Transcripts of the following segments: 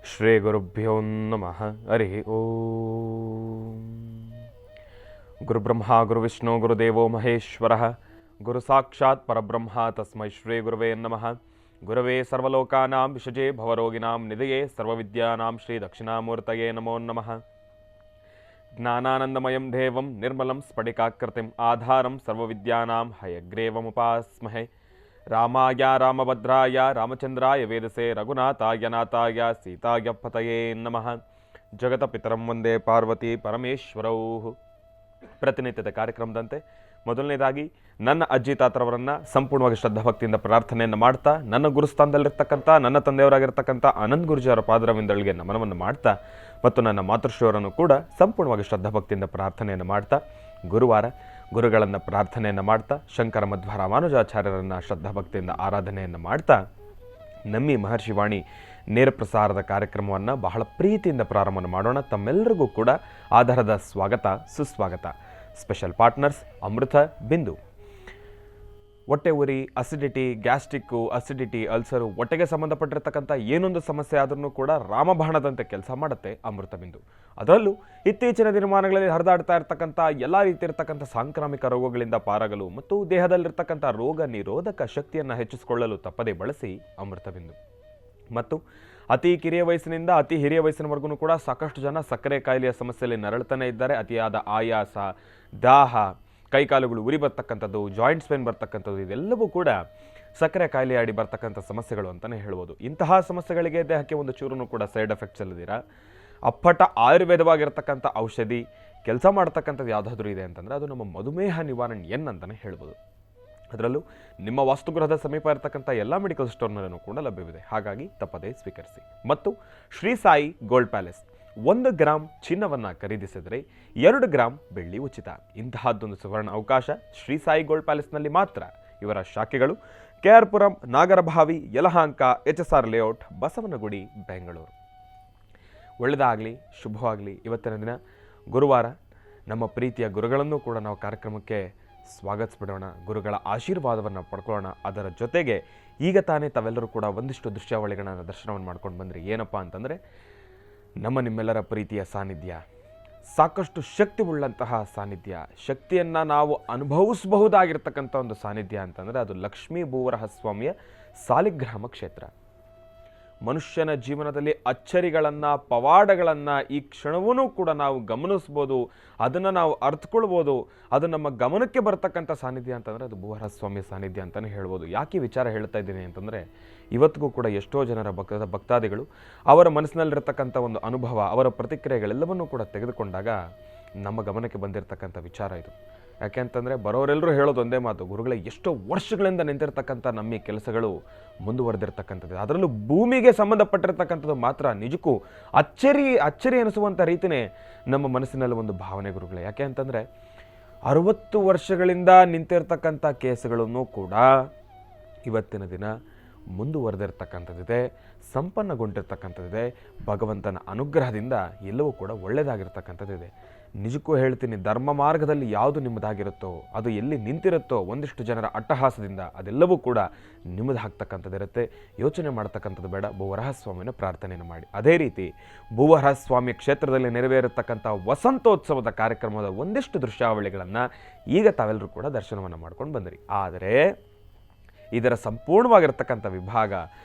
ಶ್ರೀ ಗುರುಭ್ಯೋ ನಮಃ. ಹರಿ ಓಂ. ಗುರುಬ್ರಹ್ಮ ಗುರುವಿಷ್ಣು ಗುರುದೇವೋ ಮಹೇಶ್ವರಃ. ಗುರು ಸಾಕ್ಷಾತ್ ಪರಬ್ರಹ್ಮ ತಸ್ಮೈ ಶ್ರೀ ಗುರುವೇ ನಮಃ. ಗುರವೇ ಸರ್ವಲೋಕಾನಾಂ ವಿಷಜೇ ಭವರೋಗಿಣಾಂ ನಿಧಯೇ ಸರ್ವವಿದ್ಯಾನಾಂ ಶ್ರೀ ದಕ್ಷಿಣಾಮೂರ್ತಯೇ ನಮೋ ನಮಃ. ಜ್ಞಾನಾನಂದಮಯಂ ದೇವಂ ನಿರ್ಮಲಂ ಸ್ಫಟಿಕಾಕೃತಿಂ ಆಧಾರಂ ಸರ್ವವಿದ್ಯಾನಾಂ ಹಯಗ್ರೀವಮುಪಾಸ್ಮಹೇ. ರಾಮಾಯ ರಾಮಭದ್ರಾಯ ರಾಮಚಂದ್ರಾಯ ವೇದಸೆ ರಘುನಾಥಾಯ ನಾಥಾಯ ಸೀತಾಯ ಪತಯೇ ನಮಃ. ಜಗತಪಿತರಂ ವಂದೇ ಪಾರ್ವತಿ ಪರಮೇಶ್ವರೌ. ಪ್ರತಿನಿತ್ಯದ ಕಾರ್ಯಕ್ರಮದಂತೆ ಮೊದಲನೇದಾಗಿ ನನ್ನ ಅಜ್ಜಿ ತಾತರವರನ್ನು ಸಂಪೂರ್ಣವಾಗಿ ಶ್ರದ್ಧಾಭಕ್ತಿಯಿಂದ ಪ್ರಾರ್ಥನೆಯನ್ನು ಮಾಡ್ತಾ, ನನ್ನ ಗುರುಸ್ಥಾನದಲ್ಲಿರ್ತಕ್ಕಂಥ ನನ್ನ ತಂದೆಯವರಾಗಿರ್ತಕ್ಕಂಥ ಆನಂದ್ ಗುರುಜಿಯವರ ಪಾದರವಿಂದಳಿಗೆ ನಮನವನ್ನು ಮಾಡ್ತಾ, ಮತ್ತು ನನ್ನ ಮಾತೃಶ್ರೀಯವರನ್ನು ಕೂಡ ಸಂಪೂರ್ಣವಾಗಿ ಶ್ರದ್ಧಾಭಕ್ತಿಯಿಂದ ಪ್ರಾರ್ಥನೆಯನ್ನು ಮಾಡ್ತಾ, ಗುರುವಾರ ಗುರುಗಳನ್ನು ಪ್ರಾರ್ಥನೆಯನ್ನು ಮಾಡ್ತಾ, ಶಂಕರ ಮಧ್ವ ರಾಮಾನುಜಾಚಾರ್ಯರನ್ನು ಶ್ರದ್ಧಾಭಕ್ತಿಯಿಂದ ಆರಾಧನೆಯನ್ನು ಮಾಡ್ತಾ, ನಮ್ಮಿ ಮಹರ್ಷಿವಾಣಿ ನೇರ ಪ್ರಸಾರದ ಕಾರ್ಯಕ್ರಮವನ್ನು ಬಹಳ ಪ್ರೀತಿಯಿಂದ ಪ್ರಾರಂಭ ಮಾಡೋಣ. ತಮ್ಮೆಲ್ಲರಿಗೂ ಕೂಡ ಆಧಾರದ ಸ್ವಾಗತ, ಸುಸ್ವಾಗತ. ಸ್ಪೆಷಲ್ ಪಾರ್ಟ್ನರ್ಸ್ ಅಮೃತ ಬಿಂದು. ಹೊಟ್ಟೆ ಉರಿ, ಅಸಿಡಿಟಿ, ಗ್ಯಾಸ್ಟ್ರಿಕ್ಕು, ಅಸಿಡಿಟಿ, ಅಲ್ಸರು, ಹೊಟ್ಟೆಗೆ ಸಂಬಂಧಪಟ್ಟಿರ್ತಕ್ಕಂಥ ಏನೊಂದು ಸಮಸ್ಯೆ ಆದ್ರೂ ಕೂಡ ರಾಮಬಾಣದಂತೆ ಕೆಲಸ ಮಾಡುತ್ತೆ ಅಮೃತ ಬಿಂದು. ಅದರಲ್ಲೂ ಇತ್ತೀಚಿನ ದಿನಮಾನಗಳಲ್ಲಿ ಹರಿದಾಡ್ತಾ ಇರ್ತಕ್ಕಂಥ ಎಲ್ಲ ರೀತಿ ಇರ್ತಕ್ಕಂಥ ಸಾಂಕ್ರಾಮಿಕ ರೋಗಗಳಿಂದ ಪಾರಾಗಲು ಮತ್ತು ದೇಹದಲ್ಲಿರ್ತಕ್ಕಂಥ ರೋಗ ನಿರೋಧಕ ಶಕ್ತಿಯನ್ನು ಹೆಚ್ಚಿಸಿಕೊಳ್ಳಲು ತಪ್ಪದೇ ಬಳಸಿ ಅಮೃತ ಬಿಂದು. ಮತ್ತು ಅತಿ ಕಿರಿಯ ವಯಸ್ಸಿನಿಂದ ಅತಿ ಹಿರಿಯ ವಯಸ್ಸಿನವರೆಗೂ ಕೂಡ ಸಾಕಷ್ಟು ಜನ ಸಕ್ಕರೆ ಕಾಯಿಲೆಯ ಸಮಸ್ಯೆಯಲ್ಲಿ ನರಳುತ್ತಾನೆ ಇದ್ದಾರೆ. ಅತಿಯಾದ ಆಯಾಸ, ದಾಹ, ಕೈಕಾಲುಗಳು ಉರಿ ಬರ್ತಕ್ಕಂಥದ್ದು, ಜಾಯಿಂಟ್ಸ್ ಪೇನ್ ಬರ್ತಕ್ಕಂಥದ್ದು, ಇದೆಲ್ಲವೂ ಕೂಡ ಸಕ್ಕರೆ ಕಾಯಿಲೆ ಅಡಿ ಬರ್ತಕ್ಕಂಥ ಸಮಸ್ಯೆಗಳು ಅಂತಲೇ ಹೇಳ್ಬೋದು. ಇಂತಹ ಸಮಸ್ಯೆಗಳಿಗೆ ದೇಹಕ್ಕೆ ಒಂದು ಚೂರು ಕೂಡ ಸೈಡ್ ಎಫೆಕ್ಟ್ಸ್ ಅಲ್ಲದಿರ ಅಪ್ಪಟ ಆಯುರ್ವೇದವಾಗಿರ್ತಕ್ಕಂಥ ಔಷಧಿ ಕೆಲಸ ಮಾಡ್ತಕ್ಕಂಥದ್ದು ಯಾವುದಾದ್ರೂ ಇದೆ ಅಂತಂದರೆ ಅದು ನಮ್ಮ ಮಧುಮೇಹ ನಿವಾರಣೆ ಅಂತಲೇ ಹೇಳ್ಬೋದು. ಅದರಲ್ಲೂ ನಿಮ್ಮ ವಾಸ್ತುಗೃಹದ ಸಮೀಪ ಇರತಕ್ಕಂಥ ಎಲ್ಲ ಮೆಡಿಕಲ್ ಸ್ಟೋರ್ನಲ್ಲೂ ಕೂಡ ಲಭ್ಯವಿದೆ. ಹಾಗಾಗಿ ತಪ್ಪದೇ ಸ್ವೀಕರಿಸಿ. ಮತ್ತು Shri Sai gold palace, 1 gram ಚಿನ್ನವನ್ನು ಖರೀದಿಸಿದರೆ 2 ಗ್ರಾಂ ಬೆಳ್ಳಿ ಉಚಿತ. ಇಂತಹದ್ದೊಂದು ಸುವರ್ಣ ಅವಕಾಶ ಶ್ರೀ ಸಾಯಿ ಗೋಲ್ಡ್ ಪ್ಯಾಲೇಸ್ನಲ್ಲಿ ಮಾತ್ರ. ಇವರ ಶಾಖೆಗಳು KR Puram, Nagarbhavi, Yelahanka, HSR layout, Basavanagudi, Bengaluru. ಒಳ್ಳೆಯದಾಗಲಿ, ಶುಭವಾಗಲಿ. ಇವತ್ತಿನ ದಿನ ಗುರುವಾರ. ನಮ್ಮ ಪ್ರೀತಿಯ ಗುರುಗಳನ್ನು ಕೂಡ ನಾವು ಕಾರ್ಯಕ್ರಮಕ್ಕೆ ಸ್ವಾಗತಿಸ್ಬಿಡೋಣ. ಗುರುಗಳ ಆಶೀರ್ವಾದವನ್ನು ಪಡ್ಕೊಳ್ಳೋಣ. ಅದರ ಜೊತೆಗೆ ಈಗ ತಾನೇ ತಾವೆಲ್ಲರೂ ಕೂಡ ಒಂದಿಷ್ಟು ದೃಶ್ಯಾವಳಿಗಳನ್ನ ದರ್ಶನವನ್ನು ಮಾಡ್ಕೊಂಡು ಬಂದ್ರಿ. ಏನಪ್ಪ ಅಂತಂದರೆ, ನಮ್ಮ ನಿಮ್ಮೆಲ್ಲರ ಪ್ರೀತಿಯ ಸಾನ್ನಿಧ್ಯ, ಸಾಕಷ್ಟು ಶಕ್ತಿ ಉಳ್ಳಂತಹ ಸಾನ್ನಿಧ್ಯ, ಶಕ್ತಿಯನ್ನು ನಾವು ಅನುಭವಿಸಬಹುದಾಗಿರ್ತಕ್ಕಂಥ ಒಂದು ಸಾನ್ನಿಧ್ಯ ಅಂತಂದರೆ ಅದು ಲಕ್ಷ್ಮೀ ಭೂವರಹಸ್ವಾಮಿಯ ಸಾಲಿಗ್ರಾಮ ಕ್ಷೇತ್ರ. ಮನುಷ್ಯನ ಜೀವನದಲ್ಲಿ ಅಚ್ಚರಿಗಳನ್ನು, ಪವಾಡಗಳನ್ನು ಈ ಕ್ಷಣವೂ ಕೂಡ ನಾವು ಗಮನಿಸ್ಬೋದು, ಅದನ್ನು ನಾವು ಅರ್ಥಕೊಳ್ಬೋದು. ಅದು ನಮ್ಮ ಗಮನಕ್ಕೆ ಬರ್ತಕ್ಕಂಥ ಸಾನ್ನಿಧ್ಯ ಅಂತಂದರೆ ಅದು ಭೂವರಹಸ್ವಾಮಿಯ ಸಾನ್ನಿಧ್ಯ ಅಂತಲೇ ಹೇಳ್ಬೋದು. ಯಾಕೆ ವಿಚಾರ ಹೇಳ್ತಾ ಇದ್ದೀನಿ ಅಂತಂದರೆ, ಇವತ್ತಿಗೂ ಕೂಡ ಎಷ್ಟೋ ಜನರ ಭಕ್ತಾದಿಗಳು ಅವರ ಮನಸ್ಸಿನಲ್ಲಿರ್ತಕ್ಕಂಥ ಒಂದು ಅನುಭವ, ಅವರ ಪ್ರತಿಕ್ರಿಯೆಗಳೆಲ್ಲವನ್ನೂ ಕೂಡ ತೆಗೆದುಕೊಂಡಾಗ ನಮ್ಮ ಗಮನಕ್ಕೆ ಬಂದಿರತಕ್ಕಂಥ ವಿಚಾರ ಇದು. ಯಾಕೆ ಅಂತಂದರೆ ಬರೋರೆಲ್ಲರೂ ಹೇಳೋದು ಒಂದೇ ಮಾತು, ಗುರುಗಳೇ ಎಷ್ಟೋ ವರ್ಷಗಳಿಂದ ನಿಂತಿರ್ತಕ್ಕಂಥ ನಮ್ಮ ಈ ಕೆಲಸಗಳು ಮುಂದುವರೆದಿರ್ತಕ್ಕಂಥದ್ದು, ಅದರಲ್ಲೂ ಭೂಮಿಗೆ ಸಂಬಂಧಪಟ್ಟಿರ್ತಕ್ಕಂಥದ್ದು ಮಾತ್ರ ನಿಜಕ್ಕೂ ಅಚ್ಚರಿ ಅನಿಸುವಂಥ ರೀತಿಯೇ ನಮ್ಮ ಮನಸ್ಸಿನಲ್ಲಿ ಒಂದು ಭಾವನೆ ಗುರುಗಳೇ. ಯಾಕೆ ಅಂತಂದರೆ 60 ವರ್ಷಗಳಿಂದ ನಿಂತಿರ್ತಕ್ಕಂಥ ಕೇಸುಗಳನ್ನು ಕೂಡ ಇವತ್ತಿನ ದಿನ ಮುಂದುವರೆದಿರ್ತಕ್ಕಂಥದ್ದಿದೆ, ಸಂಪನ್ನಗೊಂಡಿರ್ತಕ್ಕಂಥದ್ದಿದೆ. ಭಗವಂತನ ಅನುಗ್ರಹದಿಂದ ಎಲ್ಲವೂ ಕೂಡ ಒಳ್ಳೆಯದಾಗಿರ್ತಕ್ಕಂಥದ್ದಿದೆ. ನಿಜಕ್ಕೂ ಹೇಳ್ತೀನಿ, ಧರ್ಮ ಮಾರ್ಗದಲ್ಲಿ ಯಾವುದು ನಿಮ್ಮದಾಗಿರುತ್ತೋ, ಅದು ಎಲ್ಲಿ ನಿಂತಿರುತ್ತೋ, ಒಂದಿಷ್ಟು ಜನರ ಅಟ್ಟಹಾಸದಿಂದ ಅದೆಲ್ಲವೂ ಕೂಡ ನಿಮ್ಮದಾಗ್ತಕ್ಕಂಥದ್ದಿರುತ್ತೆ. ಯೋಚನೆ ಮಾಡ್ತಕ್ಕಂಥದ್ದು ಬೇಡ. ಭೂವರಹಸ್ವಾಮಿನ ಪ್ರಾರ್ಥನೆಯನ್ನು ಮಾಡಿ. ಅದೇ ರೀತಿ ಭೂವರಹಸ್ವಾಮಿ ಕ್ಷೇತ್ರದಲ್ಲಿ ನೆರವೇರತಕ್ಕಂಥ ವಸಂತೋತ್ಸವದ ಕಾರ್ಯಕ್ರಮದ ಒಂದಿಷ್ಟು ದೃಶ್ಯಾವಳಿಗಳನ್ನು ಈಗ ತಾವೆಲ್ಲರೂ ಕೂಡ ದರ್ಶನವನ್ನು ಮಾಡ್ಕೊಂಡು ಬಂದಿರಿ. ಆದರೆ ಇದರ ಸಂಪೂರ್ಣವಾಗಿರ್ತಕ್ಕಂಥ ವಿಭಾಗ,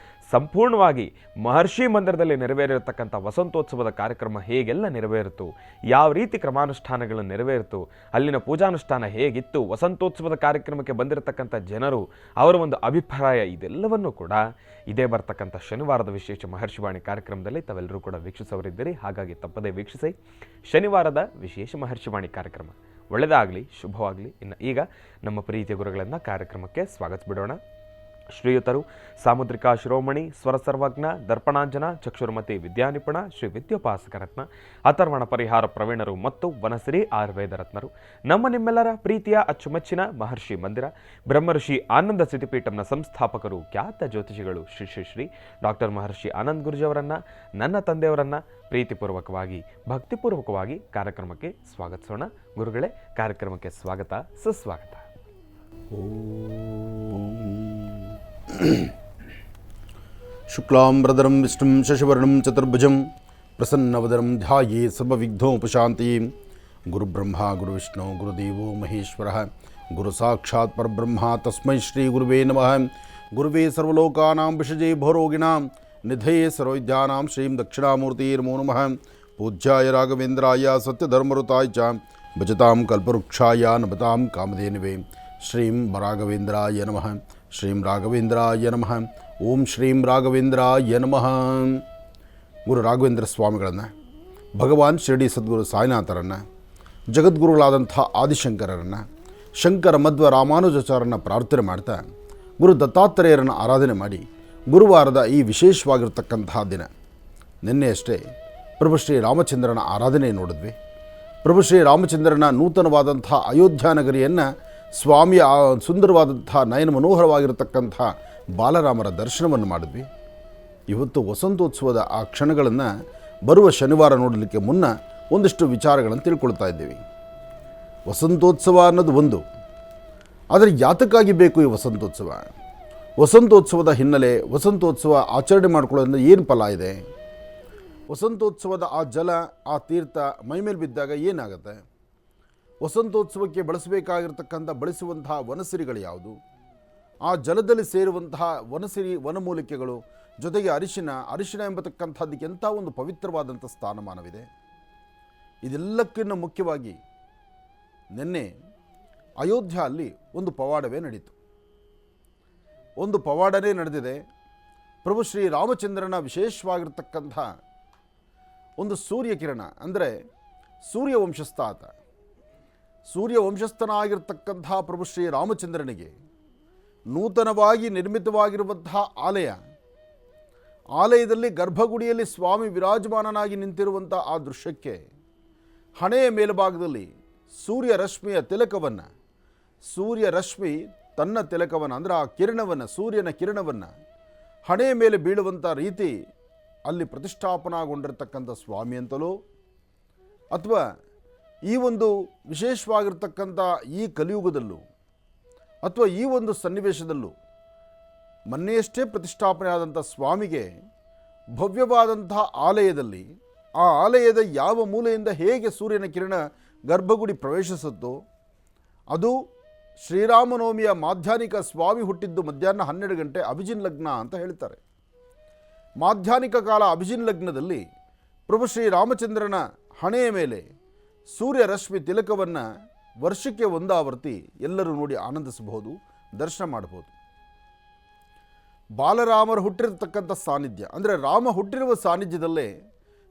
ಸಂಪೂರ್ಣವಾಗಿ ಮಹರ್ಷಿ ಮಂದಿರದಲ್ಲಿ ನೆರವೇರಿರ್ತಕ್ಕಂಥ ವಸಂತೋತ್ಸವದ ಕಾರ್ಯಕ್ರಮ ಹೇಗೆಲ್ಲ ನೆರವೇರಿತು, ಯಾವ ರೀತಿ ಕ್ರಮಾನುಷ್ಠಾನಗಳು ನೆರವೇರಿತು, ಅಲ್ಲಿನ ಪೂಜಾನುಷ್ಠಾನ ಹೇಗಿತ್ತು, ವಸಂತೋತ್ಸವದ ಕಾರ್ಯಕ್ರಮಕ್ಕೆ ಬಂದಿರತಕ್ಕಂಥ ಜನರು, ಅವರ ಒಂದು ಅಭಿಪ್ರಾಯ, ಇದೆಲ್ಲವನ್ನೂ ಕೂಡ ಇದೇ ಬರ್ತಕ್ಕಂಥ ಶನಿವಾರದ ವಿಶೇಷ ಮಹರ್ಷಿವಾಣಿ ಕಾರ್ಯಕ್ರಮದಲ್ಲಿ ತಾವೆಲ್ಲರೂ ಕೂಡ ವೀಕ್ಷಿಸೋರಿದ್ದೀರಿ. ಹಾಗಾಗಿ ತಪ್ಪದೇ ವೀಕ್ಷಿಸಿ ಶನಿವಾರದ ವಿಶೇಷ ಮಹರ್ಷಿವಾಣಿ ಕಾರ್ಯಕ್ರಮ. ಒಳ್ಳೆಯದಾಗಲಿ, ಶುಭವಾಗಲಿ. ಇನ್ನು ಈಗ ನಮ್ಮ ಪ್ರೀತಿಯ ಗುರುಗಳನ್ನು ಕಾರ್ಯಕ್ರಮಕ್ಕೆ ಸ್ವಾಗತಿಸಿಬಿಡೋಣ. ಶ್ರೀಯುತರು ಸಾಮುದ್ರಿಕಾ ಶಿರೋಮಣಿ, ಸ್ವರ ಸರ್ವಜ್ಞ, ದರ್ಪಣಾಂಜನ, ಚಕ್ಷುರ್ಮತಿ ವಿದ್ಯಾನಿಪುಣ, ಶ್ರೀ ವಿದ್ಯೋಪಾಸಕ ರತ್ನ, ಅಥರ್ವಣ ಪರಿಹಾರ ಪ್ರವೀಣರು ಮತ್ತು ವನಸಿರಿ ಆಯುರ್ವೇದ ರತ್ನರು, ನಮ್ಮ ನಿಮ್ಮೆಲ್ಲರ ಪ್ರೀತಿಯ ಅಚ್ಚುಮೆಚ್ಚಿನ ಮಹರ್ಷಿ ಮಂದಿರ ಬ್ರಹ್ಮರ್ಷಿ ಆನಂದ ಸಿದ್ಧಿಪೀಠಂನ ಸಂಸ್ಥಾಪಕರು, ಖ್ಯಾತ ಜ್ಯೋತಿಷಿಗಳು ಶ್ರೀ ಶ್ರೀ ಶ್ರೀ ಡಾಕ್ಟರ್ ಮಹರ್ಷಿ ಆನಂದ್ ಗುರುಜಿಯವರನ್ನು, ನನ್ನ ತಂದೆಯವರನ್ನು ಪ್ರೀತಿಪೂರ್ವಕವಾಗಿ, ಭಕ್ತಿಪೂರ್ವಕವಾಗಿ ಕಾರ್ಯಕ್ರಮಕ್ಕೆ ಸ್ವಾಗತಿಸೋಣ. ಗುರುಗಳೇ, ಕಾರ್ಯಕ್ರಮಕ್ಕೆ ಸ್ವಾಗತ, ಸುಸ್ವಾಗತ. ಶುಕ್ಲಾಂಬರಧರಂ ವಿಷ್ಣುಂ ಶಶಿವರ್ಣಂ ಚತುರ್ಭುಜಂ ಪ್ರಸನ್ನವದನಂ ಧ್ಯಾಯೇ ಸರ್ವವಿಘ್ನೋಪಶಾಂತಿಯೇ. ಗುರುಬ್ರಹ್ಮ ಗುರುವಿಷ್ಣು ಗುರುದೇವೋ ಮಹೇಶ್ವರಃ ಗುರು ಸಾಕ್ಷಾತ್ ಪರಬ್ರಹ್ಮ ತಸ್ಮೈ ಶ್ರೀ ಗುರುವೇ ನಮಃ. ಗುರುವೇ ಸರ್ವಲೋಕಾನಾಂ ವಿಷಜೇ ಭವರೋಗಿಣಾಂ ನಿಧಯೇ ಸರ್ವವಿದ್ಯಾನಾಂ ಶ್ರೀಂ ದಕ್ಷಿಣಾಮೂರ್ತಿಯೇ ನಮೋ ನಮಃ. ಪೂಜ್ಯಾಯ ರಾಘವೇಂದ್ರಾಯ ಸತ್ಯಧರ್ಮಋತಾಯ ಚ ಭಜತಾಂ ಕಲ್ಪವೃಕ್ಷಾಯ ನಮತಾಂ ಕಾಮಧೇನವೇ. ಶ್ರೀಂ ರಾಘವೇಂದ್ರಾಯ ನಮಃ. ಶ್ರೀಂ ರಾಘವೇಂದ್ರಾಯ ನಮಃ. ಓಂ ಶ್ರೀಂ ರಾಘವೇಂದ್ರಾಯ ನಮಃ. ಗುರು ರಾಘವೇಂದ್ರ ಸ್ವಾಮಿಗಳನ್ನು, ಭಗವಾನ್ ಶಿರಡಿ ಸದ್ಗುರು ಸಾಯಿನಾಥರನ್ನು, ಜಗದ್ಗುರುಗಳಾದಂಥ ಆದಿಶಂಕರರನ್ನು, ಶಂಕರ ಮಧ್ವ ರಾಮಾನುಜಾಚಾರ್ಯರನ್ನು ಪ್ರಾರ್ಥನೆ ಮಾಡ್ತಾ ಗುರು ದತ್ತಾತ್ರೇಯರನ್ನು ಆರಾಧನೆ ಮಾಡಿ ಗುರುವಾರದ ಈ ವಿಶೇಷವಾಗಿರ್ತಕ್ಕಂತಹ ದಿನ ನಿನ್ನೆಯಷ್ಟೇ ಪ್ರಭು ಶ್ರೀ ರಾಮಚಂದ್ರನ ಆರಾಧನೆ ನೋಡಿದ್ವಿ. ಪ್ರಭು ಶ್ರೀ ರಾಮಚಂದ್ರನ ನೂತನವಾದಂಥ ಅಯೋಧ್ಯ ನಗರಿಯನ್ನು ಸ್ವಾಮಿಯ ಸುಂದರವಾದಂಥ ನಯನ ಮನೋಹರವಾಗಿರತಕ್ಕಂಥ ಬಾಲರಾಮರ ದರ್ಶನವನ್ನು ಮಾಡಿದ್ವಿ. ಇವತ್ತು ವಸಂತೋತ್ಸವದ ಆ ಕ್ಷಣಗಳನ್ನು ಬರುವ ಶನಿವಾರ ನೋಡಲಿಕ್ಕೆ ಮುನ್ನ ಒಂದಿಷ್ಟು ವಿಚಾರಗಳನ್ನು ತಿಳ್ಕೊಳ್ತಾ ಇದ್ದೀವಿ. ವಸಂತೋತ್ಸವ ಅನ್ನೋದು ಒಂದು, ಆದರೆ ಯಾತಕ್ಕಾಗಿ ಬೇಕು ಈ ವಸಂತೋತ್ಸವ? ವಸಂತೋತ್ಸವದ ಹಿನ್ನೆಲೆ, ವಸಂತೋತ್ಸವ ಆಚರಣೆ ಮಾಡ್ಕೊಳ್ಳೋದ್ರಿಂದ ಏನು ಫಲ ಇದೆ? ವಸಂತೋತ್ಸವದ ಆ ಜಲ, ಆ ತೀರ್ಥ ಮೈಮೇಲೆ ಬಿದ್ದಾಗ ಏನಾಗುತ್ತೆ? ವಸಂತೋತ್ಸವಕ್ಕೆ ಬಳಸುವಂತಹ ವನಸಿರಿಗಳು ಯಾವುದು? ಆ ಜಲದಲ್ಲಿ ಸೇರುವಂತಹ ವನಸಿರಿ ವನಮೂಲಿಕೆಗಳು ಜೊತೆಗೆ ಅರಿಶಿನ ಎಂಬತಕ್ಕಂಥದ್ದಕ್ಕೆ ಎಂಥ ಒಂದು ಪವಿತ್ರವಾದಂಥ ಸ್ಥಾನಮಾನವಿದೆ. ಇದೆಲ್ಲಕ್ಕಿಂತ ಮುಖ್ಯವಾಗಿ ನಿನ್ನೆ ಅಯೋಧ್ಯ ಅಲ್ಲಿ ಒಂದು ಪವಾಡವೇ ನಡೀತು. ಒಂದು ಪವಾಡನೇ ನಡೆದಿದೆ. ಪ್ರಭು ಶ್ರೀ ರಾಮಚಂದ್ರನ ವಿಶೇಷವಾಗಿರ್ತಕ್ಕಂಥ ಒಂದು ಸೂರ್ಯಕಿರಣ, ಅಂದರೆ ಸೂರ್ಯವಂಶಸ್ಥ ಆತ. ಸೂರ್ಯವಂಶಸ್ಥನಾಗಿರ್ತಕ್ಕಂಥ ಪ್ರಭು ಶ್ರೀ ರಾಮಚಂದ್ರನಿಗೆ ನೂತನವಾಗಿ ನಿರ್ಮಿತವಾಗಿರುವಂತಹ ಆಲಯದಲ್ಲಿ ಗರ್ಭಗುಡಿಯಲ್ಲಿ ಸ್ವಾಮಿ ವಿರಾಜಮಾನನಾಗಿ ನಿಂತಿರುವಂಥ ಆ ದೃಶ್ಯಕ್ಕೆ ಹಣೆಯ ಮೇಲ್ಭಾಗದಲ್ಲಿ ಸೂರ್ಯರಶ್ಮಿ ತನ್ನ ತಿಲಕವನ್ನು, ಅಂದರೆ ಆ ಕಿರಣವನ್ನು, ಸೂರ್ಯನ ಕಿರಣವನ್ನು ಹಣೆಯ ಮೇಲೆ ಬೀಳುವಂಥ ರೀತಿ ಅಲ್ಲಿ ಪ್ರತಿಷ್ಠಾಪನಾಗೊಂಡಿರ್ತಕ್ಕಂಥ ಸ್ವಾಮಿ ಅಂತಲೋ, ಅಥವಾ ಈ ಒಂದು ವಿಶೇಷವಾಗಿರ್ತಕ್ಕಂಥ ಈ ಕಲಿಯುಗದಲ್ಲೂ ಅಥವಾ ಈ ಒಂದು ಸನ್ನಿವೇಶದಲ್ಲೂ ಮೊನ್ನೆಯಷ್ಟೇ ಪ್ರತಿಷ್ಠಾಪನೆ ಆದಂಥ ಸ್ವಾಮಿಗೆ ಭವ್ಯವಾದಂಥ ಆಲಯದಲ್ಲಿ, ಆ ಆಲಯದ ಯಾವ ಮೂಲೆಯಿಂದ ಹೇಗೆ ಸೂರ್ಯನ ಕಿರಣ ಗರ್ಭಗುಡಿ ಪ್ರವೇಶಿಸುತ್ತೋ, ಅದು ಶ್ರೀರಾಮನವಮಿಯ ಮಾಧ್ಯಾಹ್ನಿಕ ಸ್ವಾಮಿ ಹುಟ್ಟಿದ್ದು ಮಧ್ಯಾಹ್ನ 12 ಗಂಟೆ ಅಭಿಜಿನ್ ಲಗ್ನ ಅಂತ ಹೇಳ್ತಾರೆ. ಮಾಧ್ಯಾಹ್ನಿಕ ಕಾಲ ಅಭಿಜಿನ್ ಲಗ್ನದಲ್ಲಿ ಪ್ರಭು ಶ್ರೀ ರಾಮಚಂದ್ರನ ಹಣೆಯ ಮೇಲೆ ಸೂರ್ಯರಶ್ಮಿ ತಿಲಕವನ್ನು ವರ್ಷಕ್ಕೆ ಒಂದಾವರ್ತಿ ಎಲ್ಲರೂ ನೋಡಿ ಆನಂದಿಸಬಹುದು, ದರ್ಶನ ಮಾಡಬಹುದು. ಬಾಲರಾಮರು ಹುಟ್ಟಿರತಕ್ಕಂಥ ಸಾನ್ನಿಧ್ಯ, ಅಂದರೆ ರಾಮ ಹುಟ್ಟಿರುವ ಸಾನ್ನಿಧ್ಯದಲ್ಲೇ,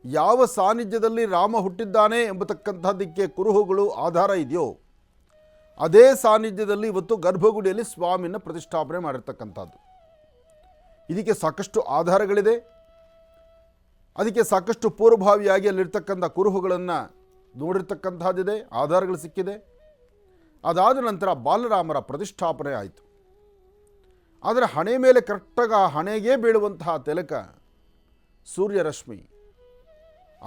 ಯಾವ ಸಾನ್ನಿಧ್ಯದಲ್ಲಿ ರಾಮ ಹುಟ್ಟಿದ್ದಾನೆ ಎಂಬತಕ್ಕಂಥದ್ದಕ್ಕೆ ಕುರುಹುಗಳು ಆಧಾರ ಇದೆಯೋ ಅದೇ ಸಾನ್ನಿಧ್ಯದಲ್ಲಿ ಇವತ್ತು ಗರ್ಭಗುಡಿಯಲ್ಲಿ ಸ್ವಾಮಿನ ಪ್ರತಿಷ್ಠಾಪನೆ ಮಾಡಿರ್ತಕ್ಕಂಥದ್ದು. ಇದಕ್ಕೆ ಸಾಕಷ್ಟು ಆಧಾರಗಳಿದೆ. ಅದಕ್ಕೆ ಸಾಕಷ್ಟು ಪೂರ್ವಭಾವಿಯಾಗಿ ಅಲ್ಲಿರ್ತಕ್ಕಂಥ ಕುರುಹುಗಳನ್ನು ನೋಡಿರ್ತಕ್ಕಂಥದ್ದಿದೆ, ಆಧಾರಗಳು ಸಿಕ್ಕಿದೆ. ಅದಾದ ನಂತರ ಬಾಲರಾಮರ ಪ್ರತಿಷ್ಠಾಪನೆ ಆಯಿತು. ಆದರೆ ಹಣೆ ಮೇಲೆ ಕರೆಕ್ಟಾಗಿ ಆ ಹಣೆಗೆ ಬೀಳುವಂತಹ ತಿಲಕ ಸೂರ್ಯರಶ್ಮಿ.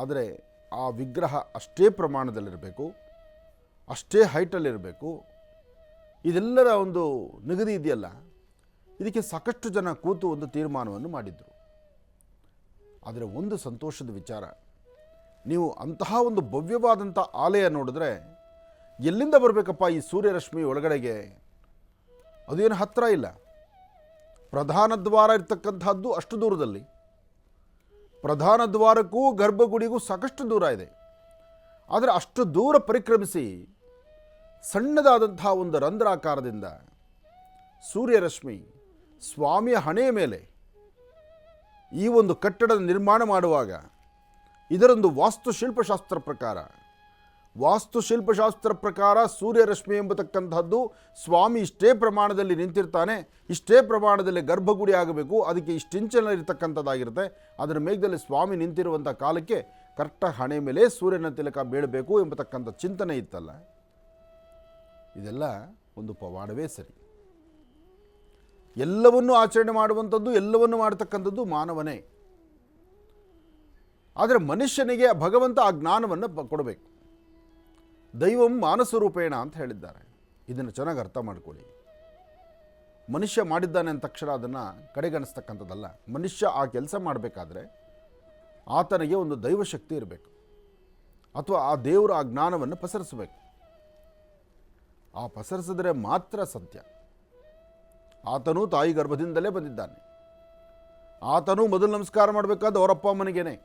ಆದರೆ ಆ ವಿಗ್ರಹ ಅಷ್ಟೇ ಪ್ರಮಾಣದಲ್ಲಿರಬೇಕು, ಅಷ್ಟೇ ಹೈಟಲ್ಲಿರಬೇಕು. ಇದೆಲ್ಲರ ಒಂದು ನಿಗದಿ ಇದೆಯಲ್ಲ, ಇದಕ್ಕೆ ಸಾಕಷ್ಟು ಜನ ಕೂತು ಒಂದು ತೀರ್ಮಾನವನ್ನು ಮಾಡಿದರು. ಆದರೆ ಒಂದು ಸಂತೋಷದ ವಿಚಾರ, ನೀವು ಅಂತಹ ಒಂದು ಭವ್ಯವಾದಂಥ ಆಲಯ ನೋಡಿದ್ರೆ ಎಲ್ಲಿಂದ ಬರಬೇಕಪ್ಪ ಈ ಸೂರ್ಯರಶ್ಮಿ ಒಳಗಡೆಗೆ? ಅದೇನು ಹತ್ತಿರ ಇಲ್ಲ. ಪ್ರಧಾನ ದ್ವಾರ ಇರ್ತಕ್ಕಂಥದ್ದು ಅಷ್ಟು ದೂರದಲ್ಲಿ, ಪ್ರಧಾನ ದ್ವಾರಕ್ಕೂ ಗರ್ಭಗುಡಿಗೂ ಸಾಕಷ್ಟು ದೂರ ಇದೆ. ಆದರೆ ಅಷ್ಟು ದೂರ ಪರಿಕ್ರಮಿಸಿ ಸಣ್ಣದಾದಂತಹ ಒಂದು ರಂಧ್ರಾಕಾರದಿಂದ ಸೂರ್ಯರಶ್ಮಿ ಸ್ವಾಮಿಯ ಹಣೆಯ ಮೇಲೆ ಈ ಒಂದು ಕಟ್ಟಡದ ನಿರ್ಮಾಣ ಮಾಡುವಾಗ ಇದರೊಂದು ವಾಸ್ತುಶಿಲ್ಪಶಾಸ್ತ್ರ ಪ್ರಕಾರ ಸೂರ್ಯರಶ್ಮಿ ಎಂಬತಕ್ಕಂಥದ್ದು ಸ್ವಾಮಿ ಇಷ್ಟೇ ಪ್ರಮಾಣದಲ್ಲಿ ನಿಂತಿರ್ತಾನೆ, ಇಷ್ಟೇ ಪ್ರಮಾಣದಲ್ಲಿ ಗರ್ಭಗುಡಿ ಆಗಬೇಕು, ಅದಕ್ಕೆ ಇಷ್ಟಿಂಚಲ್ಲಿ ಇರತಕ್ಕಂಥದ್ದಾಗಿರುತ್ತೆ. ಅದರ ಮೇಘದಲ್ಲಿ ಸ್ವಾಮಿ ನಿಂತಿರುವಂಥ ಕಾಲಕ್ಕೆ ಕರೆಕ್ಟಾಗಿ ಹಣೆ ಮೇಲೆ ಸೂರ್ಯನ ತಿಲಕ ಬೀಳಬೇಕು ಎಂಬತಕ್ಕಂಥ ಚಿಂತನೆ ಇತ್ತಲ್ಲ, ಇದೆಲ್ಲ ಒಂದು ಪವಾಡವೇ ಸರಿ. ಎಲ್ಲವನ್ನೂ ಆಚರಣೆ ಮಾಡುವಂಥದ್ದು, ಎಲ್ಲವನ್ನೂ ಮಾಡತಕ್ಕಂಥದ್ದು ಮಾನವನೇ. ಆದರೆ ಮನುಷ್ಯನಿಗೆ ಭಗವಂತ ಆ ಜ್ಞಾನವನ್ನು ಕೊಡಬೇಕು. ದೈವಂ ಮಾನಸ ರೂಪೇಣ ಅಂತ ಹೇಳಿದ್ದಾರೆ. ಇದನ್ನು ಚೆನ್ನಾಗಿ ಅರ್ಥ ಮಾಡ್ಕೊಳ್ಳಿ. ಮನುಷ್ಯ ಮಾಡಿದ್ದಾನೆ ಅಂದ ತಕ್ಷಣ ಅದನ್ನು ಕಡೆಗಣಿಸ್ತಕ್ಕಂಥದ್ದಲ್ಲ. ಮನುಷ್ಯ ಆ ಕೆಲಸ ಮಾಡಬೇಕಾದ್ರೆ ಆತನಿಗೆ ಒಂದು ದೈವಶಕ್ತಿ ಇರಬೇಕು, ಅಥವಾ ಆ ದೇವರು ಆ ಜ್ಞಾನವನ್ನು ಪಸರಿಸಬೇಕು. ಆ ಪಸರಿಸಿದ್ರೆ ಮಾತ್ರ ಸತ್ಯ. ಆತನೂ ತಾಯಿ ಗರ್ಭದಿಂದಲೇ ಬಂದಿದ್ದಾನೆ. ಆತನೂ ಮೊದಲು ನಮಸ್ಕಾರ ಮಾಡಬೇಕಾದ ಅವರಪ್ಪ ಅಮ್ಮನಿಗೇನೆ.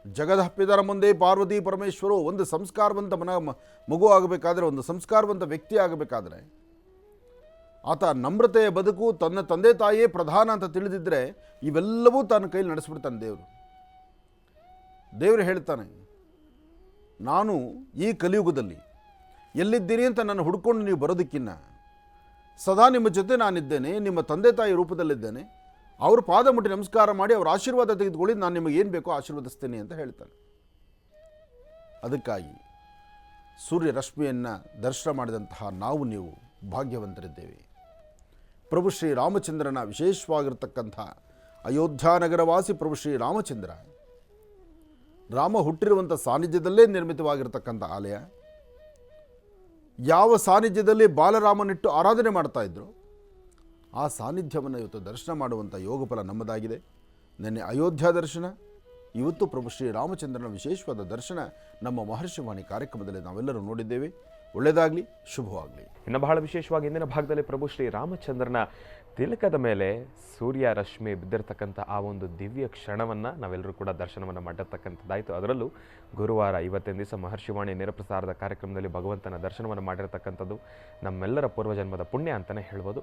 ಜಗದಹಪ್ಪಿದರ ಮುಂದೆ ಪಾರ್ವತಿ ಪರಮೇಶ್ವರು ಒಂದು ಸಂಸ್ಕಾರವಂತ ಮಗು ಆಗಬೇಕಾದ್ರೆ, ಒಂದು ಸಂಸ್ಕಾರವಂತ ವ್ಯಕ್ತಿ ಆಗಬೇಕಾದ್ರೆ ಆತ ನಮ್ರತೆಯ ಬದುಕು, ತನ್ನ ತಂದೆ ತಾಯಿಯೇ ಪ್ರಧಾನ ಅಂತ ತಿಳಿದಿದ್ದರೆ ಇವೆಲ್ಲವೂ ತನ್ನ ಕೈಲಿ ನಡೆಸ್ಬಿಡ್ತಾನೆ ದೇವರು. ದೇವರು ಹೇಳ್ತಾನೆ, ನಾನು ಈ ಕಲಿಯುಗದಲ್ಲಿ ಎಲ್ಲಿದ್ದೀನಿ ಅಂತ ನನ್ನ ಹುಡ್ಕೊಂಡು ನೀವು ಬರೋದಕ್ಕಿನ್ನ ಸದಾ ನಿಮ್ಮ ಜೊತೆ ನಾನಿದ್ದೇನೆ, ನಿಮ್ಮ ತಂದೆ ತಾಯಿ ರೂಪದಲ್ಲಿದ್ದೇನೆ. ಅವ್ರ ಪಾದ ಮುಟ್ಟಿ ನಮಸ್ಕಾರ ಮಾಡಿ ಅವ್ರ ಆಶೀರ್ವಾದ ತೆಗೆದುಕೊಳ್ಳಿ, ನಾನು ನಿಮಗೆ ಏನು ಬೇಕೋ ಆಶೀರ್ವದಿಸ್ತೇನೆ ಅಂತ ಹೇಳ್ತಾನೆ. ಅದಕ್ಕಾಗಿ ಸೂರ್ಯ ರಶ್ಮಿಯನ್ನು ದರ್ಶನ ಮಾಡಿದಂತಹ ನಾವು ನೀವು ಭಾಗ್ಯವಂತರಿದ್ದೇವೆ. ಪ್ರಭು ಶ್ರೀ ರಾಮಚಂದ್ರನ ವಿಶೇಷವಾಗಿರ್ತಕ್ಕಂಥ ಅಯೋಧ್ಯಾನಗರವಾಸಿ ಪ್ರಭು ಶ್ರೀ ರಾಮಚಂದ್ರ, ರಾಮ ಹುಟ್ಟಿರುವಂಥ ಸಾನ್ನಿಧ್ಯದಲ್ಲೇ ನಿರ್ಮಿತವಾಗಿರ್ತಕ್ಕಂಥ ಆಲಯ. ಯಾವ ಸಾನ್ನಿಧ್ಯದಲ್ಲಿ ಬಾಲರಾಮನಿಟ್ಟು ಆರಾಧನೆ ಮಾಡ್ತಾ ಇದ್ರು, ಆ ಸಾನ್ನಿಧ್ಯವನ್ನು ಇವತ್ತು ದರ್ಶನ ಮಾಡುವಂಥ ಯೋಗಫಲ ನಮ್ಮದಾಗಿದೆ. ನಿನ್ನೆ ಅಯೋಧ್ಯ ದರ್ಶನ, ಇವತ್ತು ಪ್ರಭು ಶ್ರೀ ರಾಮಚಂದ್ರನ ವಿಶೇಷವಾದ ದರ್ಶನ ನಮ್ಮ ಮಹರ್ಷಿವಾಣಿ ಕಾರ್ಯಕ್ರಮದಲ್ಲಿ ನಾವೆಲ್ಲರೂ ನೋಡಿದ್ದೇವೆ. ಒಳ್ಳೆಯದಾಗಲಿ, ಶುಭವಾಗಲಿ. ಇನ್ನು ಬಹಳ ವಿಶೇಷವಾಗಿ ಇಂದಿನ ಭಾಗದಲ್ಲಿ ಪ್ರಭು ಶ್ರೀ ರಾಮಚಂದ್ರನ ತಿಲಕದ ಮೇಲೆ ಸೂರ್ಯ ರಶ್ಮಿ ಬಿದ್ದಿರತಕ್ಕಂಥ ಆ ಒಂದು ದಿವ್ಯ ಕ್ಷಣವನ್ನು ನಾವೆಲ್ಲರೂ ಕೂಡ ದರ್ಶನವನ್ನು ಮಾಡಿರ್ತಕ್ಕಂಥದ್ದಾಯಿತು. ಅದರಲ್ಲೂ ಗುರುವಾರ ಇವತ್ತಿನ ದಿವಸ ಮಹರ್ಷಿವಾಣಿ ನೇರಪ್ರಸಾರದ ಕಾರ್ಯಕ್ರಮದಲ್ಲಿ ಭಗವಂತನ ದರ್ಶನವನ್ನು ಮಾಡಿರ್ತಕ್ಕಂಥದ್ದು ನಮ್ಮೆಲ್ಲರ ಪೂರ್ವಜನ್ಮದ ಪುಣ್ಯ ಅಂತಲೇ ಹೇಳ್ಬೋದು.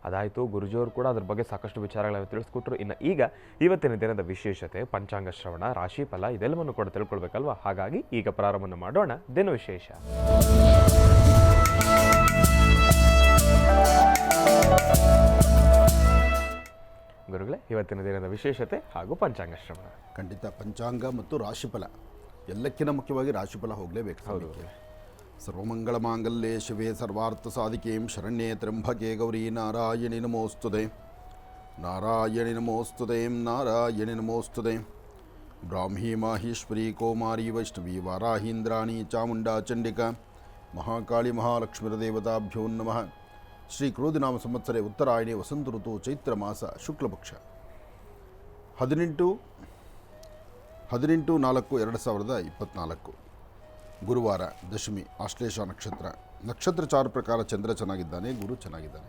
ಅದಾಯಿತು, ಗುರುಜಿಯವರು ಕೂಡ ಅದ್ರ ಬಗ್ಗೆ ಸಾಕಷ್ಟು ವಿಚಾರಗಳನ್ನು ತಿಳಿಸ್ಕೊಟ್ರು. ಇನ್ನು ಈಗ ಇವತ್ತಿನ ದಿನದ ವಿಶೇಷತೆ, ಪಂಚಾಂಗ ಶ್ರವಣ, ರಾಶಿಫಲ ಇದೆಲ್ಲವನ್ನು ಕೂಡ ತಿಳ್ಕೊಳ್ಬೇಕಲ್ವ. ಹಾಗಾಗಿ ಈಗ ಪ್ರಾರಂಭವನ್ನು ಮಾಡೋಣ ದಿನ ವಿಶೇಷ. ಗುರುಗಳೇ, ಇವತ್ತಿನ ದಿನದ ವಿಶೇಷತೆ ಹಾಗೂ ಪಂಚಾಂಗ ಶ್ರವಣ. ಖಂಡಿತ ಪಂಚಾಂಗ ಮತ್ತು ರಾಶಿಫಲ, ಎಲ್ಲಕ್ಕಿಂತ ಮುಖ್ಯವಾಗಿ ರಾಶಿಫಲ ಹೋಗಲೇಬೇಕು. ಹೌದು. ಸರ್ವಮಂಗಳ ಮಾಂಗಲ್ಯೆ ಶಿವೆ ಸರ್ವಾರ್ಥ ಸಾಧಿಕೆಂ ಶರಣ್ಯೇ ತ್ರ್ಯಂಬಕೆ ಗೌರಿ ನಾರಾಯಣಿ ನಮೋಸ್ತುತೆ. ನಾರಾಯಣಿ ನಮೋಸ್ತುತೆ. ನಾರಾಯಣಿ ನಮೋಸ್ತುತೆ. ಬ್ರಾಹ್ಮೀ ಮಾಹೇಶ್ವರಿ ಕೌಮಾರಿ ವೈಷ್ಣವಿ ವಾರಾಹೀಂದ್ರಾಣಿ ಚಾಮುಂಡಾ ಚಂಡಿಕಾ ಮಹಾಕಾಳಿ ಮಹಾಲಕ್ಷ್ಮೀರದೇವತಾಭ್ಯೋ ನಮಃ. ಶ್ರೀ ಕ್ರೋಧಿನಾಮ ಸಂವತ್ಸರೆ ಉತ್ತರಾಯಣಿ ವಸಂತ ಋತು ಚೈತ್ರ ಮಾಸ ಶುಕ್ಲಪಕ್ಷ 18/4/2024 ಗುರುವಾರ, ದಶಮಿ, ಆಶ್ಲೇಷ ನಕ್ಷತ್ರ. ನಕ್ಷತ್ರಚಾರ ಪ್ರಕಾರ ಚಂದ್ರ ಚೆನ್ನಾಗಿದ್ದಾನೆ, ಗುರು ಚೆನ್ನಾಗಿದ್ದಾನೆ.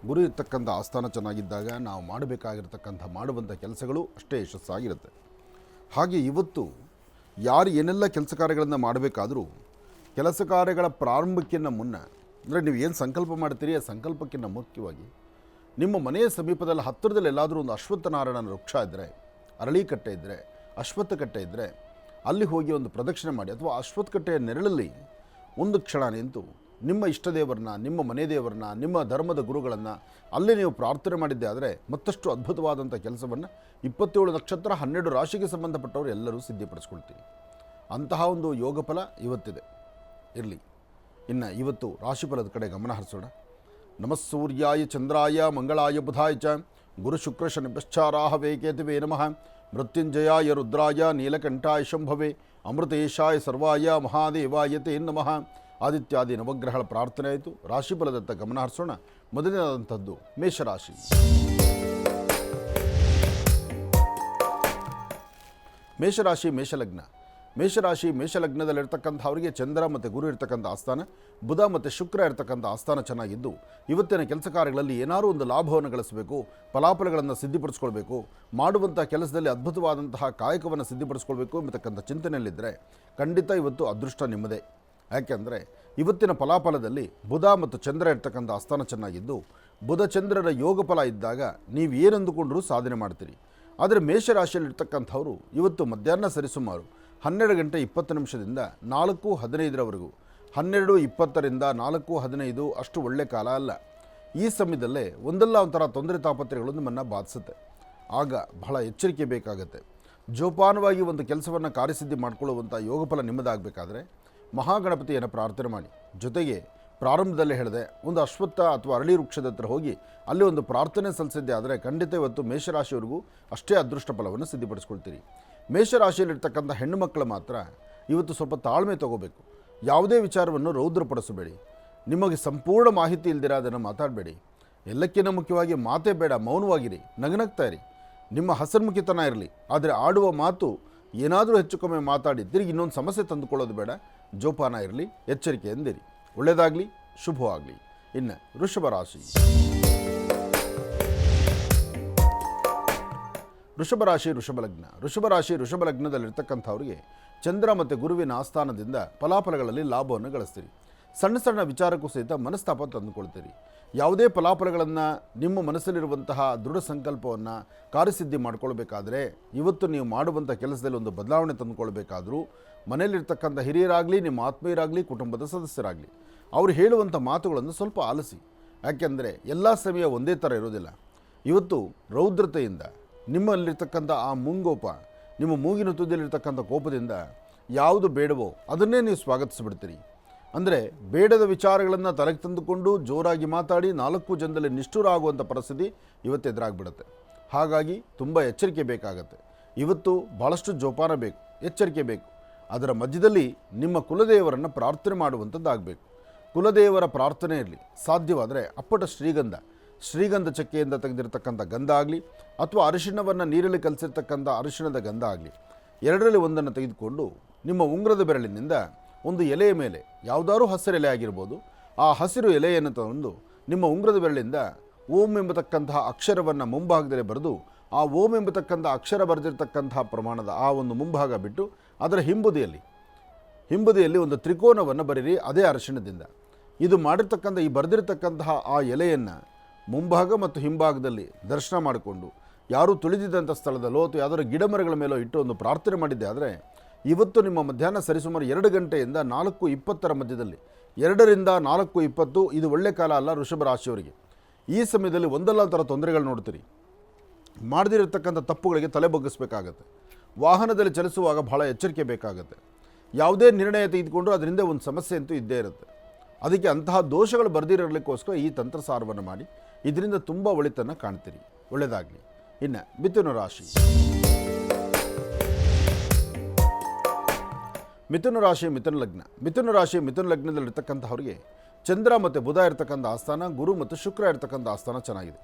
ಗುರು ಇರ್ತಕ್ಕಂಥ ಆಸ್ಥಾನ ಚೆನ್ನಾಗಿದ್ದಾಗ ನಾವು ಮಾಡಬೇಕಾಗಿರ್ತಕ್ಕಂಥ ಮಾಡುವಂಥ ಕೆಲಸಗಳು ಅಷ್ಟೇ ಯಶಸ್ಸಾಗಿರುತ್ತೆ. ಹಾಗೆ ಇವತ್ತು ಯಾರು ಏನೆಲ್ಲ ಕೆಲಸ ಕಾರ್ಯಗಳನ್ನು ಮಾಡಬೇಕಾದರೂ ಕೆಲಸ ಕಾರ್ಯಗಳ ಪ್ರಾರಂಭಕ್ಕಿಂತ ಮುನ್ನ, ಅಂದರೆ ನೀವು ಏನು ಸಂಕಲ್ಪ ಮಾಡ್ತೀರಿ ಆ ಸಂಕಲ್ಪಕ್ಕಿಂತ ಮುಖ್ಯವಾಗಿ ನಿಮ್ಮ ಮನೆಯ ಸಮೀಪದಲ್ಲಿ ಹತ್ತಿರದಲ್ಲಿ ಎಲ್ಲಾದರೂ ಒಂದು ಅಶ್ವತ್ಥನಾರಾಯಣನ ವೃಕ್ಷ ಇದ್ದರೆ, ಅರಳಿಕಟ್ಟೆ ಇದ್ದರೆ, ಅಶ್ವತ್ಥಕಟ್ಟೆ ಇದ್ದರೆ ಅಲ್ಲಿ ಹೋಗಿ ಒಂದು ಪ್ರದಕ್ಷಿಣೆ ಮಾಡಿ, ಅಥವಾ ಅಶ್ವತ್ಥಕಟ್ಟೆಯ ನೆರಳಲ್ಲಿ ಒಂದು ಕ್ಷಣ ನಿಂತು ನಿಮ್ಮ ಇಷ್ಟ ದೇವರನ್ನ, ನಿಮ್ಮ ಮನೆ ದೇವರನ್ನ, ನಿಮ್ಮ ಧರ್ಮದ ಗುರುಗಳನ್ನು ಅಲ್ಲಿ ನೀವು ಪ್ರಾರ್ಥನೆ ಮಾಡಿದ್ದೆ ಆದರೆ ಮತ್ತಷ್ಟು ಅದ್ಭುತವಾದಂಥ ಕೆಲಸವನ್ನು 27 ನಕ್ಷತ್ರ 12 ರಾಶಿಗೆ ಸಂಬಂಧಪಟ್ಟವರು ಎಲ್ಲರೂ ಸಿದ್ಧಿಪಡಿಸ್ಕೊಳ್ತೀವಿ. ಅಂತಹ ಒಂದು ಯೋಗ ಫಲ ಇವತ್ತಿದೆ, ಇರಲಿ. ಇನ್ನು ಇವತ್ತು ರಾಶಿಫಲದ ಕಡೆ ಗಮನ ಹರಿಸೋಣ. ನಮಃ ಸೂರ್ಯಾಯ ಚಂದ್ರಾಯ ಮಂಗಳಾಯ ಬುಧಾಯ ಚ ಗುರು ಶುಕ್ರ ಶನಿಶ್ಚಾರಾಹವೇ ಕೇತುವೇ ನಮಃ. ಮೃತ್ಯುಂಜಯಾಯ ರುದ್ರಾಯ ನೀಲಕಂಠಾಯ ಶಂಭವೇ ಅಮೃತೇಶಾಯ ಸರ್ವಾಯ ಮಹಾದೇವಾಯ ತೇ ನಮಃ. ಆದಿತ್ಯಾದಿ ನವಗ್ರಹಗಳ ಪ್ರಾರ್ಥನೆ ಆಯಿತು. ರಾಶಿಫಲದತ್ತ ಗಮನ ಹರಿಸೋಣ. ಮೊದಲನೇದಾದಂಥದ್ದು ಮೇಷರಾಶಿ. ಮೇಷರಾಶಿ ಮೇಷಲಗ್ನ. ಮೇಷಲಗ್ನದಲ್ಲಿರ್ತಕ್ಕಂಥವರಿಗೆ ಚಂದ್ರ ಮತ್ತು ಗುರು ಇರ್ತಕ್ಕಂಥ ಆಸ್ಥಾನ, ಬುಧ ಮತ್ತು ಶುಕ್ರ ಇರ್ತಕ್ಕಂಥ ಆಸ್ಥಾನ ಚೆನ್ನಾಗಿದ್ದು ಇವತ್ತಿನ ಕೆಲಸ ಕಾರ್ಯಗಳಲ್ಲಿ ಏನಾದರೂ ಒಂದು ಲಾಭವನ್ನು ಗಳಿಸಬೇಕು, ಫಲಾಫಲಗಳನ್ನು ಸಿದ್ಧಿಪಡಿಸ್ಕೊಳ್ಬೇಕು, ಮಾಡುವಂಥ ಕೆಲಸದಲ್ಲಿ ಅದ್ಭುತವಾದಂತಹ ಕಾಯಕವನ್ನು ಸಿದ್ಧಿಪಡಿಸ್ಕೊಳ್ಬೇಕು ಎಂಬತಕ್ಕಂಥ ಚಿಂತನೆಯಲ್ಲಿದ್ದರೆ ಖಂಡಿತ ಇವತ್ತು ಅದೃಷ್ಟ ನಿಮ್ಮದೇ. ಯಾಕೆಂದರೆ ಇವತ್ತಿನ ಫಲಾಫಲದಲ್ಲಿ ಬುಧ ಮತ್ತು ಚಂದ್ರ ಇರ್ತಕ್ಕಂಥ ಆಸ್ಥಾನ ಚೆನ್ನಾಗಿದ್ದು ಬುಧ ಚಂದ್ರರ ಯೋಗ ಫಲ ಇದ್ದಾಗ ನೀವು ಏನಂದುಕೊಂಡ್ರೂ ಸಾಧನೆ ಮಾಡ್ತೀರಿ. ಆದರೆ ಮೇಷರಾಶಿಯಲ್ಲಿರ್ತಕ್ಕಂಥವರು ಇವತ್ತು ಮಧ್ಯಾಹ್ನ ಸರಿಸುಮಾರು 12:20 4:15 12:20 4:15 ಅಷ್ಟು ಒಳ್ಳೆ ಕಾಲ ಅಲ್ಲ. ಈ ಸಮಯದಲ್ಲೇ ಒಂದಲ್ಲ ಒಂಥರ ತೊಂದರೆ ತಾಪತ್ರೆಗಳು ನಿಮ್ಮನ್ನು ಬಾಧಿಸುತ್ತೆ. ಆಗ ಬಹಳ ಎಚ್ಚರಿಕೆ ಬೇಕಾಗುತ್ತೆ. ಜೋಪಾನವಾಗಿ ಒಂದು ಕೆಲಸವನ್ನು ಕಾರ್ಯಸಿದ್ಧಿ ಮಾಡಿಕೊಳ್ಳುವಂಥ ಯೋಗಫಲ ನಿಮ್ಮದಾಗಬೇಕಾದ್ರೆ ಮಹಾಗಣಪತಿಯನ್ನು ಪ್ರಾರ್ಥನೆ ಮಾಡಿ. ಜೊತೆಗೆ ಪ್ರಾರಂಭದಲ್ಲೇ ಹೇಳಿದೆ, ಒಂದು ಅಶ್ವತ್ಥ ಅಥವಾ ಅರಳಿ ವೃಕ್ಷದ ಹತ್ರ ಹೋಗಿ ಅಲ್ಲಿ ಒಂದು ಪ್ರಾರ್ಥನೆ ಸಲ್ಲಿಸಿದ್ದೆ ಆದರೆ ಖಂಡಿತ ಇವತ್ತು ಮೇಷರಾಶಿಯವರೆಗೂ ಅಷ್ಟೇ ಅದೃಷ್ಟ ಫಲವನ್ನು ಸಿದ್ಧಿಪಡಿಸ್ಕೊಳ್ತೀರಿ. ಮೇಷರಾಶಿಯಲ್ಲಿರ್ತಕ್ಕಂಥ ಹೆಣ್ಣು ಮಕ್ಕಳು ಮಾತ್ರ ಇವತ್ತು ಸ್ವಲ್ಪ ತಾಳ್ಮೆ ತಗೋಬೇಕು. ಯಾವುದೇ ವಿಚಾರವನ್ನು ರೌದ್ರಪಡಿಸಬೇಡಿ. ನಿಮಗೆ ಸಂಪೂರ್ಣ ಮಾಹಿತಿ ಇಲ್ದಿರ ಅದನ್ನು ಮಾತಾಡಬೇಡಿ. ಎಲ್ಲಕ್ಕಿಂತ ಮುಖ್ಯವಾಗಿ ಮಾತೇ ಬೇಡ, ಮೌನವಾಗಿರಿ, ನಗನಗ್ತಾ ಇರಿ. ನಿಮ್ಮ ಹಸನ್ಮುಖಿತನ ಇರಲಿ, ಆದರೆ ಆಡುವ ಮಾತು ಏನಾದರೂ ಹೆಚ್ಚು ಕಮ್ಮಿ ಮಾತಾಡಿ ತಿರುಗಿ ಇನ್ನೊಂದು ಸಮಸ್ಯೆ ತಂದುಕೊಳ್ಳೋದು ಬೇಡ. ಜೋಪಾನ ಇರಲಿ, ಎಚ್ಚರಿಕೆಯಿಂದಿರಿ. ಒಳ್ಳೆಯದಾಗಲಿ, ಶುಭವಾಗಲಿ. ಇನ್ನು ವೃಷಭ ರಾಶಿ. ವೃಷಭ ರಾಶಿ, ವೃಷಭ ಲಗ್ನ. ವೃಷಭ ರಾಶಿ, ವೃಷಭ ಲಗ್ನದಲ್ಲಿರ್ತಕ್ಕಂಥವ್ರಿಗೆ ಚಂದ್ರ ಮತ್ತು ಗುರುವಿನ ಆಸ್ಥಾನದಿಂದ ಫಲಾಫಲಗಳಲ್ಲಿ ಲಾಭವನ್ನು ಗಳಿಸ್ತೀರಿ. ಸಣ್ಣ ಸಣ್ಣ ವಿಚಾರಕ್ಕೂ ಸಹಿತ ಮನಸ್ತಾಪ ತಂದುಕೊಳ್ತೀರಿ. ಯಾವುದೇ ಫಲಾಫಲಗಳನ್ನು ನಿಮ್ಮ ಮನಸ್ಸಲ್ಲಿರುವಂತಹ ದೃಢ ಸಂಕಲ್ಪವನ್ನು ಕಾರ್ಯಸಿದ್ಧಿ ಮಾಡಿಕೊಳ್ಬೇಕಾದ್ರೆ, ಇವತ್ತು ನೀವು ಮಾಡುವಂಥ ಕೆಲಸದಲ್ಲಿ ಒಂದು ಬದಲಾವಣೆ ತಂದುಕೊಳ್ಬೇಕಾದ್ರೂ ಮನೆಯಲ್ಲಿರ್ತಕ್ಕಂಥ ಹಿರಿಯರಾಗಲಿ, ನಿಮ್ಮ ಆತ್ಮೀಯರಾಗಲಿ, ಕುಟುಂಬದ ಸದಸ್ಯರಾಗಲಿ, ಅವರು ಹೇಳುವಂಥ ಮಾತುಗಳನ್ನು ಸ್ವಲ್ಪ ಆಲಿಸಿ. ಯಾಕೆಂದರೆ ಎಲ್ಲ ಸಮಯ ಒಂದೇ ಥರ ಇರೋದಿಲ್ಲ. ಇವತ್ತು ರೌದ್ರತೆಯಿಂದ ನಿಮ್ಮಲ್ಲಿರ್ತಕ್ಕಂಥ ಆ ಮುಂಗೋಪ, ನಿಮ್ಮ ಮೂಗಿನ ತುದಿಯಲ್ಲಿರ್ತಕ್ಕಂಥ ಕೋಪದಿಂದ ಯಾವುದು ಬೇಡವೋ ಅದನ್ನೇ ನೀವು ಸ್ವಾಗತಿಸಿಬಿಡ್ತೀರಿ. ಅಂದರೆ ಬೇಡದ ವಿಚಾರಗಳನ್ನು ತಲೆಗೆ ತಂದುಕೊಂಡು ಜೋರಾಗಿ ಮಾತಾಡಿ 4 ಜನದಲ್ಲಿ ನಿಷ್ಠುರ ಆಗುವಂಥ ಪರಿಸ್ಥಿತಿ ಇವತ್ತು ಎದುರಾಗ್ಬಿಡುತ್ತೆ. ಹಾಗಾಗಿ ತುಂಬ ಎಚ್ಚರಿಕೆ ಬೇಕಾಗತ್ತೆ. ಇವತ್ತು ಭಾಳಷ್ಟು ಜೋಪಾನ ಬೇಕು, ಎಚ್ಚರಿಕೆ ಬೇಕು. ಅದರ ಮಧ್ಯದಲ್ಲಿ ನಿಮ್ಮ ಕುಲದೇವರನ್ನು ಪ್ರಾರ್ಥನೆ ಮಾಡುವಂಥದ್ದಾಗಬೇಕು. ಕುಲದೇವರ ಪ್ರಾರ್ಥನೆ ಇರಲಿ. ಸಾಧ್ಯವಾದರೆ ಅಪ್ಪಟ ಶ್ರೀಗಂಧ ಚಕ್ಕೆಯಿಂದ ತೆಗೆದಿರ್ತಕ್ಕಂಥ ಗಂಧ ಆಗಲಿ, ಅಥವಾ ಅರಿಶಿಣವನ್ನು ನೀರಲ್ಲಿ ಕಲಸಿರ್ತಕ್ಕಂಥ ಅರಿಶಿಣದ ಗಂಧ ಆಗಲಿ, ಎರಡರಲ್ಲಿ ಒಂದನ್ನು ತೆಗೆದುಕೊಂಡು ನಿಮ್ಮ ಉಂಗುರದ ಬೆರಳಿನಿಂದ ಒಂದು ಎಲೆಯ ಮೇಲೆ, ಯಾವುದಾದ್ರೂ ಹಸಿರು ಎಲೆ ಆಗಿರ್ಬೋದು, ಆ ಹಸಿರು ಎಲೆಯನ್ನು ತಂದು ನಿಮ್ಮ ಉಂಗುರದ ಬೆರಳಿಂದ ಓಂ ಎಂಬತಕ್ಕಂತಹ ಅಕ್ಷರವನ್ನು ಮುಂಭಾಗದಲ್ಲಿ ಬರೆದು, ಆ ಓಂ ಎಂಬತಕ್ಕಂಥ ಅಕ್ಷರ ಬರೆದಿರ್ತಕ್ಕಂತಹ ಪ್ರಮಾಣದ ಆ ಒಂದು ಮುಂಭಾಗ ಬಿಟ್ಟು ಅದರ ಹಿಂಬದಿಯಲ್ಲಿ ಒಂದು ತ್ರಿಕೋನವನ್ನು ಬರೀರಿ, ಅದೇ ಅರಿಶಿಣದಿಂದ. ಇದು ಮಾಡಿರ್ತಕ್ಕಂಥ ಈ ಬರೆದಿರ್ತಕ್ಕಂತಹ ಆ ಎಲೆಯನ್ನು ಮುಂಭಾಗ ಮತ್ತು ಹಿಂಭಾಗದಲ್ಲಿ ದರ್ಶನ ಮಾಡಿಕೊಂಡು, ಯಾರೂ ತುಳಿದಿದ್ದಂಥ ಸ್ಥಳದಲ್ಲೋ ಅಥವಾ ಯಾವುದಾದ್ರು ಗಿಡಮರಗಳ ಮೇಲೋ ಇಟ್ಟು ಒಂದು ಪ್ರಾರ್ಥನೆ ಮಾಡಿದ್ದೆ ಆದರೆ, ಇವತ್ತು ನಿಮ್ಮ ಮಧ್ಯಾಹ್ನ ಸರಿಸುಮಾರು 2 ಗಂಟೆಯಿಂದ 4:20 ಮಧ್ಯದಲ್ಲಿ, 2 ರಿಂದ 4:20 ಇದು ಒಳ್ಳೆ ಕಾಲ ಅಲ್ಲ ವೃಷಭ ರಾಶಿಯವರಿಗೆ. ಈ ಸಮಯದಲ್ಲಿ ಒಂದಲ್ಲ ಥರ ತೊಂದರೆಗಳು ನೋಡ್ತೀರಿ. ಮಾಡದಿರತಕ್ಕಂಥ ತಪ್ಪುಗಳಿಗೆ ತಲೆ ಬಗ್ಗಿಸಬೇಕಾಗತ್ತೆ. ವಾಹನದಲ್ಲಿ ಚಲಿಸುವಾಗ ಬಹಳ ಎಚ್ಚರಿಕೆ ಬೇಕಾಗತ್ತೆ. ಯಾವುದೇ ನಿರ್ಣಯ ತೆಗೆದುಕೊಂಡ್ರೂ ಅದರಿಂದ ಒಂದು ಸಮಸ್ಯೆ ಅಂತೂ ಇದ್ದೇ ಇರುತ್ತೆ. ಅದಕ್ಕೆ ಅಂತಹ ದೋಷಗಳು ಬರೆದಿರಲಿಕ್ಕೋಸ್ಕರ ಈ ತಂತ್ರಸಾರವನ್ನು ಮಾಡಿ ಇದರಿಂದ ತುಂಬ ಒಳಿತನ್ನು ಕಾಣ್ತೀರಿ. ಒಳ್ಳೆಯದಾಗಲಿ. ಇನ್ನು ಮಿಥುನ ರಾಶಿ. ಮಿಥುನ ರಾಶಿ, ಮಿಥುನ ಲಗ್ನ. ಮಿಥುನ ರಾಶಿ, ಮಿಥುನ ಲಗ್ನದಲ್ಲಿರ್ತಕ್ಕಂಥವ್ರಿಗೆ ಚಂದ್ರ ಮತ್ತು ಬುಧ ಇರ್ತಕ್ಕಂಥ ಆಸ್ಥಾನ, ಗುರು ಮತ್ತು ಶುಕ್ರ ಇರ್ತಕ್ಕಂಥ ಆಸ್ಥಾನ ಚೆನ್ನಾಗಿದೆ.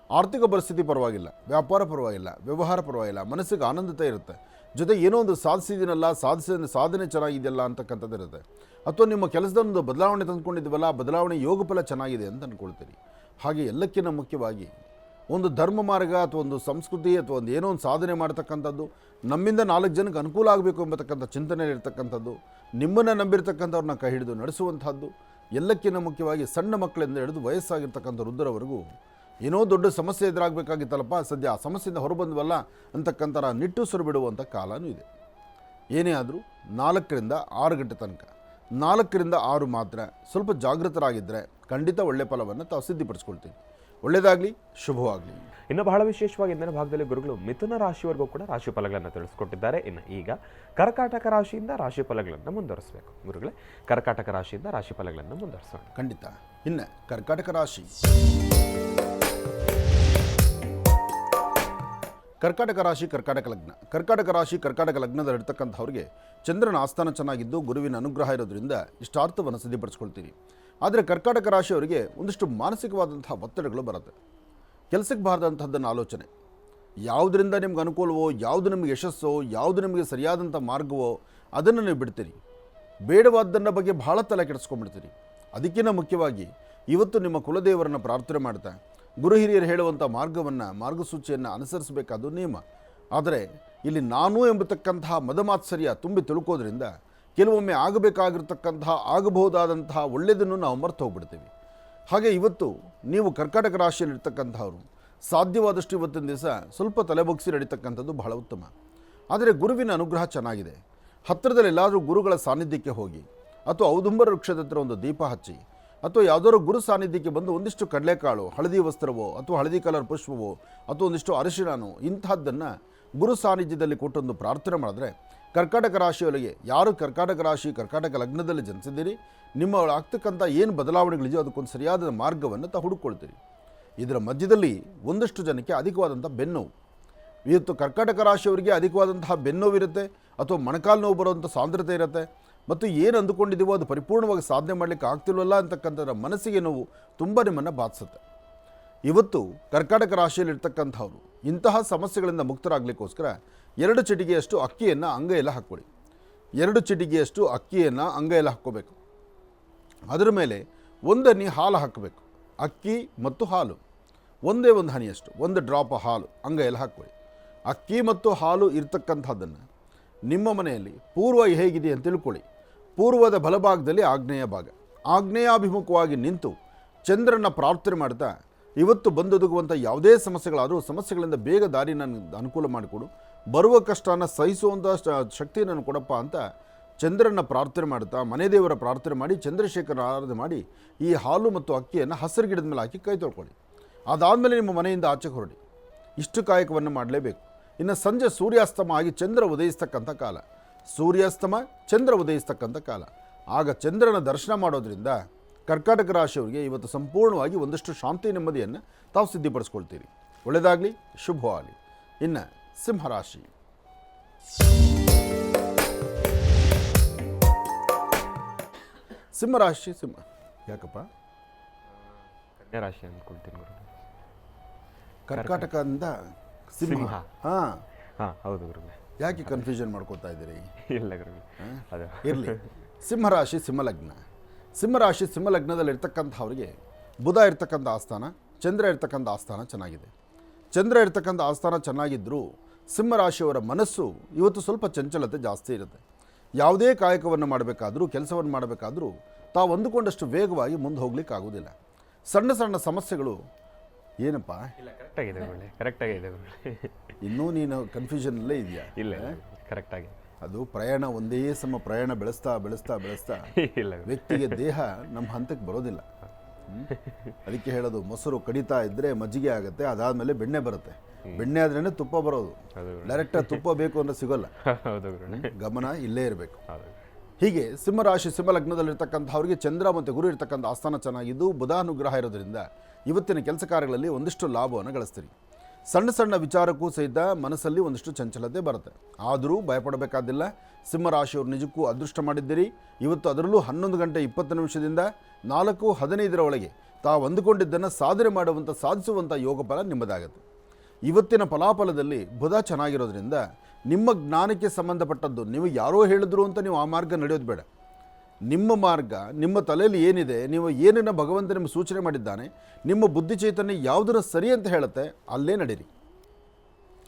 ಆರ್ಥಿಕ ಪರಿಸ್ಥಿತಿ ಪರವಾಗಿಲ್ಲ, ವ್ಯಾಪಾರ ಪರವಾಗಿಲ್ಲ, ವ್ಯವಹಾರ ಪರವಾಗಿಲ್ಲ, ಮನಸ್ಸಿಗೆ ಆನಂದತೆ ಇರುತ್ತೆ. ಜೊತೆಗೆ ಏನೋ ಒಂದು ಸಾಧನೆ ಚೆನ್ನಾಗಿದೆಯಲ್ಲ ಅಂತಕ್ಕಂಥದ್ದು ಇರುತ್ತೆ. ಅಥವಾ ನಿಮ್ಮ ಕೆಲಸದೊಂದು ಬದಲಾವಣೆ ತಂದುಕೊಂಡಿದ್ದೀವಲ್ಲ, ಬದಲಾವಣೆ ಯೋಗ ಫಲ ಚೆನ್ನಾಗಿದೆ ಅಂತ ಅಂದ್ಕೊಳ್ತೀರಿ. ಹಾಗೆ ಎಲ್ಲಕ್ಕಿಂತ ಮುಖ್ಯವಾಗಿ ಒಂದು ಧರ್ಮ ಮಾರ್ಗ ಅಥವಾ ಒಂದು ಸಂಸ್ಕೃತಿ ಅಥವಾ ಒಂದು ಏನೋ ಒಂದು ಸಾಧನೆ ಮಾಡ್ತಕ್ಕಂಥದ್ದು, ನಮ್ಮಿಂದ 4 ಜನಕ್ಕೆ ಅನುಕೂಲ ಆಗಬೇಕು ಎಂಬತಕ್ಕಂಥ ಚಿಂತನೆಯಲ್ಲಿರ್ತಕ್ಕಂಥದ್ದು, ನಿಮ್ಮನ್ನು ನಂಬಿರ್ತಕ್ಕಂಥವ್ರನ್ನ ಕೈ ಹಿಡಿದು ನಡೆಸುವಂಥದ್ದು, ಎಲ್ಲಕ್ಕಿಂತ ಮುಖ್ಯವಾಗಿ ಸಣ್ಣ ಮಕ್ಕಳಿಂದ ಹಿಡಿದು ವಯಸ್ಸಾಗಿರ್ತಕ್ಕಂಥ ವೃದ್ಧರವರೆಗೂ ಏನೋ ದೊಡ್ಡ ಸಮಸ್ಯೆ ಎದುರಾಗಬೇಕಾಗಿತ್ತಲ್ಲಪ್ಪ, ಸದ್ಯ ಆ ಸಮಸ್ಯೆಯಿಂದ ಹೊರಬಂದ್ವಲ್ಲ ಅಂತಕ್ಕಂಥ ನಿಟ್ಟುಸಿರು ಬಿಡುವಂಥ ಕಾಲನೂ ಇದೆ. ಏನೇ ಆದರೂ 4 ರಿಂದ 6 ಗಂಟೆ ತನಕ, 4 ರಿಂದ 6 ಮಾತ್ರ ಸ್ವಲ್ಪ ಜಾಗೃತರಾಗಿದ್ದರೆ ಖಂಡಿತ ಒಳ್ಳೆ ಫಲವನ್ನು ತಾವು ಸಿದ್ಧಿಪಡಿಸ್ಕೊಳ್ತೀವಿ. ಒಳ್ಳೆಯದಾಗಲಿ, ಶುಭವಾಗಲಿ. ಇನ್ನು ಬಹಳ ವಿಶೇಷವಾಗಿ ಇಂದಿನ ಭಾಗದಲ್ಲಿ ಗುರುಗಳು ಮಿಥುನ ರಾಶಿವರೆಗೂ ಕೂಡ ರಾಶಿ ಫಲಗಳನ್ನು ತಿಳಿಸ್ಕೊಟ್ಟಿದ್ದಾರೆ. ಇನ್ನು ಈಗ ಕರ್ಕಾಟಕ ರಾಶಿಯಿಂದ ರಾಶಿ ಫಲಗಳನ್ನು ಮುಂದುವರಿಸಬೇಕು. ಗುರುಗಳೇ, ಕರ್ಕಾಟಕ ರಾಶಿಯಿಂದ ರಾಶಿ ಫಲಗಳನ್ನು ಮುಂದುವರಿಸೋಣ. ಖಂಡಿತ. ಇನ್ನು ಕರ್ಕಾಟಕ ರಾಶಿ. ಕರ್ಕಾಟಕ ರಾಶಿ, ಕರ್ಕಾಟಕ ಲಗ್ನ. ಕರ್ಕಾಟಕ ರಾಶಿ, ಕರ್ಕಾಟಕ ಲಗ್ನದಲ್ಲಿರ್ತಕ್ಕಂಥವ್ರಿಗೆ ಚಂದ್ರನ ಆಸ್ಥಾನ ಚೆನ್ನಾಗಿದ್ದು ಗುರುವಿನ ಅನುಗ್ರಹ ಇರೋದ್ರಿಂದ ಇಷ್ಟಾರ್ಥವನ್ನು ಸಿದ್ಧಪಡಿಸ್ಕೊಳ್ತೀರಿ. ಆದರೆ ಕರ್ಕಾಟಕ ರಾಶಿಯವರಿಗೆ ಒಂದಿಷ್ಟು ಮಾನಸಿಕವಾದಂತಹ ಒತ್ತಡಗಳು ಬರುತ್ತೆ. ಕೆಲಸಕ್ಕೆ ಬಾರದಂಥದ್ದನ್ನು ಆಲೋಚನೆ, ಯಾವುದರಿಂದ ನಿಮ್ಗೆ ಅನುಕೂಲವೋ, ಯಾವುದು ನಿಮಗೆ ಯಶಸ್ಸೋ, ಯಾವುದು ನಿಮಗೆ ಸರಿಯಾದಂಥ ಮಾರ್ಗವೋ ಅದನ್ನು ನೀವು ಬಿಡ್ತೀರಿ. ಬೇಡವಾದ್ದನ್ನ ಬಗ್ಗೆ ಬಹಳ ತಲೆ ಕೆಡಿಸ್ಕೊಂಡ್ಬಿಡ್ತೀರಿ. ಅದಕ್ಕಿಂತ ಮುಖ್ಯವಾಗಿ ಇವತ್ತು ನಿಮ್ಮ ಕುಲದೇವರನ್ನು ಪ್ರಾರ್ಥನೆ ಮಾಡ್ತಾ ಗುರು ಹಿರಿಯರು ಹೇಳುವಂಥ ಮಾರ್ಗಸೂಚಿಯನ್ನು ಅನುಸರಿಸಬೇಕಾದ ನಿಯಮ. ಆದರೆ ಇಲ್ಲಿ ನಾನು ಎಂಬತಕ್ಕಂತಹ ಮದಮಾತ್ಸರ್ಯ ತುಂಬಿ ತಿಳ್ಕೋದ್ರಿಂದ ಕೆಲವೊಮ್ಮೆ ಆಗಬಹುದಾದಂತಹ ಒಳ್ಳೆಯದನ್ನು ನಾವು ಮರೆತು ಹೋಗ್ಬಿಡ್ತೀವಿ. ಹಾಗೆ ಇವತ್ತು ನೀವು ಕರ್ಕಾಟಕ ರಾಶಿಯಲ್ಲಿರ್ತಕ್ಕಂಥವ್ರು ಸಾಧ್ಯವಾದಷ್ಟು ಇವತ್ತಿನ ದಿವಸ ಸ್ವಲ್ಪ ತಲೆಬಗ್ಸಿ ನಡೀತಕ್ಕಂಥದ್ದು ಬಹಳ ಉತ್ತಮ. ಆದರೆ ಗುರುವಿನ ಅನುಗ್ರಹ ಚೆನ್ನಾಗಿದೆ. ಹತ್ತಿರದಲ್ಲಿ ಎಲ್ಲಾದರೂ ಗುರುಗಳ ಸಾನ್ನಿಧ್ಯಕ್ಕೆ ಹೋಗಿ, ಅಥವಾ ಔದುಂಬರ ವೃಕ್ಷದ ಹತ್ರ ಒಂದು ದೀಪ ಹಚ್ಚಿ, ಅಥವಾ ಯಾವುದಾದ್ರು ಗುರು ಸಾನ್ನಿಧ್ಯಕ್ಕೆ ಬಂದು ಒಂದಿಷ್ಟು ಕಡಲೆಕಾಳು, ಹಳದಿ ವಸ್ತ್ರವೋ ಅಥವಾ ಹಳದಿ ಕಲರ್ ಪುಷ್ಪವೋ ಅಥವಾ ಒಂದಿಷ್ಟು ಅರಿಶಿಣನೋ ಇಂತಹದ್ದನ್ನು ಗುರು ಸಾನ್ನಿಧ್ಯದಲ್ಲಿ ಕೊಟ್ಟೊಂದು ಪ್ರಾರ್ಥನೆ ಮಾಡಿದ್ರೆ, ಕರ್ಕಾಟಕ ರಾಶಿಯವರಿಗೆ ಯಾರು ಕರ್ಕಾಟಕ ರಾಶಿ ಕರ್ಕಾಟಕ ಲಗ್ನದಲ್ಲಿ ಜನಿಸಿದ್ದೀರಿ, ನಿಮ್ಮ ಆಗ್ತಕ್ಕಂಥ ಏನು ಬದಲಾವಣೆಗಳಿದೆಯೋ ಅದಕ್ಕೊಂದು ಸರಿಯಾದ ಮಾರ್ಗವನ್ನು ತಾವು ಹುಡುಕೊಳ್ತೀರಿ. ಇದರ ಮಧ್ಯದಲ್ಲಿ ಒಂದಷ್ಟು ಜನಕ್ಕೆ ಅಧಿಕವಾದಂಥ ಬೆನ್ನೋವು. ಇವತ್ತು ಕರ್ಕಾಟಕ ರಾಶಿಯವರಿಗೆ ಅಧಿಕವಾದಂತಹ ಬೆನ್ನೋವಿರುತ್ತೆ, ಅಥವಾ ಮೊಣಕಾಲು ನೋವು ಬರುವಂಥ ಸಾಂದ್ರತೆ ಇರುತ್ತೆ. ಮತ್ತು ಏನು ಅಂದುಕೊಂಡಿದ್ದೀವೋ ಅದು ಪರಿಪೂರ್ಣವಾಗಿ ಸಾಧನೆ ಮಾಡಲಿಕ್ಕೆ ಆಗ್ತಿಲ್ವಲ್ಲ ಅಂತಕ್ಕಂಥದ್ರ ಮನಸ್ಸಿಗೆ ನೋವು ತುಂಬ ನಿಮ್ಮನ್ನು ಬಾಧಿಸುತ್ತೆ. ಇವತ್ತು ಕರ್ಕಾಟಕ ರಾಶಿಯಲ್ಲಿರ್ತಕ್ಕಂಥವ್ರು ಇಂತಹ ಸಮಸ್ಯೆಗಳಿಂದ ಮುಕ್ತರಾಗಲಿಕ್ಕೋಸ್ಕರ 2 ಚಿಟಿಕೆಯಷ್ಟು ಅಕ್ಕಿಯನ್ನು ಅಂಗೈಯಲ್ಲಿ ಹಾಕ್ಕೊಳ್ಳಿ. 2 ಚಿಟಿಕೆಯಷ್ಟು ಅಕ್ಕಿಯನ್ನು ಅಂಗೈಯಲ್ಲಿ ಹಾಕ್ಕೋಬೇಕು. ಅದರ ಮೇಲೆ 1 ಹನಿ ಹಾಲು ಹಾಕಬೇಕು. ಅಕ್ಕಿ ಮತ್ತು ಹಾಲು ಒಂದೇ 1 ಹನಿಯಷ್ಟು, 1 ಡ್ರಾಪ್ ಹಾಲು ಅಂಗೈಯಲ್ಲಿ ಹಾಕ್ಕೊಳ್ಳಿ. ಅಕ್ಕಿ ಮತ್ತು ಹಾಲು ಇರ್ತಕ್ಕಂಥದ್ದನ್ನು ನಿಮ್ಮ ಮನೆಯಲ್ಲಿ ಪೂರ್ವ ಹೇಗಿದೆ ಅಂತ ತಿಳ್ಕೊಳ್ಳಿ. ಪೂರ್ವದ ಬಲಭಾಗದಲ್ಲಿ ಆಗ್ನೇಯ ಭಾಗ, ಆಗ್ನೇಯಾಭಿಮುಖವಾಗಿ ನಿಂತು ಚಂದ್ರನ ಪ್ರಾರ್ಥನೆ ಮಾಡ್ತಾ ಇವತ್ತು ಬಂದೊದಗುವಂಥ ಯಾವುದೇ ಸಮಸ್ಯೆಗಳಾದರೂ ಸಮಸ್ಯೆಗಳಿಂದ ಬೇಗ ದಾರಿ ನನಗೆ ಅನುಕೂಲ ಮಾಡಿಕೊಡು, ಬರುವ ಕಷ್ಟನ ಸಹಿಸುವಂಥ ಶಕ್ತಿ ನನಗೆ ಕೊಡಪ್ಪ ಅಂತ ಚಂದ್ರನ ಪ್ರಾರ್ಥನೆ ಮಾಡ್ತಾ ಮನೆ ದೇವರ ಪ್ರಾರ್ಥನೆ ಮಾಡಿ ಚಂದ್ರಶೇಖರ ಆರಾಧನೆ ಮಾಡಿ ಈ ಹಾಲು ಮತ್ತು ಅಕ್ಕಿಯನ್ನು ಹಸಿರು ಗಿಡದ ಮೇಲೆ ಹಾಕಿ ಕೈ ತೊಳ್ಕೊಳ್ಳಿ. ಅದಾದಮೇಲೆ ನಿಮ್ಮ ಮನೆಯಿಂದ ಆಚೆಗೆ ಹೊರಡಿ. ಇಷ್ಟು ಕಾಯಕವನ್ನು ಮಾಡಲೇಬೇಕು. ಇನ್ನು ಸಂಜೆ ಸೂರ್ಯಾಸ್ತಮ ಆಗಿ ಚಂದ್ರ ಉದಯಿಸ್ತಕ್ಕಂಥ ಕಾಲ, ಸೂರ್ಯಾಸ್ತಮ ಚಂದ್ರ ಉದಯಿಸ್ತಕ್ಕಂಥ ಕಾಲ. ಆಗ ಚಂದ್ರನ ದರ್ಶನ ಮಾಡೋದ್ರಿಂದ ಕರ್ಕಾಟಕ ರಾಶಿಯವರಿಗೆ ಇವತ್ತು ಸಂಪೂರ್ಣವಾಗಿ ಒಂದಷ್ಟು ಶಾಂತಿ ನೆಮ್ಮದಿಯನ್ನು ತಾವು ಸಿದ್ಧಿಪಡಿಸ್ಕೊಳ್ತೀರಿ. ಒಳ್ಳೆಯದಾಗಲಿ, ಶುಭವಾಗಲಿ. ಇನ್ನು ಸಿಂಹರಾಶಿ. ಸಿಂಹರಾಶಿ ಯಾಕಪ್ಪ ಕನ್ಯಾ ರಾಶಿ ಅಂದ್ಕೊಳ್ತೀನಿ ಗುರು. ಕರ್ಕಾಟಕ ಅಂದ ಸಿಂಹ. ಹಾಂ ಹಾಂ ಹೌದು ಗುರುಗಳೇ. ಯಾಕೆ ಕನ್ಫ್ಯೂಷನ್ ಮಾಡ್ಕೋತಾ ಇದ್ದೀರಿ? ಇಲ್ಲ ಗುರುಗಳೇ, ಅದು ಇರಲಿ. ಸಿಂಹರಾಶಿ ಸಿಂಹಲಗ್ನ. ಸಿಂಹರಾಶಿ ಸಿಂಹಲಗ್ನದಲ್ಲಿ ಇರ್ತಕ್ಕಂಥವ್ರಿಗೆ ಬುಧ ಇರ್ತಕ್ಕಂಥ ಆಸ್ಥಾನ, ಚಂದ್ರ ಇರ್ತಕ್ಕಂಥ ಆಸ್ಥಾನ ಚೆನ್ನಾಗಿದೆ. ಚಂದ್ರ ಇರ್ತಕ್ಕಂಥ ಆಸ್ಥಾನ ಚೆನ್ನಾಗಿದ್ದರೂ ಸಿಂಹರಾಶಿಯವರ ಮನಸ್ಸು ಇವತ್ತು ಸ್ವಲ್ಪ ಚಂಚಲತೆ ಜಾಸ್ತಿ ಇರುತ್ತೆ. ಯಾವುದೇ ಕಾಯಕವನ್ನು ಮಾಡಬೇಕಾದ್ರೂ ಕೆಲಸವನ್ನು ಮಾಡಬೇಕಾದ್ರೂ ತಾವು ಅಂದುಕೊಂಡಷ್ಟು ವೇಗವಾಗಿ ಮುಂದೆ ಹೋಗ್ಲಿಕ್ಕೆ ಆಗೋದಿಲ್ಲ. ಸಣ್ಣ ಸಣ್ಣ ಸಮಸ್ಯೆಗಳು ಏನಪ್ಪ ಕರೆಕ್ಟಾಗಿದೆ ಗುರುಗಳೇ, ಕರೆಕ್ಟಾಗಿದೆ ಗುರುಗಳೇ. ಇನ್ನೂ ನೀನು ಕನ್ಫ್ಯೂಷನ್ನಲ್ಲೇ ಇದೆಯಾ? ಇಲ್ಲ ಕರೆಕ್ಟಾಗಿದೆ. ಅದು ಪ್ರಯಾಣ ಒಂದೇ ಸಮ ಪ್ರಯಾಣ ಬೆಳೆಸ್ತಾ ಬೆಳೆಸ್ತಾ ಬೆಳೆಸ್ತಾ ಇಲ್ಲ ವ್ಯಕ್ತಿಗೆ ದೇಹ ನಮ್ಮ ಹಂತಕ್ಕೆ ಬರೋದಿಲ್ಲ. ಅದಕ್ಕೆ ಹೇಳೋದು, ಮೊಸರು ಕಡಿತಾ ಇದ್ದರೆ ಮಜ್ಜಿಗೆ ಆಗುತ್ತೆ, ಅದಾದಮೇಲೆ ಬೆಣ್ಣೆ ಬರುತ್ತೆ. ಬೆಣ್ಣೆ ಆದ್ರೇ ತುಪ್ಪ ಬರೋದು. ಡೈರೆಕ್ಟಾಗಿ ತುಪ್ಪ ಬೇಕು ಅಂದ್ರೆ ಸಿಗೋಲ್ಲ. ಗಮನ ಇಲ್ಲೇ ಇರಬೇಕು. ಹೀಗೆ ಸಿಂಹರಾಶಿ ಸಿಂಹಲಗ್ನದಲ್ಲಿರ್ತಕ್ಕಂಥವ್ರಿಗೆ ಚಂದ್ರ ಮತ್ತು ಗುರು ಇರ್ತಕ್ಕಂಥ ಆಸ್ಥಾನ ಚೆನ್ನಾಗಿದ್ದು ಬುಧಾನುಗ್ರಹ ಇರೋದ್ರಿಂದ ಇವತ್ತಿನ ಕೆಲಸ ಕಾರ್ಯಗಳಲ್ಲಿ ಒಂದಿಷ್ಟು ಲಾಭವನ್ನು ಗಳಿಸ್ತೀರಿ. ಸಣ್ಣ ಸಣ್ಣ ವಿಚಾರಕ್ಕೂ ಸಹಿತ ಮನಸ್ಸಲ್ಲಿ ಒಂದಿಷ್ಟು ಚಂಚಲತೆ ಬರುತ್ತೆ. ಆದರೂ ಭಯಪಡಬೇಕಾದಿಲ್ಲ. ಸಿಂಹರಾಶಿಯವರು ನಿಜಕ್ಕೂ ಅದೃಷ್ಟ ಮಾಡಿದ್ದೀರಿ. ಇವತ್ತು ಅದರಲ್ಲೂ 11 ಗಂಟೆ 20 ನಿಮಿಷದಿಂದ 4:15 ಒಳಗೆ ತಾವು ಅಂದುಕೊಂಡಿದ್ದನ್ನು ಸಾಧಿಸುವಂಥ ಯೋಗ ಫಲ ನಿಮ್ಮದಾಗುತ್ತೆ. ಇವತ್ತಿನ ಫಲಾಫಲದಲ್ಲಿ ಬುಧ ಚೆನ್ನಾಗಿರೋದ್ರಿಂದ ನಿಮ್ಮ ಜ್ಞಾನಕ್ಕೆ ಸಂಬಂಧಪಟ್ಟದ್ದು ನೀವು ಯಾರೋ ಹೇಳಿದ್ರು ಅಂತ ನೀವು ಆ ಮಾರ್ಗ ನಡೆಯೋದು ಬೇಡ. ನಿಮ್ಮ ಮಾರ್ಗ, ನಿಮ್ಮ ತಲೆಯಲ್ಲಿ ಏನಿದೆ, ನೀವು ಏನನ್ನು ಭಗವಂತ ನಿಮಗೆ ಸೂಚನೆ ಮಾಡಿದ್ದಾನೆ, ನಿಮ್ಮ ಬುದ್ಧಿ ಚೈತನ್ಯ ಯಾವುದನ್ನು ಸರಿ ಅಂತ ಹೇಳುತ್ತೆ ಅಲ್ಲೇ ನಡೀರಿ.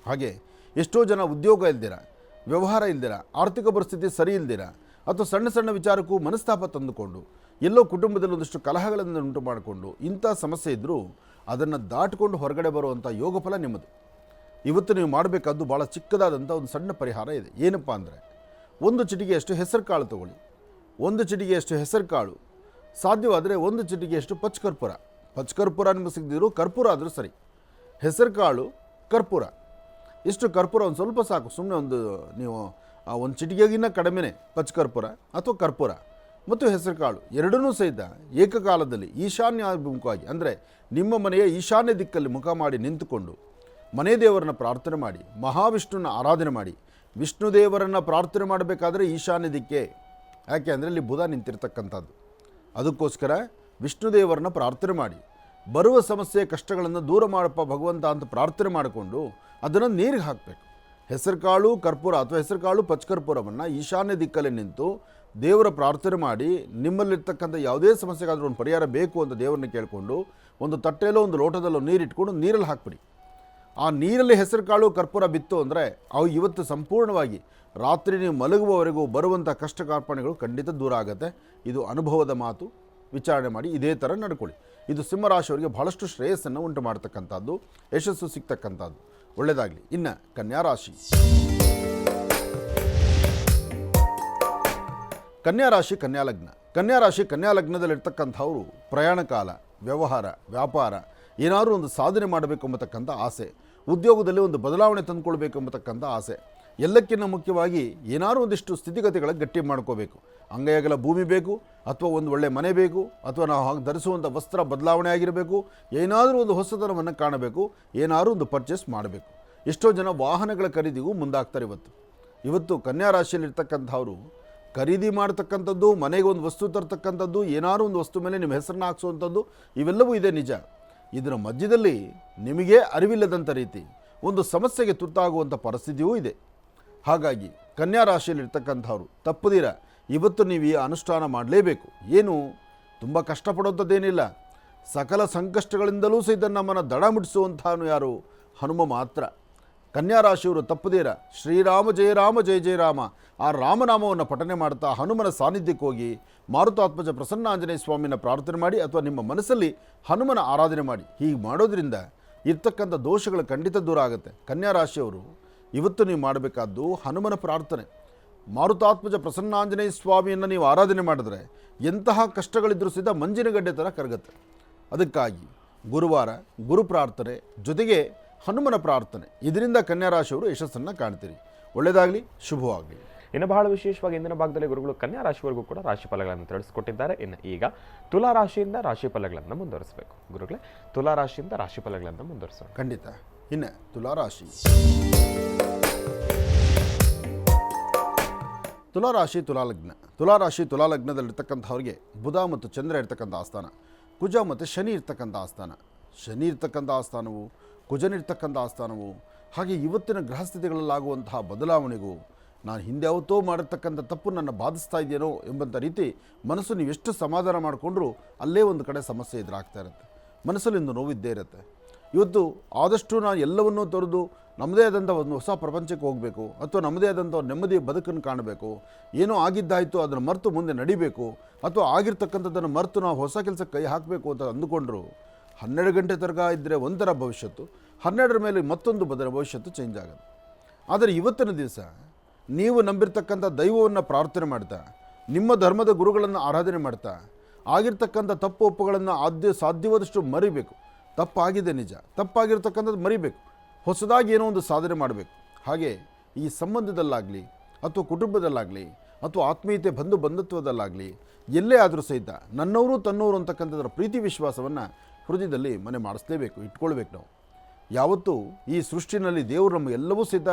ಹಾಗೆ ಎಷ್ಟೋ ಜನ ಉದ್ಯೋಗ ಇಲ್ದಿರ, ವ್ಯವಹಾರ ಇಲ್ದಿರ, ಆರ್ಥಿಕ ಪರಿಸ್ಥಿತಿ ಸರಿ ಇಲ್ದಿರ ಅಥವಾ ಸಣ್ಣ ಸಣ್ಣ ವಿಚಾರಕ್ಕೂ ಮನಸ್ತಾಪ ತಂದುಕೊಂಡು ಎಲ್ಲೋ ಕುಟುಂಬದಲ್ಲಿ ಒಂದಿಷ್ಟು ಕಲಹಗಳನ್ನು ಉಂಟು ಮಾಡಿಕೊಂಡು ಇಂಥ ಸಮಸ್ಯೆ ಇದ್ದರೂ ಅದನ್ನು ದಾಟಿಕೊಂಡು ಹೊರಗಡೆ ಬರುವಂಥ ಯೋಗ ಫಲ ನಿಮ್ಮದು. ಇವತ್ತು ನೀವು ಮಾಡಬೇಕಾದ್ದು ಭಾಳ ಚಿಕ್ಕದಾದಂಥ ಒಂದು ಸಣ್ಣ ಪರಿಹಾರ ಇದೆ. ಏನಪ್ಪ ಅಂದರೆ, 1 ಚಿಟಿಕೆಯಷ್ಟು ಹೆಸರು ಕಾಳು ತೊಗೊಳ್ಳಿ. 1 ಚಿಟಿಕೆಯಷ್ಟು ಹೆಸರು ಕಾಳು, ಸಾಧ್ಯವಾದರೆ 1 ಚಿಟಿಕೆಯಷ್ಟು ಪಚ್ಚಕರ್ಪೂರ. ಪಚ್ಚಕರ್ಪೂರ ನಿಮಗೆ ಸಿಗದಿದ್ರು ಕರ್ಪೂರ ಆದರೂ ಸರಿ. ಹೆಸರು ಕಾಳು, ಕರ್ಪೂರ, ಇಷ್ಟು ಕರ್ಪೂರ ಒಂದು ಸ್ವಲ್ಪ ಸಾಕು. ಸುಮ್ಮನೆ ನೀವು 1 ಚಿಟಿಕೆಗಿನ್ನ ಕಡಿಮೆನೇ ಪಚ್ಚಕರ್ಪೂರ ಅಥವಾ ಕರ್ಪೂರ ಮತ್ತು ಹೆಸರು ಕಾಳು ಎರಡನ್ನೂ ಸಹಿತ ಏಕಕಾಲದಲ್ಲಿ ಈಶಾನ್ಯಾಭಿಮುಖವಾಗಿ, ಅಂದರೆ ನಿಮ್ಮ ಮನೆಯ ಈಶಾನ್ಯ ದಿಕ್ಕಲ್ಲಿ ಮುಖ ಮಾಡಿ ನಿಂತುಕೊಂಡು ಮನೆ ದೇವರನ್ನು ಪ್ರಾರ್ಥನೆ ಮಾಡಿ, ಮಹಾವಿಷ್ಣುನ ಆರಾಧನೆ ಮಾಡಿ. ವಿಷ್ಣು ದೇವರನ್ನು ಪ್ರಾರ್ಥನೆ ಮಾಡಬೇಕಾದ್ರೆ ಈಶಾನ್ಯ ದಿಕ್ಕೆ. ಯಾಕೆ ಅಂದರೆ ಇಲ್ಲಿ ಬುಧ ನಿಂತಿರ್ತಕ್ಕಂಥದ್ದು. ಅದಕ್ಕೋಸ್ಕರ ವಿಷ್ಣು ದೇವರನ್ನ ಪ್ರಾರ್ಥನೆ ಮಾಡಿ, ಬರುವ ಸಮಸ್ಯೆ ಕಷ್ಟಗಳನ್ನು ದೂರ ಮಾಡಪ್ಪ ಭಗವಂತ ಅಂತ ಪ್ರಾರ್ಥನೆ ಮಾಡಿಕೊಂಡು ಅದನ್ನು ನೀರಿಗೆ ಹಾಕಬೇಕು. ಹೆಸರುಕಾಳು ಕರ್ಪೂರ ಅಥವಾ ಹೆಸರುಕಾಳು ಪಚ್ಚಕರ್ಪೂರವನ್ನು ಈಶಾನ್ಯ ದಿಕ್ಕಲ್ಲಿ ನಿಂತು ದೇವರ ಪ್ರಾರ್ಥನೆ ಮಾಡಿ, ನಿಮ್ಮಲ್ಲಿರ್ತಕ್ಕಂಥ ಯಾವುದೇ ಸಮಸ್ಯೆಗಾದರೂ ಒಂದು ಪರಿಹಾರ ಬೇಕು ಅಂತ ದೇವರನ್ನ ಕೇಳಿಕೊಂಡು ಒಂದು ತಟ್ಟೆಯಲ್ಲೋ ಒಂದು ಲೋಟದಲ್ಲೋ ನೀರಿಟ್ಕೊಂಡು ನೀರಲ್ಲಿ ಹಾಕ್ಬಿಡಿ. ಆ ನೀರಲ್ಲಿ ಹೆಸರುಕಾಳು ಕರ್ಪೂರ ಬಿತ್ತು ಅಂದರೆ ಅವು ಇವತ್ತು ಸಂಪೂರ್ಣವಾಗಿ ರಾತ್ರಿ ನೀವು ಮಲಗುವವರೆಗೂ ಬರುವಂಥ ಕಷ್ಟ ಕಾರ್ಪಣೆಗಳು ಖಂಡಿತ ದೂರ ಆಗುತ್ತೆ. ಇದು ಅನುಭವದ ಮಾತು. ವಿಚಾರಣೆ ಮಾಡಿ ಇದೇ ಥರ ನಡ್ಕೊಳ್ಳಿ. ಇದು ಸಿಂಹರಾಶಿಯವರಿಗೆ ಬಹಳಷ್ಟು ಶ್ರೇಯಸ್ಸನ್ನು ಉಂಟು ಮಾಡ್ತಕ್ಕಂಥದ್ದು, ಯಶಸ್ಸು ಸಿಗ್ತಕ್ಕಂಥದ್ದು. ಒಳ್ಳೆಯದಾಗಲಿ. ಇನ್ನು ಕನ್ಯಾರಾಶಿ. ಕನ್ಯಾರಾಶಿ ಕನ್ಯಾಲಗ್ನ. ಕನ್ಯಾರಾಶಿ ಕನ್ಯಾಲಗ್ನದಲ್ಲಿರ್ತಕ್ಕಂಥವರು ಪ್ರಯಾಣ ಕಾಲ, ವ್ಯವಹಾರ, ವ್ಯಾಪಾರ, ಏನಾದರೂ ಒಂದು ಸಾಧನೆ ಮಾಡಬೇಕು ಎಂಬತಕ್ಕಂಥ ಆಸೆ, ಉದ್ಯೋಗದಲ್ಲಿ ಒಂದು ಬದಲಾವಣೆ ತಂದುಕೊಳ್ಬೇಕು ಎಂಬತಕ್ಕಂಥ ಆಸೆ, ಎಲ್ಲಕ್ಕಿಂತ ಮುಖ್ಯವಾಗಿ ಏನಾದರೂ ಒಂದಿಷ್ಟು ಸ್ಥಿತಿಗತಿಗಳ ಗಟ್ಟಿ ಮಾಡ್ಕೋಬೇಕು. ಅಂಗೈಯಗಲ ಭೂಮಿ ಬೇಕು, ಅಥವಾ ಒಂದು ಒಳ್ಳೆಯ ಮನೆ ಬೇಕು, ಅಥವಾ ನಾವು ಹಾಗೆ ಧರಿಸುವಂಥ ವಸ್ತ್ರ ಬದಲಾವಣೆ ಆಗಿರಬೇಕು, ಏನಾದರೂ ಒಂದು ಹೊಸತನವನ್ನು ಕಾಣಬೇಕು, ಏನಾದರೂ ಒಂದು ಪರ್ಚೇಸ್ ಮಾಡಬೇಕು. ಎಷ್ಟೋ ಜನ ವಾಹನಗಳ ಖರೀದಿಗೂ ಮುಂದಾಗ್ತಾರೆ. ಇವತ್ತು ಕನ್ಯಾರಾಶಿಯಲ್ಲಿರ್ತಕ್ಕಂಥವರು ಖರೀದಿ ಮಾಡ್ತಕ್ಕಂಥದ್ದು, ಮನೆಗೆ ಒಂದು ವಸ್ತು ತರ್ತಕ್ಕಂಥದ್ದು, ಏನಾದರೂ ಒಂದು ವಸ್ತು ಮೇಲೆ ನಿಮ್ಮ ಹೆಸರನ್ನ ಹಾಕ್ಸುವಂಥದ್ದು, ಇವೆಲ್ಲವೂ ಇದೆ ನಿಜ. ಇದರ ಮಧ್ಯದಲ್ಲಿ ನಿಮಗೆ ಅರಿವಿಲ್ಲದಂಥ ರೀತಿ ಒಂದು ಸಮಸ್ಯೆಗೆ ತುತ್ತಾಗುವಂಥ ಪರಿಸ್ಥಿತಿಯೂ ಇದೆ. ಹಾಗಾಗಿ ಕನ್ಯಾ ರಾಶಿಯಲ್ಲಿರ್ತಕ್ಕಂಥವ್ರು ತಪ್ಪದಿರ ಇವತ್ತು ನೀವು ಈ ಅನುಷ್ಠಾನ ಮಾಡಲೇಬೇಕು. ಏನು ತುಂಬ ಕಷ್ಟಪಡೋಂಥದ್ದೇನಿಲ್ಲ. ಸಕಲ ಸಂಕಷ್ಟಗಳಿಂದಲೂ ಸಹಿತ ನಮ್ಮನ್ನು ದಡ ಮುಟ್ಟಿಸುವಂಥವನು ಯಾರು? ಹನುಮ ಮಾತ್ರ. ಕನ್ಯಾ ರಾಶಿಯವರು ತಪ್ಪದಿರ ಶ್ರೀರಾಮ ಜಯ ರಾಮ ಜಯ ಜಯ ರಾಮ ಆ ರಾಮನಾಮವನ್ನು ಪಠನೆ ಮಾಡ್ತಾ ಹನುಮನ ಸಾನ್ನಿಧ್ಯಕ್ಕೆ ಹೋಗಿ ಮಾರುತಾತ್ಮಜ ಪ್ರಸನ್ನಾಂಜನೇಯ ಸ್ವಾಮಿನ ಪ್ರಾರ್ಥನೆ ಮಾಡಿ ಅಥವಾ ನಿಮ್ಮ ಮನಸ್ಸಲ್ಲಿ ಹನುಮನ ಆರಾಧನೆ ಮಾಡಿ. ಹೀಗೆ ಮಾಡೋದ್ರಿಂದ ಇರ್ತಕ್ಕಂಥ ದೋಷಗಳು ಖಂಡಿತ ದೂರ ಆಗುತ್ತೆ. ಕನ್ಯಾ ರಾಶಿಯವರು ಇವತ್ತು ನೀವು ಮಾಡಬೇಕಾದ್ದು ಹನುಮನ ಪ್ರಾರ್ಥನೆ. ಮಾರುತಾತ್ಮಜ ಪ್ರಸನ್ನಾಂಜನೇಯ ಸ್ವಾಮಿಯನ್ನು ನೀವು ಆರಾಧನೆ ಮಾಡಿದ್ರೆ ಎಂತಹ ಕಷ್ಟಗಳಿದ್ರೂ ಸಹಿತ ಮಂಜಿನ ಗಡ್ಡೆ ಥರ ಕರಗುತ್ತೆ. ಅದಕ್ಕಾಗಿ ಗುರುವಾರ ಗುರು ಪ್ರಾರ್ಥನೆ ಜೊತೆಗೆ ಹನುಮನ ಪ್ರಾರ್ಥನೆ, ಇದರಿಂದ ಕನ್ಯಾ ರಾಶಿಯವರು ಯಶಸ್ಸನ್ನು ಕಾಣ್ತೀರಿ. ಒಳ್ಳೆಯದಾಗಲಿ, ಶುಭವಾಗಲಿ. ಇನ್ನು ಬಹಳ ವಿಶೇಷವಾಗಿ ಇಂದಿನ ಭಾಗದಲ್ಲಿ ಗುರುಗಳು ಕನ್ಯಾ ರಾಶಿವರೆಗೂ ಕೂಡ ರಾಶಿ ಫಲಗಳನ್ನು ತಿಳಿಸ್ಕೊಟ್ಟಿದ್ದಾರೆ. ಇನ್ನು ಈಗ ತುಲಾ ರಾಶಿಯಿಂದ ರಾಶಿ ಫಲಗಳನ್ನು ಮುಂದುವರಿಸಬೇಕು. ಗುರುಗಳೇ, ತುಲಾ ರಾಶಿಯಿಂದ ರಾಶಿ ಫಲಗಳನ್ನು ಮುಂದುವರಿಸೋಣ. ಖಂಡಿತ. ಇನ್ನು ತುಲಾರಾಶಿ ತುಲಾಲಗ್ನ. ತುಲಾಲಗ್ನದಲ್ಲಿರ್ತಕ್ಕಂಥವ್ರಿಗೆ ಬುಧ ಮತ್ತು ಚಂದ್ರ ಇರ್ತಕ್ಕಂಥ ಆಸ್ಥಾನ, ಕುಜ ಮತ್ತು ಶನಿ ಇರ್ತಕ್ಕಂಥ ಆಸ್ಥಾನ. ಶನಿ ಇರ್ತಕ್ಕಂಥ ಆಸ್ಥಾನವು, ಕುಜನಿರ್ತಕ್ಕಂಥ ಆಸ್ಥಾನವು, ಹಾಗೆ ಇವತ್ತಿನ ಗ್ರಹಸ್ಥಿತಿಗಳಲ್ಲಾಗುವಂತಹ ಬದಲಾವಣೆಗೂ ನಾನು ಹಿಂದೆ ಯಾವತ್ತೋ ಮಾಡಿರ್ತಕ್ಕಂಥ ತಪ್ಪು ನನ್ನ ಬಾಧಿಸ್ತಾ ಇದೆಯೇನೋ ಎಂಬಂಥ ರೀತಿ ಮನಸ್ಸು ನೀವೆಷ್ಟು ಸಮಾಧಾನ ಮಾಡಿಕೊಂಡ್ರೂ ಅಲ್ಲೇ ಒಂದು ಕಡೆ ಸಮಸ್ಯೆ ಎದುರಾಗ್ತಾ ಇರುತ್ತೆ. ಮನಸ್ಸಲ್ಲಿಂದು ನೋವಿದ್ದೇ ಇರುತ್ತೆ. ಇವತ್ತು ಆದಷ್ಟು ನಾನು ಎಲ್ಲವನ್ನೂ ತೊರೆದು ನಮ್ಮದೇ ಆದಂಥ ಒಂದು ಹೊಸ ಪ್ರಪಂಚಕ್ಕೆ ಹೋಗಬೇಕು ಅಥವಾ ನಮ್ಮದೇ ಆದಂಥ ನೆಮ್ಮದಿ ಬದುಕನ್ನು ಕಾಣಬೇಕು, ಏನೋ ಆಗಿದ್ದಾಯಿತು ಅದನ್ನು ಮರೆತು ಮುಂದೆ ನಡಿಬೇಕು ಅಥವಾ ಆಗಿರ್ತಕ್ಕಂಥದ್ದನ್ನು ಮರೆತು ನಾವು ಹೊಸ ಕೆಲಸಕ್ಕೆ ಕೈ ಹಾಕಬೇಕು ಅಂತ ಅಂದುಕೊಂಡ್ರು 12 ಗಂಟೆ ತನಕ ಇದ್ದರೆ ಒಂಥರ ಭವಿಷ್ಯತ್ತು, 12ರ ಮೇಲೆ ಮತ್ತೊಂದು ಭವಿಷ್ಯತ್ತು ಚೇಂಜ್ ಆಗೋದು. ಆದರೆ ಇವತ್ತಿನ ದಿವಸ ನೀವು ನಂಬಿರ್ತಕ್ಕಂಥ ದೈವವನ್ನು ಪ್ರಾರ್ಥನೆ ಮಾಡ್ತಾ, ನಿಮ್ಮ ಧರ್ಮದ ಗುರುಗಳನ್ನು ಆರಾಧನೆ ಮಾಡ್ತಾ, ಆಗಿರ್ತಕ್ಕಂಥ ತಪ್ಪು ಒಪ್ಪುಗಳನ್ನು ಸಾಧ್ಯವಾದಷ್ಟು ಮರಿಬೇಕು. ತಪ್ಪಾಗಿದೆ ನಿಜ, ತಪ್ಪಾಗಿರ್ತಕ್ಕಂಥದ್ದು ಮರಿಬೇಕು, ಹೊಸದಾಗಿ ಏನೋ ಒಂದು ಸಾಧನೆ ಮಾಡಬೇಕು. ಹಾಗೆ ಈ ಸಂಬಂಧದಲ್ಲಾಗಲಿ ಅಥವಾ ಕುಟುಂಬದಲ್ಲಾಗಲಿ ಅಥವಾ ಆತ್ಮೀಯತೆ ಬಂಧುತ್ವದಲ್ಲಾಗಲಿ ಎಲ್ಲೇ ಆದರೂ ಸಹಿತ ನನ್ನವರು ತನ್ನವರು ಅಂತಕ್ಕಂಥದ್ರ ಪ್ರೀತಿ ವಿಶ್ವಾಸವನ್ನು ಹೃದಯದಲ್ಲಿ ಮನೆ ಮಾಡಿಸ್ಲೇಬೇಕು, ಇಟ್ಕೊಳ್ಬೇಕು. ನಾವು ಯಾವತ್ತೂ ಈ ಸೃಷ್ಟಿನಲ್ಲಿ ದೇವರು ನಮ್ಮ ಎಲ್ಲವೂ ಸಹಿತ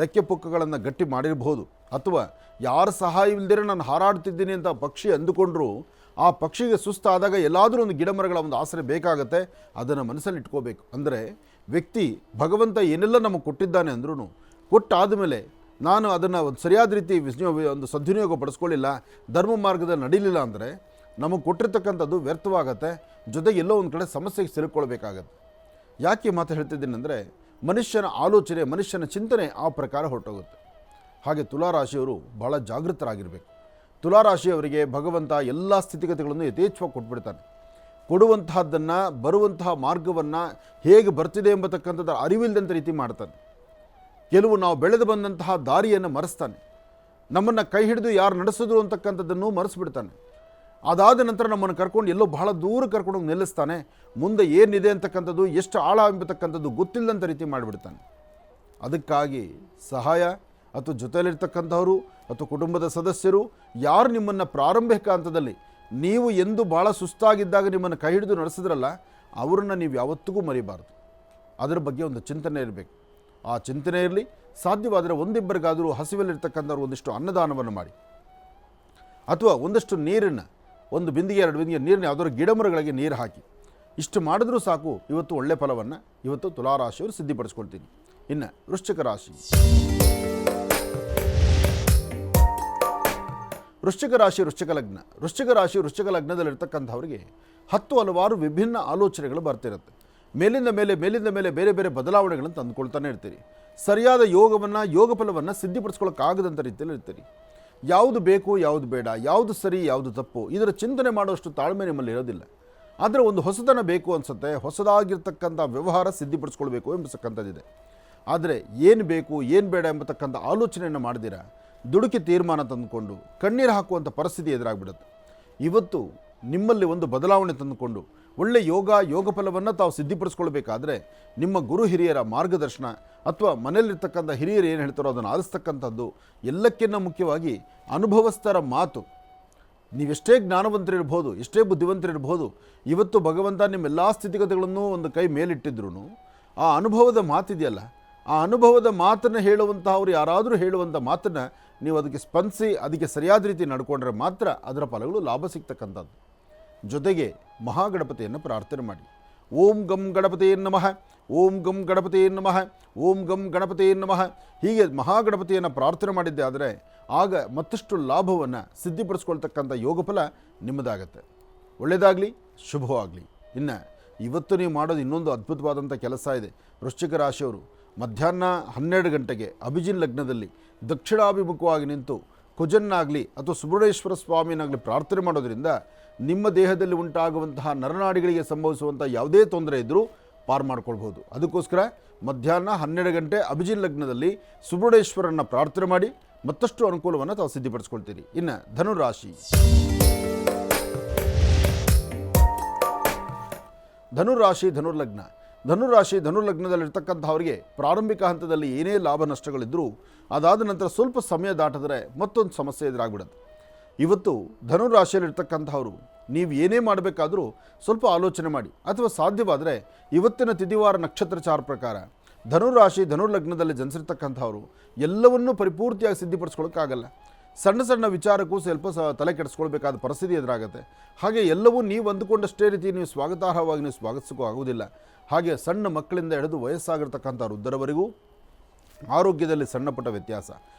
ರೆಕ್ಕೆ ಪುಕ್ಕಗಳನ್ನು ಗಟ್ಟಿ ಮಾಡಿರ್ಬೋದು, ಅಥವಾ ಯಾರ ಸಹಾಯವಿಲ್ಲದೇ ನಾನು ಹಾರಾಡ್ತಿದ್ದೀನಿ ಅಂತ ಪಕ್ಷಿ ಅಂದುಕೊಂಡ್ರೂ ಆ ಪಕ್ಷಿಗೆ ಸುಸ್ತಾದಾಗ ಎಲ್ಲಾದರೂ ಒಂದು ಗಿಡ ಮರಗಳ ಒಂದು ಆಸರೆ ಬೇಕಾಗತ್ತೆ. ಅದನ್ನು ಮನಸ್ಸಲ್ಲಿ ಇಟ್ಕೋಬೇಕು. ಅಂದರೆ ವ್ಯಕ್ತಿ ಭಗವಂತ ಏನೆಲ್ಲ ನಮಗೆ ಕೊಟ್ಟಿದ್ದಾನೆ ಅಂದ್ರೂ ಕೊಟ್ಟಾದ ಮೇಲೆ ನಾನು ಅದನ್ನು ಒಂದು ಸರಿಯಾದ ರೀತಿ ಒಂದು ಸದ್ವಿನಿಯೋಗ ಪಡಿಸ್ಕೊಳ್ಳಿಲ್ಲ, ಧರ್ಮ ಮಾರ್ಗದಲ್ಲಿ ನಡೀಲಿಲ್ಲ ಅಂದರೆ ನಮಗೆ ಕೊಟ್ಟಿರ್ತಕ್ಕಂಥದ್ದು ವ್ಯರ್ಥವಾಗತ್ತೆ, ಜೊತೆಗೆ ಎಲ್ಲೋ ಒಂದು ಕಡೆ ಸಮಸ್ಯೆಗೆ ಸಿಲುಕೊಳ್ಬೇಕಾಗತ್ತೆ. ಯಾಕೆ ಮಾತು ಹೇಳ್ತಿದ್ದೀನಿ ಅಂದರೆ ಮನುಷ್ಯನ ಆಲೋಚನೆ, ಮನುಷ್ಯನ ಚಿಂತನೆ ಆ ಪ್ರಕಾರ ಹೊರಟೋಗುತ್ತೆ. ಹಾಗೆ ತುಲಾರಾಶಿಯವರು ಬಹಳ ಜಾಗೃತರಾಗಿರಬೇಕು. ತುಲಾರಾಶಿಯವರಿಗೆ ಭಗವಂತ ಎಲ್ಲ ಸ್ಥಿತಿಗತಿಗಳನ್ನು ಯಥೇಚ್ಛವಾಗಿ ಕೊಟ್ಬಿಡ್ತಾನೆ. ಕೊಡುವಂತಹದ್ದನ್ನು, ಬರುವಂತಹ ಮಾರ್ಗವನ್ನು ಹೇಗೆ ಬರ್ತಿದೆ ಎಂಬತಕ್ಕಂಥದ್ದು ಅರಿವಿಲ್ಲದಂಥ ರೀತಿ ಮಾಡ್ತಾನೆ. ಕೆಲವು ನಾವು ಬೆಳೆದು ಬಂದಂತಹ ದಾರಿಯನ್ನು ಮರೆಸ್ತಾನೆ. ನಮ್ಮನ್ನು ಕೈ ಹಿಡಿದು ಯಾರು ನಡೆಸಿದ್ರು ಅಂತಕ್ಕಂಥದ್ದನ್ನು ಮರೆಸ್ಬಿಡ್ತಾನೆ. ಅದಾದ ನಂತರ ನಮ್ಮನ್ನು ಕರ್ಕೊಂಡು ಎಲ್ಲೋ ಬಹಳ ದೂರ ಕರ್ಕೊಂಡೋಗಿ ನಿಲ್ಲಿಸ್ತಾನೆ. ಮುಂದೆ ಏನಿದೆ ಅಂತಕ್ಕಂಥದ್ದು, ಎಷ್ಟು ಆಳ ಎಂಬತಕ್ಕಂಥದ್ದು ಗೊತ್ತಿಲ್ಲದಂಥ ರೀತಿ ಮಾಡಿಬಿಡ್ತಾನೆ. ಅದಕ್ಕಾಗಿ ಸಹಾಯ ಅಥವಾ ಜೊತೆಯಲ್ಲಿರ್ತಕ್ಕಂಥವರು ಅಥವಾ ಕುಟುಂಬದ ಸದಸ್ಯರು ಯಾರು ನಿಮ್ಮನ್ನು ಪ್ರಾರಂಭಿಕ ಹಂತದಲ್ಲಿ ನೀವು ಎಂದು ಭಾಳ ಸುಸ್ತಾಗಿದ್ದಾಗ ನಿಮ್ಮನ್ನು ಕೈ ಹಿಡಿದು ನಡೆಸಿದ್ರಲ್ಲ, ಅವರನ್ನು ನೀವು ಯಾವತ್ತಿಗೂ ಮರಿಬಾರ್ದು. ಅದರ ಬಗ್ಗೆ ಒಂದು ಚಿಂತನೆ ಇರಬೇಕು. ಆ ಚಿಂತನೆ ಇರಲಿ. ಸಾಧ್ಯವಾದರೆ ಒಂದಿಬ್ಬರಿಗಾದರೂ ಹಸಿವಲ್ಲಿರ್ತಕ್ಕಂಥವ್ರು ಒಂದಿಷ್ಟು ಅನ್ನದಾನವನ್ನು ಮಾಡಿ, ಅಥವಾ ಒಂದಷ್ಟು ನೀರನ್ನು, ಒಂದು ಬಿಂದಿಗೆ 2 ಬಿಂದಿಗೆ ನೀರನ್ನ ಯಾವುದಾದ್ರು ಗಿಡ ಮರಗಳಿಗೆ ನೀರು ಹಾಕಿ, ಇಷ್ಟು ಮಾಡಿದ್ರೂ ಸಾಕು. ಇವತ್ತು ಒಳ್ಳೆ ಫಲವನ್ನು ಇವತ್ತು ತುಲಾರಾಶಿಯವರು ಸಿದ್ಧಿಪಡಿಸ್ಕೊಳ್ತೀನಿ. ಇನ್ನು ವೃಶ್ಚಿಕ ರಾಶಿ. ವೃಶ್ಚಿಕ ಲಗ್ನದಲ್ಲಿರ್ತಕ್ಕಂಥವ್ರಿಗೆ ಹಲವಾರು ವಿಭಿನ್ನ ಆಲೋಚನೆಗಳು ಬರ್ತಿರುತ್ತೆ. ಮೇಲಿಂದ ಮೇಲೆ ಬೇರೆ ಬೇರೆ ಬದಲಾವಣೆಗಳನ್ನು ತಂದುಕೊಳ್ತಾನೆ ಇರ್ತೀರಿ. ಸರಿಯಾದ ಯೋಗ ಫಲವನ್ನು ಸಿದ್ಧಿಪಡಿಸ್ಕೊಳ್ಳೋಕ್ಕಾಗದಂಥ ರೀತಿಯಲ್ಲಿ ಇರ್ತೀರಿ. ಯಾವುದು ಬೇಕು, ಯಾವುದು ಬೇಡ, ಯಾವುದು ಸರಿ, ಯಾವುದು ತಪ್ಪು, ಇದರ ಚಿಂತನೆ ಮಾಡುವಷ್ಟು ತಾಳ್ಮೆ ನಿಮ್ಮಲ್ಲಿ ಇರೋದಿಲ್ಲ. ಆದರೆ ಒಂದು ಹೊಸತನ ಬೇಕು ಅನಿಸುತ್ತೆ. ಹೊಸದಾಗಿರ್ತಕ್ಕಂಥ ವ್ಯವಹಾರ ಸಿದ್ಧಿಪಡಿಸ್ಕೊಳ್ಬೇಕು ಎಂಬತಕ್ಕಂಥದ್ದಿದೆ. ಆದರೆ ಏನು ಬೇಕು, ಏನು ಬೇಡ ಎಂಬತಕ್ಕಂಥ ಆಲೋಚನೆಯನ್ನು ಮಾಡಿದಿರ ದುಡುಕಿ ತೀರ್ಮಾನ ತಂದುಕೊಂಡು ಕಣ್ಣೀರು ಹಾಕುವಂಥ ಪರಿಸ್ಥಿತಿ ಎದುರಾಗ್ಬಿಡುತ್ತೆ. ಇವತ್ತು ನಿಮ್ಮಲ್ಲಿ ಒಂದು ಬದಲಾವಣೆ ತಂದುಕೊಂಡು ಒಳ್ಳೆ ಯೋಗ ಫಲವನ್ನು ತಾವು ಸಿದ್ಧಿಪಡಿಸ್ಕೊಳ್ಬೇಕಾದ್ರೆ ನಿಮ್ಮ ಗುರು ಹಿರಿಯರ ಮಾರ್ಗದರ್ಶನ ಅಥವಾ ಮನೆಯಲ್ಲಿರ್ತಕ್ಕಂಥ ಹಿರಿಯರು ಏನು ಹೇಳ್ತಾರೋ ಅದನ್ನು ಆಲಿಸ್ತಕ್ಕಂಥದ್ದು, ಎಲ್ಲಕ್ಕಿಂತ ಮುಖ್ಯವಾಗಿ ಅನುಭವಸ್ಥರ ಮಾತು. ನೀವೆಷ್ಟೇ ಜ್ಞಾನವಂತರಿರ್ಬೋದು, ಎಷ್ಟೇ ಬುದ್ಧಿವಂತರಿರ್ಬೋದು, ಇವತ್ತು ಭಗವಂತ ನಿಮ್ಮೆಲ್ಲ ಸ್ಥಿತಿಗತಿಗಳನ್ನು ಒಂದು ಕೈ ಮೇಲಿಟ್ಟಿದ್ರೂ ಆ ಅನುಭವದ ಮಾತಿದೆಯಲ್ಲ, ಆ ಅನುಭವದ ಮಾತನ್ನು ಹೇಳುವಂಥವ್ರು ಯಾರಾದರೂ ಹೇಳುವಂಥ ಮಾತನ್ನು ನೀವು ಅದಕ್ಕೆ ಸ್ಪಂದಿಸಿ ಅದಕ್ಕೆ ಸರಿಯಾದ ರೀತಿ ನಡ್ಕೊಂಡ್ರೆ ಮಾತ್ರ ಅದರ ಫಲಗಳು ಲಾಭ ಸಿಗ್ತಕ್ಕಂಥದ್ದು. ಜೊತೆಗೆ ಮಹಾಗಣಪತಿಯನ್ನು ಪ್ರಾರ್ಥನೆ ಮಾಡಿ. ಓಂ ಗಂ ಗಣಪತೇ ನಮಃ, ಓಂ ಗಂ ಗಣಪತೇ ನಮಃ, ಓಂ ಗಂ ಗಣಪತೇ ನಮಃ ಹೀಗೆ ಮಹಾಗಣಪತಿಯನ್ನು ಪ್ರಾರ್ಥನೆ ಮಾಡಿದ್ದೆ ಆದರೆ ಆಗ ಮತ್ತಷ್ಟು ಲಾಭವನ್ನು ಸಿದ್ಧಿಪಡಿಸ್ಕೊಳ್ತಕ್ಕಂಥ ಯೋಗಫಲ ನಿಮ್ಮದಾಗತ್ತೆ. ಒಳ್ಳೆಯದಾಗಲಿ, ಶುಭವಾಗಲಿ. ಇನ್ನು ಇವತ್ತು ನೀವು ಮಾಡೋದು ಇನ್ನೊಂದು ಅದ್ಭುತವಾದಂಥ ಕೆಲಸ ಇದೆ. ವೃಶ್ಚಿಕ ರಾಶಿಯವರು ಮಧ್ಯಾಹ್ನ 12 ಗಂಟೆಗೆ ಅಭಿಜಿನ್ ಲಗ್ನದಲ್ಲಿ ದಕ್ಷಿಣಾಭಿಮುಖವಾಗಿ ನಿಂತು ಕುಜನ್ನಾಗಲಿ ಅಥವಾ ಸುಬ್ರಹ್ಮಣ್ಯೇಶ್ವರ ಸ್ವಾಮಿಯನ್ನಾಗಲಿ ಪ್ರಾರ್ಥನೆ ಮಾಡೋದ್ರಿಂದ ನಿಮ್ಮ ದೇಹದಲ್ಲಿ ಉಂಟಾಗುವಂತಹ ನರನಾಡಿಗಳಿಗೆ ಸಂಭವಿಸುವಂಥ ಯಾವುದೇ ತೊಂದರೆ ಇದ್ದರೂ ಪಾರು ಮಾಡ್ಕೊಳ್ಬೋದು. ಅದಕ್ಕೋಸ್ಕರ ಮಧ್ಯಾಹ್ನ 12 ಗಂಟೆ ಅಭಿಜಿನ್ ಲಗ್ನದಲ್ಲಿ ಸುಬ್ರಹ್ಮಣ್ಯೇಶ್ವರನ್ನ ಪ್ರಾರ್ಥನೆ ಮಾಡಿ ಮತ್ತಷ್ಟು ಅನುಕೂಲವನ್ನು ತಾವು ಸಿದ್ಧಿಪಡಿಸ್ಕೊಳ್ತೀರಿ. ಇನ್ನು ಧನುರಾಶಿ. ಧನುರ್ಲಗ್ನದಲ್ಲಿರ್ತಕ್ಕಂಥವರಿಗೆ ಪ್ರಾರಂಭಿಕ ಹಂತದಲ್ಲಿ ಏನೇ ಲಾಭ ನಷ್ಟಗಳಿದ್ದರೂ ಅದಾದ ನಂತರ ಸ್ವಲ್ಪ ಸಮಯ ದಾಟಿದ್ರೆ ಮತ್ತೊಂದು ಸಮಸ್ಯೆ ಎದುರಾಗ್ಬಿಡುತ್ತೆ. ಇವತ್ತು ಧನುರಾಶಿಯಲ್ಲಿರ್ತಕ್ಕಂಥವರು ನೀವು ಏನೇ ಮಾಡಬೇಕಾದರೂ ಸ್ವಲ್ಪ ಆಲೋಚನೆ ಮಾಡಿ, ಅಥವಾ ಸಾಧ್ಯವಾದರೆ ಇವತ್ತಿನ ತಿಥಿವಾರ ನಕ್ಷತ್ರಚಾರ ಪ್ರಕಾರ ಧನುರ್ಲಗ್ನದಲ್ಲಿ ಜನಿಸಿರ್ತಕ್ಕಂಥವರು ಎಲ್ಲವನ್ನೂ ಪರಿಪೂರ್ತಿಯಾಗಿ ಸಿದ್ಧಿಪಡಿಸ್ಕೊಳ್ಳೋಕ್ಕಾಗಲ್ಲ. ಸಣ್ಣ ಸಣ್ಣ ವಿಚಾರಕ್ಕೂ ಸ್ವಲ್ಪ ತಲೆ ಕೆಡಿಸ್ಕೊಳ್ಬೇಕಾದ ಪರಿಸ್ಥಿತಿ ಎದುರಾಗುತ್ತೆ. ಹಾಗೆ ಎಲ್ಲವೂ ನೀವು ಅಂದುಕೊಂಡಷ್ಟೇ ರೀತಿ ನೀವು ಸ್ವಾಗತಾರ್ಹವಾಗಿ ನೀವು ಸ್ವಾಗತಿಸೋಕ್ಕೂ ಆಗುವುದಿಲ್ಲ. ಹಾಗೆ ಸಣ್ಣ ಮಕ್ಕಳಿಂದ ಹಿಡಿದು ವಯಸ್ಸಾಗಿರ್ತಕ್ಕಂಥ ವೃದ್ಧರವರೆಗೂ ಆರೋಗ್ಯದಲ್ಲಿ ಸಣ್ಣ ಪುಟ್ಟ ವ್ಯತ್ಯಾಸ,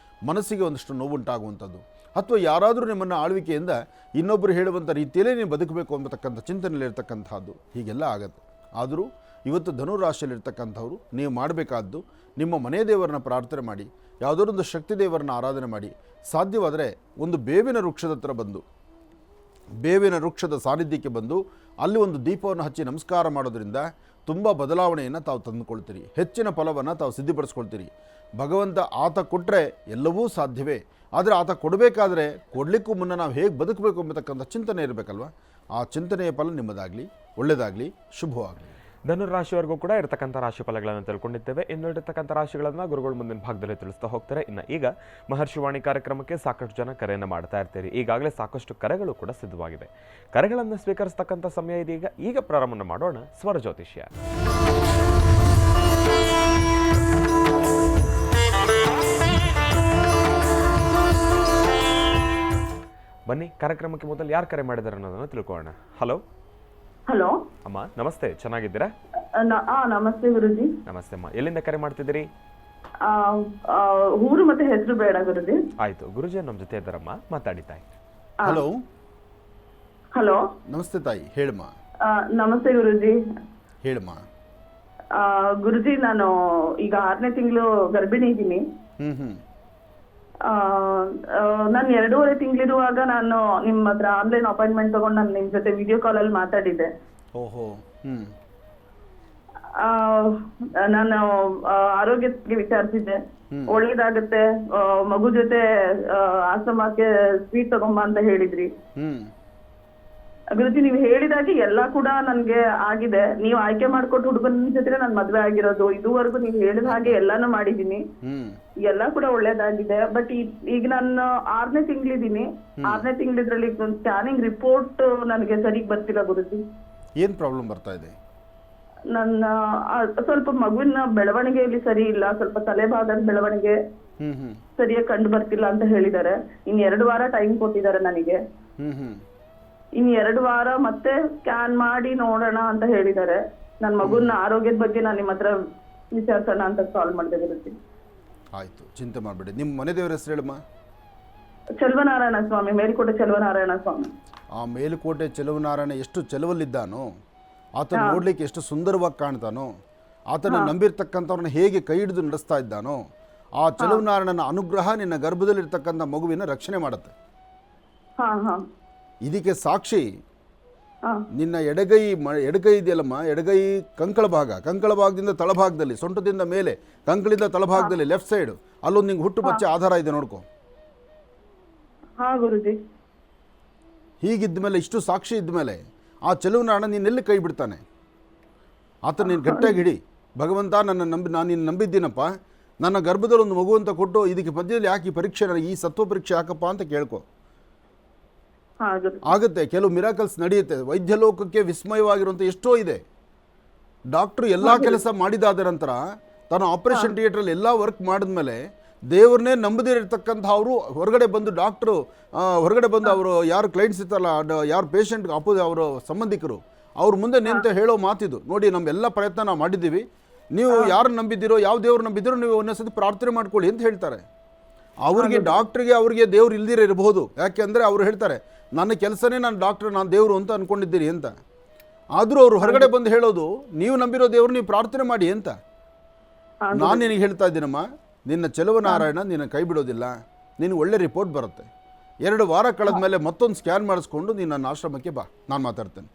ಮನಸ್ಸಿಗೆ ಒಂದಷ್ಟು ನೋವುಂಟಾಗುವಂಥದ್ದು, ಅಥವಾ ಯಾರಾದರೂ ನಿಮ್ಮನ್ನು ಆಳ್ವಿಕೆಯಿಂದ ಇನ್ನೊಬ್ಬರು ಹೇಳುವಂಥ ರೀತಿಯಲ್ಲೇ ನೀವು ಬದುಕಬೇಕು ಅನ್ನತಕ್ಕಂಥ ಚಿಂತನೆಯಲ್ಲಿರ್ತಕ್ಕಂಥದ್ದು ಹೀಗೆಲ್ಲ ಆಗುತ್ತೆ. ಆದರೂ ಇವತ್ತು ಧನುರಾಶಿಯಲ್ಲಿರ್ತಕ್ಕಂಥವ್ರು ನೀವು ಮಾಡಬೇಕಾದ್ದು ನಿಮ್ಮ ಮನೆ ದೇವರನ್ನ ಪ್ರಾರ್ಥನೆ ಮಾಡಿ, ಯಾವುದೋ ಶಕ್ತಿ ದೇವರನ್ನ ಆರಾಧನೆ ಮಾಡಿ, ಸಾಧ್ಯವಾದರೆ ಒಂದು ಬೇವಿನ ವೃಕ್ಷದ ಹತ್ರ ಬಂದು, ಬೇವಿನ ವೃಕ್ಷದ ಸಾನ್ನಿಧ್ಯಕ್ಕೆ ಬಂದು ಅಲ್ಲಿ ಒಂದು ದೀಪವನ್ನು ಹಚ್ಚಿ ನಮಸ್ಕಾರ ಮಾಡೋದ್ರಿಂದ ತುಂಬ ಬದಲಾವಣೆಯನ್ನು ತಾವು ತಂದುಕೊಳ್ತೀರಿ, ಹೆಚ್ಚಿನ ಫಲವನ್ನು ತಾವು ಸಿದ್ಧಿಪಡಿಸ್ಕೊಳ್ತೀರಿ. ಭಗವಂತ ಆತ ಕೊಟ್ಟರೆ ಎಲ್ಲವೂ ಸಾಧ್ಯವೇ, ಆದರೆ ಆತ ಕೊಡಬೇಕಾದ್ರೆ ಕೊಡಲಿಕ್ಕೂ ಮುನ್ನ ನಾವು ಹೇಗೆ ಬದುಕಬೇಕು ಎಂಬತಕ್ಕಂಥ ಚಿಂತನೆ ಇರಬೇಕಲ್ವ. ಆ ಚಿಂತನೆಯ ಫಲ ನಿಮ್ಮದಾಗಲಿ, ಒಳ್ಳೆಯದಾಗಲಿ, ಶುಭವಾಗಲಿ. ಧನುರಾಶಿವರೆಗೂ ಕೂಡ ಇರತಕ್ಕಂಥ ರಾಶಿ ಫಲಗಳನ್ನು ತಿಳ್ಕೊಂಡಿದ್ದೇವೆ. ಇನ್ನು ಇರತಕ್ಕಂಥ ರಾಶಿಗಳನ್ನು ಗುರುಗಳು ಮುಂದಿನ ಭಾಗದಲ್ಲಿ ತಿಳಿಸ್ತಾ ಹೋಗ್ತಾರೆ. ಇನ್ನು ಈಗ ಮಹರ್ಷಿವಾಣಿ ಕಾರ್ಯಕ್ರಮಕ್ಕೆ ಸಾಕಷ್ಟು ಜನ ಕರೆಯನ್ನು ಮಾಡ್ತಾ ಇರ್ತೀರಿ. ಈಗಾಗಲೇ ಸಾಕಷ್ಟು ಕರೆಗಳು ಕೂಡ ಸಿದ್ಧವಾಗಿದೆ. ಕರೆಗಳನ್ನು ಸ್ವೀಕರಿಸ್ತಕ್ಕಂಥ ಸಮಯ ಇದೀಗ. ಈಗ ಪ್ರಾರಂಭ ಮಾಡೋಣ ಸ್ವರ ಜ್ಯೋತಿಷ್ಯ. ಬನ್ನಿ, ಕಾರ್ಯಕ್ರಮಕ್ಕೆ ಮೊದಲು ಯಾರು ಕರೆ ಮಾಡಿದಾರೆ ಅನ್ನೋದನ್ನು ತಿಳ್ಕೊಳ್ಳೋಣ. ಹಲೋ ಹಲೋ ಅಮ್ಮ, ನಮಸ್ತೆ, ಚೆನ್ನಾಗಿದ್ದೀರಾ? ನಮಸ್ತೆ ಗುರುಜಿ. ನಮಸ್ತೆ ಅಮ್ಮ, ಎಲ್ಲಿಂದ ಕರೆ ಮಾಡ್ತಿದ್ದೀರಿ? ಊರು ಮತ್ತೆ ಹೆಸರು ಬೇಡ ಗುರುಜಿ. ಆಯ್ತು, ಗುರುಜಿ ನಮ್ಮ ಜೊತೆ ಇದ್ದಾರಮ್ಮ, ಮಾತಾಡಿ ತಾಯಿ. ಹಲೋ ಹಲೋ, ನಮಸ್ತೆ ತಾಯಿ, ಹೇಳಮ್ಮ. ನಮಸ್ತೆ ಗುರುಜಿ. ಹೇಳಮ್ಮ. ಗುರುಜಿ, ನಾನು ಈಗ 6ನೇ ತಿಂಗಳು ಗರ್ಭಿಣಿ ಇದ್ದೀನಿ. ನಾನು 2.5 ತಿಂಗಳಿರುವಾಗ ನಾನು ನಿಮ್ಮ ಹತ್ರ ಆನ್ಲೈನ್ ಅಪಾಯಿಂಟ್ಮೆಂಟ್ ತಗೊಂಡು ನಾನು ನಿಮ್ ಜೊತೆ ವಿಡಿಯೋ ಕಾಲ್ ಅಲ್ಲಿ ಮಾತಾಡಿದ್ದೆ. ಓಹೋ. ನಾನು ಆರೋಗ್ಯಕ್ಕೆ ವಿಚಾರಿಸಿದ್ದೆ, ಒಳ್ಳೇದಾಗತ್ತೆ, ಮಗು ಜೊತೆ ಆಶ್ರಮಕ್ಕೆ ಸ್ವೀಟ್ ತಗೊಂಬ ಅಂತ ಹೇಳಿದ್ರಿ. ಗುರುಜಿ, ನೀವು ಹೇಳಿದಾಗೆ ಎಲ್ಲಾ ಕೂಡ ನನ್ಗೆ ಆಗಿದೆ. ನೀವು ಆಯ್ಕೆ ಮಾಡ್ಕೊಟ್ಟು ಹುಡುಗನ ಜೊತೆ ನಾನು ಮದ್ವೆ ಆಗಿರೋದು. ಇದುವರೆಗೂ ನೀವು ಹೇಳಿದ ಹಾಗೆ ಎಲ್ಲಾನು ಮಾಡಿದೀನಿ, ಎಲ್ಲಾ ಕೂಡ ಒಳ್ಳೇದಾಗಿದೆ. ಬಟ್ ಈಗ ನಾನು 6ನೇ ತಿಂಗಳಿದೀನಿ. 6ನೇ ತಿಂಗಳಿದ್ರಲ್ಲಿ ಸ್ಕ್ಯಾನಿಂಗ್ ರಿಪೋರ್ಟ್ ನನಗೆ ಸರಿಗ್ ಬರ್ತಿಲ್ಲ ಗುರುಜಿ. ಏನ್ ಪ್ರಾಬ್ಲಮ್ ಬರ್ತಾ ಇದೆ? ನನ್ನ ಸ್ವಲ್ಪ ಮಗುವಿನ ಬೆಳವಣಿಗೆಯಲ್ಲಿ ಸರಿ ಇಲ್ಲ, ಸ್ವಲ್ಪ ತಲೆಭಾಗದ ಬೆಳವಣಿಗೆ ಸರಿಯಾಗಿ ಕಂಡು ಬರ್ತಿಲ್ಲ ಅಂತ ಹೇಳಿದ್ದಾರೆ. ಇನ್ 2 ವಾರ ಟೈಮ್ ಕೊಟ್ಟಿದ್ದಾರೆ ನನಗೆ. ಇನ್ 2 ವಾರ ಮತ್ತೆ ಸ್ಕ್ಯಾನ್ ಮಾಡಿ ನೋಡೋಣ ಅಂತ ಹೇಳಿದ್ದಾರೆ. ನನ್ನ ಮಗುನ ಆರೋಗ್ಯದ ಬಗ್ಗೆ ನಾನು ನಿಮ್ಮ ಹತ್ರ ವಿಚಾರಿಸೋಣ ಅಂತ ಕಾಲ್ ಮಾಡಿದೆ ಗುರುಜಿ. ಆಯ್ತು, ಚಿಂತೆ ಮಾಡಬೇಡಿ. ನಿಮ್ಮ ಮನೆ ದೇವರ ಹೆಸರು ಹೇಳಮ್ಮ. ಚೆಲುವನಾರಾಯಣ ಸ್ವಾಮಿ, ಮೇಲ್ಕೋಟೆ ಚೆಲುವನಾರಾಯಣ ಸ್ವಾಮಿ. ಆ ಮೇಲುಕೋಟೆ ಚೆಲುವನಾರಾಯಣ ಎಷ್ಟು ಚೆಲುವಲ್ಲಿದ್ದಾನೋ, ಆತನ ನೋಡ್ಲಿಕ್ಕೆ ಎಷ್ಟು ಸುಂದರವಾಗಿ ಕಾಣ್ತಾನೋ, ಆತನ ನಂಬಿರ್ತಕ್ಕಂಥವ್ರನ್ನ ಹೇಗೆ ಕೈ ಹಿಡಿದು ನಡೆಸ್ತಾ ಇದ್ದಾನೋ, ಆ ಚೆಲುವನಾರಾಯಣನ ಅನುಗ್ರಹ ನಿನ್ನ ಗರ್ಭದಲ್ಲಿರ್ತಕ್ಕಂಥ ಮಗುವಿನ ರಕ್ಷಣೆ ಮಾಡುತ್ತೆ. ಇದಕ್ಕೆ ಸಾಕ್ಷಿ ನಿನ್ನ ಎಡಗೈ ಇದೆಯಲ್ಲಮ್ಮ, ಎಡಗೈ ಕಂಕಳ ಭಾಗದಿಂದ ತಳಭಾಗದಲ್ಲಿ, ಸೊಂಟದಿಂದ ಮೇಲೆ ಕಂಕಳಿಂದ ತಳಭಾಗದಲ್ಲಿ ಲೆಫ್ಟ್ ಸೈಡ್ ಅಲ್ಲೊಂದು ನಿಂಗೆ ಹುಟ್ಟು ಬಚ್ಚೆ ಆಧಾರ ಇದೆ, ನೋಡ್ಕೊ. ಹೀಗಿದ್ಮೇಲೆ, ಇಷ್ಟು ಸಾಕ್ಷಿ ಇದ್ಮೇಲೆ ಆ ಚೆಲುವನಾರಾಯಣ ನೀನೆಲ್ಲಿ ಕೈ ಬಿಡ್ತಾನೆ? ಆತ ನೀನು ಗಟ್ಟಿಯಾಗಿ ಹಿಡಿ. ಭಗವಂತ ನಾನು ನಿನ್ನ ನಂಬಿದ್ದೀನಪ್ಪ, ನನ್ನ ಗರ್ಭದಲ್ಲಿ ಒಂದು ಮಗು ಅಂತ ಕೊಟ್ಟು ಇದಕ್ಕೆ ಮಧ್ಯದಲ್ಲಿ ಯಾಕೆ ಈ ಪರೀಕ್ಷೆ, ನನಗೆ ಈ ಸತ್ವ ಪರೀಕ್ಷೆ ಯಾಕಪ್ಪ ಅಂತ ಕೇಳ್ಕೊ. ಆಗುತ್ತೆ, ಕೆಲವು ಮಿರಾಕಲ್ಸ್ ನಡೆಯುತ್ತೆ. ವೈದ್ಯ ಲೋಕಕ್ಕೆ ವಿಸ್ಮಯವಾಗಿರುವಂಥ ಎಷ್ಟೋ ಇದೆ. ಡಾಕ್ಟ್ರು ಎಲ್ಲ ಕೆಲಸ ಮಾಡಿದಾದ ನಂತರ ತಾನು ಆಪರೇಷನ್ ಥಿಯೇಟ್ರಲ್ಲಿ ಎಲ್ಲ ವರ್ಕ್ ಮಾಡಿದ್ಮೇಲೆ ದೇವ್ರನ್ನೇ ನಂಬದಿರತಕ್ಕಂಥ ಅವರು ಹೊರಗಡೆ ಬಂದು, ಡಾಕ್ಟ್ರು ಹೊರಗಡೆ ಬಂದು ಅವರು ಯಾರು ಕ್ಲೈಂಟ್ಸ್ ಇರ್ತಾರಲ್ಲ, ಯಾರು ಪೇಷಂಟ್ಗೆ ಅವರು ಸಂಬಂಧಿಕರು ಅವ್ರ ಮುಂದೆ ನಿಂತು ಹೇಳೋ ಮಾತಿದು. ನೋಡಿ, ನಮ್ಮೆಲ್ಲ ಪ್ರಯತ್ನ ನಾವು ಮಾಡಿದ್ದೀವಿ, ನೀವು ಯಾರು ನಂಬಿದ್ದೀರೋ, ಯಾವ ದೇವ್ರು ನಂಬಿದ್ದೀರೋ ನೀವು ಒಂದೊಂದ್ಸತಿ ಪ್ರಾರ್ಥನೆ ಮಾಡ್ಕೊಳ್ಳಿ ಅಂತ ಹೇಳ್ತಾರೆ. ಅವ್ರಿಗೆ ಡಾಕ್ಟ್ರಿಗೆ ಅವ್ರಿಗೆ ದೇವ್ರು ಇಲ್ದಿರ ಇರಬಹುದು, ಯಾಕೆಂದರೆ ಅವ್ರು ಹೇಳ್ತಾರೆ ನನ್ನ ಕೆಲಸನೇ ನಾನು ಡಾಕ್ಟ್ರ್, ನಾನು ದೇವರು ಅಂತ ಅಂದ್ಕೊಂಡಿದ್ದೀರಿ ಅಂತ. ಆದರೂ ಅವರು ಹೊರಗಡೆ ಬಂದು ಹೇಳೋದು ನೀವು ನಂಬಿರೋ ದೇವ್ರು ನೀವು ಪ್ರಾರ್ಥನೆ ಮಾಡಿ ಅಂತ. ನಾನು ನಿನಗೆ ಹೇಳ್ತಾ ಇದ್ದೀನಮ್ಮ, ನಿನ್ನ ಚೆಲುವನಾರಾಯಣ ನಿನ್ನ ಕೈ ಬಿಡೋದಿಲ್ಲ, ನಿನಗೆ ಒಳ್ಳೆ ರಿಪೋರ್ಟ್ ಬರುತ್ತೆ. 2 ವಾರ ಕಳೆದ ಮೇಲೆ ಮತ್ತೊಂದು ಸ್ಕ್ಯಾನ್ ಮಾಡಿಸ್ಕೊಂಡು ನೀನು ನನ್ನ ಆಶ್ರಮಕ್ಕೆ ಬಾ, ನಾನು ಮಾತಾಡ್ತೇನೆ.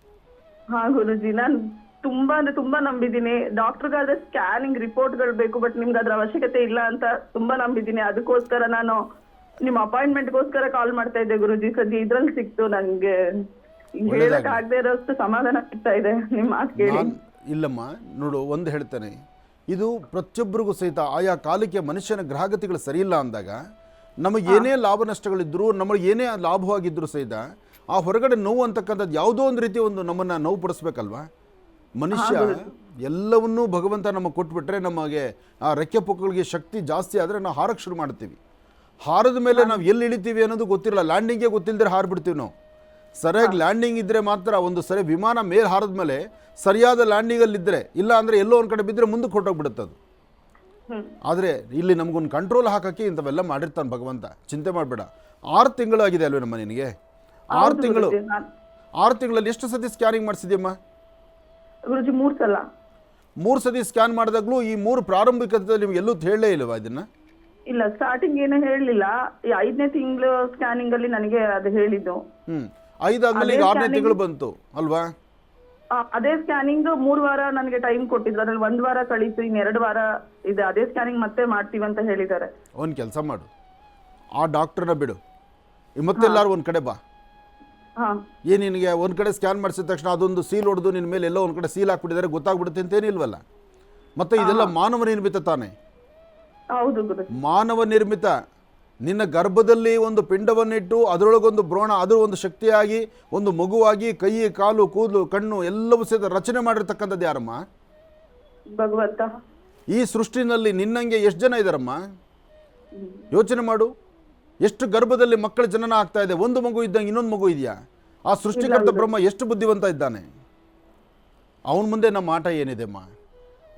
ಹಾ ಗುರುಜಿ, ನಾನು ತುಂಬಾ ಅಂದ್ರೆ ತುಂಬಾ ನಂಬಿದ್ದೀನಿ. ಡಾಕ್ಟರ್ಗಾದ್ರೆ ಸ್ಕ್ಯಾನಿಂಗ್ ರಿಪೋರ್ಟ್ಗಳು ಬೇಕು, ಬಟ್ ನಿಮ್ಗೆ ಅದ್ರ ಅವಶ್ಯಕತೆ ಇಲ್ಲ ಅಂತ ತುಂಬಾ ನಂಬಿದ್ದೀನಿ. ಅದಕ್ಕೋಸ್ಕರ ನಾನು ನಿಮ್ಮ ಅಪಾಯಿಂಟ್ಮೆಂಟ್ಗೋಸ್ಕರ ಕಾಲ್ ಮಾಡ್ತಾ ಇದ್ದೆ ಗುರುಜಿ. ಸದ್ಯ ಇದ್ರಲ್ಲಿ ಸಿಕ್ತು ನನಗೆ, ಹೇಳಕ್ ಆಗದೆ ಇರೋಷ್ಟು ಸಮಾಧಾನ ಸಿಗ್ತಾ ಇದೆ ನಿಮ್ಮ ಮಾತು ಕೇಳಿ. ಇಲ್ಲಮ್ಮ, ನೋಡು, ಒಂದು ಹೇಳ್ತೇನೆ, ಇದು ಪ್ರತಿಯೊಬ್ಬರಿಗೂ ಸಹಿತ ಆಯಾ ಕಾಲಕ್ಕೆ ಮನುಷ್ಯನ ಗ್ರಹಗತಿಗಳು ಸರಿಯಿಲ್ಲ ಅಂದಾಗ ನಮಗೇನೇ ಲಾಭ ನಷ್ಟಗಳಿದ್ದರೂ, ನಮಗೆ ಏನೇ ಲಾಭವಾಗಿದ್ದರೂ ಸಹಿತ ಆ ಹೊರಗಡೆ ನೋವು ಅಂತಕ್ಕಂಥದ್ದು ಯಾವುದೋ ಒಂದು ರೀತಿ ಒಂದು ನಮ್ಮನ್ನು ನೋವು ಪಡಿಸ್ಬೇಕಲ್ವಾ. ಮನುಷ್ಯ ಎಲ್ಲವನ್ನೂ ಭಗವಂತ ನಮಗೆ ಕೊಟ್ಬಿಟ್ರೆ ನಮಗೆ ಆ ರೆಕ್ಕೆ ಪುಕ್ಕಗಳಿಗೆ ಶಕ್ತಿ ಜಾಸ್ತಿ ಆದರೆ ನಾವು ಹಾರಕ್ಕೆ ಶುರು ಮಾಡ್ತೀವಿ. ಹಾರದ ಮೇಲೆ ನಾವು ಎಲ್ಲಿ ಇಳಿತೀವಿ ಅನ್ನೋದು ಗೊತ್ತಿರಲ್ಲ, ಲ್ಯಾಂಡಿಂಗೇ ಗೊತ್ತಿಲ್ಲದೆ ಹಾರಿಬಿಡ್ತೀವಿ ನಾವು. ಸರಿಯಾಗಿ ಲ್ಯಾಂಡಿಂಗ್ ಇದ್ದರೆ ಮಾತ್ರ, ಒಂದು ಸರಿ ವಿಮಾನ ಮೇಲೆ ಹಾರಿದ ಮೇಲೆ ಸರಿಯಾದ ಲ್ಯಾಂಡಿಂಗಲ್ಲಿದ್ದರೆ, ಇಲ್ಲ ಅಂದರೆ ಎಲ್ಲೋ ಒಂದು ಕಡೆ ಬಿದ್ದರೆ ಮುಂದಕ್ಕೆ ಹೊರಟೋಗ್ಬಿಡುತ್ತೆ ಅದು. ಆದರೆ ಇಲ್ಲಿ ನಮಗೊಂದು ಕಂಟ್ರೋಲ್ ಹಾಕೋಕ್ಕೆ ಇಂಥವೆಲ್ಲ ಮಾಡಿರ್ತಾನೆ ಭಗವಂತ, ಚಿಂತೆ ಮಾಡಬೇಡ. 6 ತಿಂಗಳಾಗಿದೆ ಅಲ್ವೇ ನಮ್ಮ ನಿನಗೆ? 6 ತಿಂಗಳು, 6 ತಿಂಗಳಲ್ಲಿ ಎಷ್ಟು ಸತಿ ಸ್ಕ್ಯಾನಿಂಗ್ ಮಾಡಿಸಿದ್ಯಮ್ಮ? ಗುರುಜಿ 3 ಸಲ. 3 ಸತಿ ಸ್ಕ್ಯಾನ್ ಮಾಡಿದಾಗಲೂ ಈ 3 ಪ್ರಾರಂಭಿಕದಲ್ಲಿ ನಿಮ್ಗೆ ಎಲ್ಲೂ ಹೇಳಲೇ ಇಲ್ವಾ ಇದನ್ನ? ಇಲ್ಲ, ಸ್ಟಾರ್ಟಿಂಗ್ ಏನೂ ಹೇಳಲಿಲ್ಲ. ಈ 5ನೇ ತಿಂಗಳು ಸ್ಕ್ಯಾನಿಂಗ್ ಅಲ್ಲಿ ನನಗೆ ಅದು ಹೇಳಿದ್ದು. 5 ಆದ್ಮೇಲೆ ಈಗ 6ನೇ ತಿಂಗಳು ಬಂತು ಅಲ್ವಾ? ಅದೇ ಸ್ಕ್ಯಾನಿಂಗ್ 3 ವಾರ ನನಗೆ ಟೈಮ್ ಕೊಟ್ಟಿದ್ರು, ಅದ್ರಲ್ಲಿ 1 ವಾರ ಕಳೀತು, ಇನ್ನು 2 ವಾರ ಇದೆ. ಅದೇ ಸ್ಕ್ಯಾನಿಂಗ್ ಮತ್ತೆ ಮಾಡ್ತೀವಿ ಅಂತ ಹೇಳಿದ್ದಾರೆ. ಒಂದು ಕೆಲಸ ಮಾಡು, ಆ ಡಾಕ್ಟರ್ನ ಬಿಡು, ಮತ್ತೆಲ್ಲಾರು ಒಂದು ಕಡೆ ಬಾ. ನಿನಗೆ ಒಂದು ಕಡೆ ಸ್ಕ್ಯಾನ್ ಮಾಡಿಸಿದ ತಕ್ಷಣ ಅದೊಂದು ಸೀಲ್ ಹೊಡೆದು ನಿನ್ನ ಮೇಲೆ ಎಲ್ಲೋ ಒಂದು ಕಡೆ ಸೀಲ್ ಹಾಕ್ಬಿಟ್ಟಿದ್ದಾರೆ ಗೊತ್ತಾಗ್ಬಿಡುತ್ತೆ ಅಂತೇನಿಲ್ವಲ್ಲ. ಮತ್ತೆ ಇದೆಲ್ಲ ಮಾನವ ನಿರ್ಮಿತ ತಾನೆ? ಹೌದು, ಮಾನವ ನಿರ್ಮಿತ. ನಿನ್ನ ಗರ್ಭದಲ್ಲಿ ಒಂದು ಪಿಂಡವನ್ನಿಟ್ಟು ಅದರೊಳಗೊಂದು ಭ್ರೂಣ, ಅದು ಒಂದು ಶಕ್ತಿಯಾಗಿ ಒಂದು ಮಗುವಾಗಿ ಕೈ ಕಾಲು ಕೂದಲು ಕಣ್ಣು ಎಲ್ಲವೂ ಸಹಿತ ರಚನೆ ಮಾಡಿರ್ತಕ್ಕಂಥದ್ದು ಯಾರಮ್ಮ? ಭಗವಂತ. ಈ ಸೃಷ್ಟಿನಲ್ಲಿ ನಿನ್ನಂಗೆ ಎಷ್ಟು ಜನ ಇದ್ದಾರಮ್ಮ? ಯೋಚನೆ ಮಾಡು, ಎಷ್ಟು ಗರ್ಭದಲ್ಲಿ ಮಕ್ಕಳ ಜನನ ಆಗ್ತಾ ಇದೆ. ಒಂದು ಮಗು ಇದ್ದಂಗೆ ಇನ್ನೊಂದು ಮಗು ಇದೆಯಾ? ಆ ಸೃಷ್ಟಿಕರ್ತ ಬ್ರಹ್ಮ ಎಷ್ಟು ಬುದ್ಧಿವಂತ ಇದ್ದಾನೆ. ಅವನ ಮುಂದೆ ನಮ್ಮ ಆಟ ಏನಿದೆ ಅಮ್ಮ?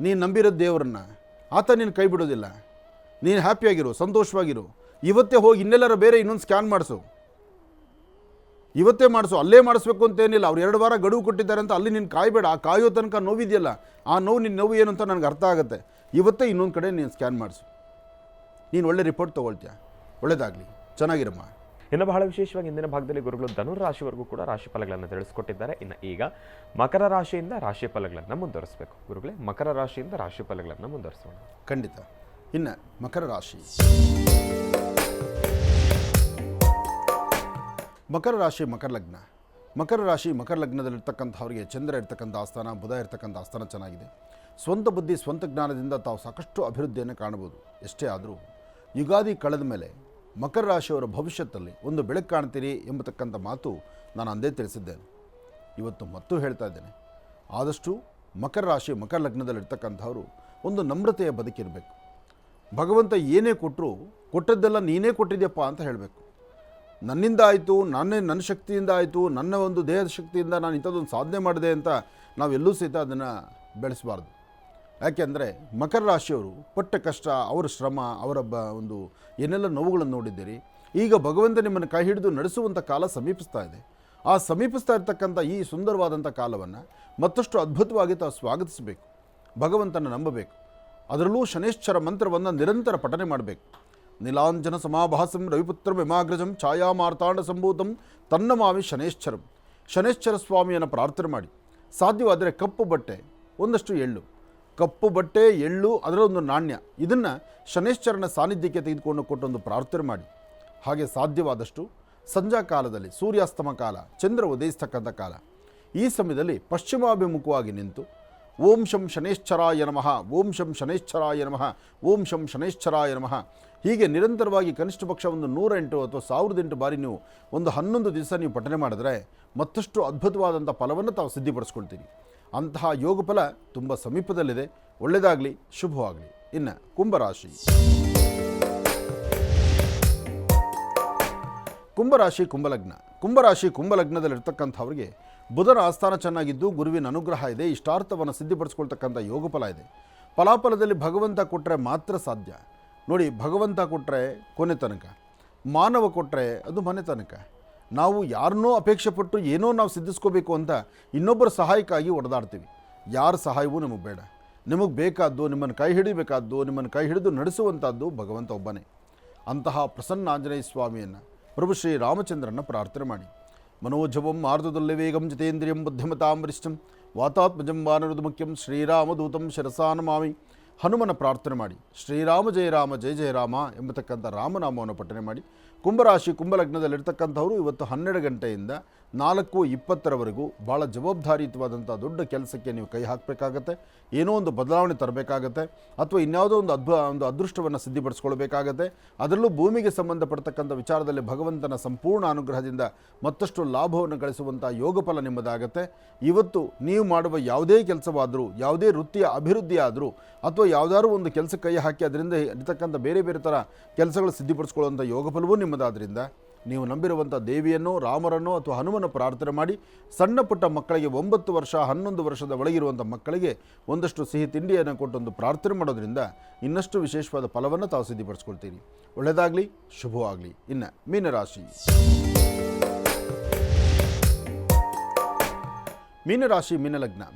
ನೀನು ನಂಬಿರೋದು ದೇವರನ್ನ, ಆತ ನೀನು ಕೈ ಬಿಡೋದಿಲ್ಲ. ನೀನು ಹ್ಯಾಪಿಯಾಗಿರು, ಸಂತೋಷವಾಗಿರು. ಇವತ್ತೇ ಹೋಗಿ ಇನ್ನೆಲ್ಲರ ಬೇರೆ ಇನ್ನೊಂದು ಸ್ಕ್ಯಾನ್ ಮಾಡಿಸು, ಇವತ್ತೇ ಮಾಡಿಸು. ಅಲ್ಲೇ ಮಾಡಿಸ್ಬೇಕು ಅಂತೇನಿಲ್ಲ, ಅವ್ರು 2 ವಾರ ಗಡುವು ಕೊಟ್ಟಿದ್ದಾರೆ ಅಂತ ಅಲ್ಲಿ ನೀನು ಕಾಯಬೇಡ. ಆ ಕಾಯೋ ತನಕ ನೋವಿದೆಯಲ್ಲ, ಆ ನೋವು ನಿನ್ನ ನೋವು ಏನು ಅಂತ ನನಗೆ ಅರ್ಥ ಆಗುತ್ತೆ. ಇವತ್ತೇ ಇನ್ನೊಂದು ಕಡೆ ನೀನು ಸ್ಕ್ಯಾನ್ ಮಾಡಿಸು, ನೀನು ಒಳ್ಳೆ ರಿಪೋರ್ಟ್ ತೊಗೊಳ್ತೀಯ. ಒಳ್ಳೆಯದಾಗಲಿ, ಚೆನ್ನಾಗಿರಮ್ಮ. ಇನ್ನು ಬಹಳ ವಿಶೇಷವಾಗಿ ಇಂದಿನ ಭಾಗದಲ್ಲಿ ಗುರುಗಳು ಧನುರ್ ರಾಶಿವರೆಗೂ ಕೂಡ ರಾಶಿ ಫಲಗಳನ್ನು ತಿಳಿಸ್ಕೊಟ್ಟಿದ್ದಾರೆ. ಇನ್ನು ಈಗ ಮಕರ ರಾಶಿಯಿಂದ ರಾಶಿ ಫಲಗಳನ್ನು ಮುಂದುವರಿಸಬೇಕು. ಗುರುಗಳೇ, ಮಕರ ರಾಶಿಯಿಂದ ರಾಶಿ ಫಲಗಳನ್ನು ಮುಂದುವರಿಸೋಣ. ಖಂಡಿತ. ಇನ್ನು ಮಕರ ರಾಶಿ, ಮಕರ ರಾಶಿ ಮಕರ ಲಗ್ನ. ಮಕರ ರಾಶಿ ಮಕರ ಲಗ್ನದಲ್ಲಿರ್ತಕ್ಕಂಥವ್ರಿಗೆ ಚಂದ್ರ ಇರ್ತಕ್ಕಂಥ ಆಸ್ಥಾನ, ಬುಧ ಇರ್ತಕ್ಕಂಥ ಆಸ್ಥಾನ ಚೆನ್ನಾಗಿದೆ. ಸ್ವಂತ ಬುದ್ಧಿ ಸ್ವಂತ ಜ್ಞಾನದಿಂದ ತಾವು ಸಾಕಷ್ಟು ಅಭಿವೃದ್ಧಿಯನ್ನು ಕಾಣಬಹುದು. ಎಷ್ಟೇ ಆದರೂ ಯುಗಾದಿ ಕಳೆದ ಮೇಲೆ ಮಕರ ರಾಶಿಯವರ ಭವಿಷ್ಯದಲ್ಲಿ ಒಂದು ಬೆಳಕು ಕಾಣ್ತೀರಿ ಎಂಬತಕ್ಕಂಥ ಮಾತು ನಾನು ಅಂದೇ ತಿಳಿಸಿದ್ದೇನೆ. ಇವತ್ತು ಮತ್ತೂ ಹೇಳ್ತಾ ಇದ್ದೇನೆ, ಆದಷ್ಟು ಮಕರ ರಾಶಿ ಮಕರ ಲಗ್ನದಲ್ಲಿರ್ತಕ್ಕಂಥವರು ಒಂದು ನಮ್ರತೆಯ ಬದುಕಿರಬೇಕು. ಭಗವಂತ ಏನೇ ಕೊಟ್ಟರು ಕೊಟ್ಟದ್ದೆಲ್ಲ ನೀನೇ ಕೊಟ್ಟಿದ್ಯಪ್ಪ ಅಂತ ಹೇಳಬೇಕು. ನನ್ನಿಂದ ಆಯಿತು, ನನ್ನ ಶಕ್ತಿಯಿಂದ ಆಯಿತು, ನನ್ನ ಒಂದು ದೇಹದ ಶಕ್ತಿಯಿಂದ ನಾನು ಇಂಥದ್ದೊಂದು ಸಾಧನೆ ಮಾಡಿದೆ ಅಂತ ನಾವೆಲ್ಲೂ ಸಹಿತ ಅದನ್ನು ಬೆಳೆಸಬಾರ್ದು. ಯಾಕೆಂದರೆ ಮಕರ ರಾಶಿಯವರು ಪಟ್ಟ ಕಷ್ಟ, ಅವರ ಶ್ರಮ, ಅವರ ಒಂದು ಏನೆಲ್ಲ ನೋವುಗಳನ್ನು ನೋಡಿದ್ದೀರಿ. ಈಗ ಭಗವಂತ ನಿಮ್ಮನ್ನು ಕೈ ಹಿಡಿದು ನಡೆಸುವಂಥ ಕಾಲ ಸಮೀಪಿಸ್ತಾ ಇದೆ. ಆ ಸಮೀಪಿಸ್ತಾ ಇರ್ತಕ್ಕಂಥ ಈ ಸುಂದರವಾದಂಥ ಕಾಲವನ್ನು ಮತ್ತಷ್ಟು ಅದ್ಭುತವಾಗಿ ತಾವು ಸ್ವಾಗತಿಸಬೇಕು. ಭಗವಂತನ ನಂಬಬೇಕು. ಅದರಲ್ಲೂ ಶನೇಶ್ವರ ಮಂತ್ರವನ್ನು ನಿರಂತರ ಪಠನೆ ಮಾಡಬೇಕು. ನೀಲಾಂಜನ ಸಮಾಭಾಸಂ ರವಿಪುತ್ರ ವಿಮಾಗ್ರಜಂ ಛಾಯಾಮಾರ್ತಾಂಡ ಸಂಭೂತಂ ತನ್ನಮಾವಿ ಶನೇಶ್ವರಂ. ಶನೇಶ್ವರ ಸ್ವಾಮಿಯನ್ನು ಪ್ರಾರ್ಥನೆ ಮಾಡಿ. ಸಾಧ್ಯವಾದರೆ ಕಪ್ಪು ಬಟ್ಟೆ, ಒಂದಷ್ಟು ಎಳ್ಳು, ಕಪ್ಪು ಬಟ್ಟೆ, ಎಳ್ಳು, ಅದರಲ್ಲೊಂದು ನಾಣ್ಯ, ಇದನ್ನು ಶನೇಶ್ವರನ ಸಾನ್ನಿಧ್ಯಕ್ಕೆ ತೆಗೆದುಕೊಂಡು ಕೊಟ್ಟೊಂದು ಪ್ರಾರ್ಥನೆ ಮಾಡಿ. ಹಾಗೆ ಸಾಧ್ಯವಾದಷ್ಟು ಸಂಧ್ಯಾ ಕಾಲದಲ್ಲಿ, ಸೂರ್ಯಾಸ್ತಮ ಕಾಲ, ಚಂದ್ರ ಉದಯಿಸ್ತಕ್ಕಂಥ ಕಾಲ, ಈ ಸಮಯದಲ್ಲಿ ಪಶ್ಚಿಮಾಭಿಮುಖವಾಗಿ ನಿಂತು ಓಂ ಶಂ ಶನೇಶ್ವರಾಯ ನಮಃ, ಓಂ ಶಂ ಶನೇಶ್ವರಾಯ ನಮಃ, ಓಂ ಶಂ ಶನೇಶ್ವರಾಯ ನಮಃ, ಹೀಗೆ ನಿರಂತರವಾಗಿ ಕನಿಷ್ಠ ಪಕ್ಷ ಒಂದು 108 ಅಥವಾ 1008 ಬಾರಿ ನೀವು ಒಂದು 11 ದಿವಸ ನೀವು ಪಠನೆ ಮಾಡಿದ್ರೆ ಮತ್ತಷ್ಟು ಅದ್ಭುತವಾದಂಥ ಫಲವನ್ನು ತಾವು ಸಿದ್ಧಿಪಡಿಸ್ಕೊಳ್ತೀರಿ. ಅಂತಹ ಯೋಗ ಫಲ ತುಂಬ ಸಮೀಪದಲ್ಲಿದೆ. ಒಳ್ಳೆಯದಾಗಲಿ, ಶುಭವಾಗಲಿ. ಇನ್ನು ಕುಂಭರಾಶಿ, ಕುಂಭರಾಶಿ ಕುಂಭಲಗ್ನ. ಕುಂಭರಾಶಿ ಕುಂಭಲಗ್ನದಲ್ಲಿರ್ತಕ್ಕಂಥವ್ರಿಗೆ ಬುಧನ ಆಸ್ಥಾನ ಚೆನ್ನಾಗಿದ್ದು ಗುರುವಿನ ಅನುಗ್ರಹ ಇದೆ. ಇಷ್ಟಾರ್ಥವನ್ನು ಸಿದ್ಧಿಪಡಿಸ್ಕೊಳ್ತಕ್ಕಂಥ ಯೋಗಫಲ ಇದೆ. ಫಲಾಫಲದಲ್ಲಿ ಭಗವಂತ ಕೊಟ್ಟರೆ ಮಾತ್ರ ಸಾಧ್ಯ. ನೋಡಿ, ಭಗವಂತ ಕೊಟ್ಟರೆ ಕೊನೆ ತನಕ, ಮಾನವ ಕೊಟ್ಟರೆ ಅದು ಮನೆ ತನಕ. ನಾವು ಯಾರನ್ನೋ ಅಪೇಕ್ಷೆ ಪಟ್ಟು ಏನೋ ನಾವು ಸಿದ್ಧಿಸ್ಕೋಬೇಕು ಅಂತ ಇನ್ನೊಬ್ಬರ ಸಹಾಯಕ್ಕಾಗಿ ಒಡೆದಾಡ್ತೀವಿ. ಯಾರ ಸಹಾಯವೂ ನಮಗೆ ಬೇಡ. ನಿಮಗೆ ಬೇಕಾದ್ದು, ನಿಮ್ಮನ್ನು ಕೈ ಹಿಡಿಬೇಕಾದ್ದು, ನಿಮ್ಮನ್ನು ಕೈ ಹಿಡಿದು ನಡೆಸುವಂಥದ್ದು ಭಗವಂತ ಒಬ್ಬನೇ. ಅಂತಹ ಪ್ರಸನ್ನ ಆಂಜನೇಯ ಸ್ವಾಮಿಯನ್ನು, ಪ್ರಭು ಶ್ರೀ ರಾಮಚಂದ್ರನ ಪ್ರಾರ್ಥನೆ ಮಾಡಿ. ಮನೋಜವಂ ಮಾರ್ದದಲ್ಲಿ ವೇಗಂ ಜಿತೇಂದ್ರಿಯಂ ಬುದ್ಧಿಮತಾಂ ವರಿಷ್ಠಂ ವಾತಾತ್ಮಜಂ ವಾನರದು ಮುಖ್ಯಂ ಶ್ರೀರಾಮದೂತಂ ಶಿರಸಾನಮಾಮಿ. ಹನುಮನ ಪ್ರಾರ್ಥನೆ ಮಾಡಿ. ಶ್ರೀರಾಮ ಜಯ ರಾಮ ಜಯ ಜಯ ರಾಮ ಎಂಬತಕ್ಕಂಥ ರಾಮನಾಮವನ್ನು ಪಠನೆ ಮಾಡಿ. ಕುಂಭರಾಶಿ ಕುಂಭಲಗ್ನದಲ್ಲಿರ್ತಕ್ಕಂಥವರು ಇವತ್ತು 12 ಗಂಟೆಯಿಂದ 4:20 ಭಾಳ ಜವಾಬ್ದಾರಿಯುತವಾದಂಥ ದೊಡ್ಡ ಕೆಲಸಕ್ಕೆ ನೀವು ಕೈ ಹಾಕಬೇಕಾಗತ್ತೆ. ಏನೋ ಒಂದು ಬದಲಾವಣೆ ತರಬೇಕಾಗತ್ತೆ, ಅಥವಾ ಇನ್ಯಾವುದೋ ಒಂದು ಅದೃಷ್ಟವನ್ನು ಸಿದ್ಧಿಪಡಿಸ್ಕೊಳ್ಬೇಕಾಗತ್ತೆ. ಅದರಲ್ಲೂ ಭೂಮಿಗೆ ಸಂಬಂಧಪಡ್ತಕ್ಕಂಥ ವಿಚಾರದಲ್ಲಿ ಭಗವಂತನ ಸಂಪೂರ್ಣ ಅನುಗ್ರಹದಿಂದ ಮತ್ತಷ್ಟು ಲಾಭವನ್ನು ಗಳಿಸುವಂಥ ಯೋಗಫಲ ನಿಮ್ಮದಾಗತ್ತೆ. ಇವತ್ತು ನೀವು ಮಾಡುವ ಯಾವುದೇ ಕೆಲಸವಾದರೂ, ಯಾವುದೇ ವೃತ್ತಿಯ ಅಭಿವೃದ್ಧಿ ಆದರೂ, ಅಥವಾ ಯಾವುದಾದ್ರೂ ಒಂದು ಕೆಲಸ ಕೈ ಹಾಕಿ ಅದರಿಂದ ಇರತಕ್ಕಂಥ ಬೇರೆ ಬೇರೆ ಥರ ಕೆಲಸಗಳು ಸಿದ್ಧಿಪಡಿಸ್ಕೊಳ್ಳುವಂಥ ಯೋಗಫಲವೂ ನಿಮ್ಮದಾದ್ರಿಂದ ನೀವು ನಂಬಿರುವಂಥ ದೇವಿಯನ್ನು, ರಾಮರನ್ನು ಅಥವಾ ಹನುಮನ ಪ್ರಾರ್ಥನೆ ಮಾಡಿ. ಸಣ್ಣ ಪುಟ್ಟ ಮಕ್ಕಳಿಗೆ 9 ವರ್ಷ 11 ವರ್ಷದ ಒಳಗಿರುವಂಥ ಮಕ್ಕಳಿಗೆ ಒಂದಷ್ಟು ಸಿಹಿ ತಿಂಡಿಯನ್ನು ಕೊಟ್ಟೊಂದು ಪ್ರಾರ್ಥನೆ ಮಾಡೋದ್ರಿಂದ ಇನ್ನಷ್ಟು ವಿಶೇಷವಾದ ಫಲವನ್ನು ತಾವು ಸಿದ್ಧಿಪಡಿಸ್ಕೊಳ್ತೀರಿ. ಒಳ್ಳೆಯದಾಗಲಿ, ಶುಭವಾಗಲಿ. ಇನ್ನು ಮೀನರಾಶಿ. ಮೀನರಾಶಿ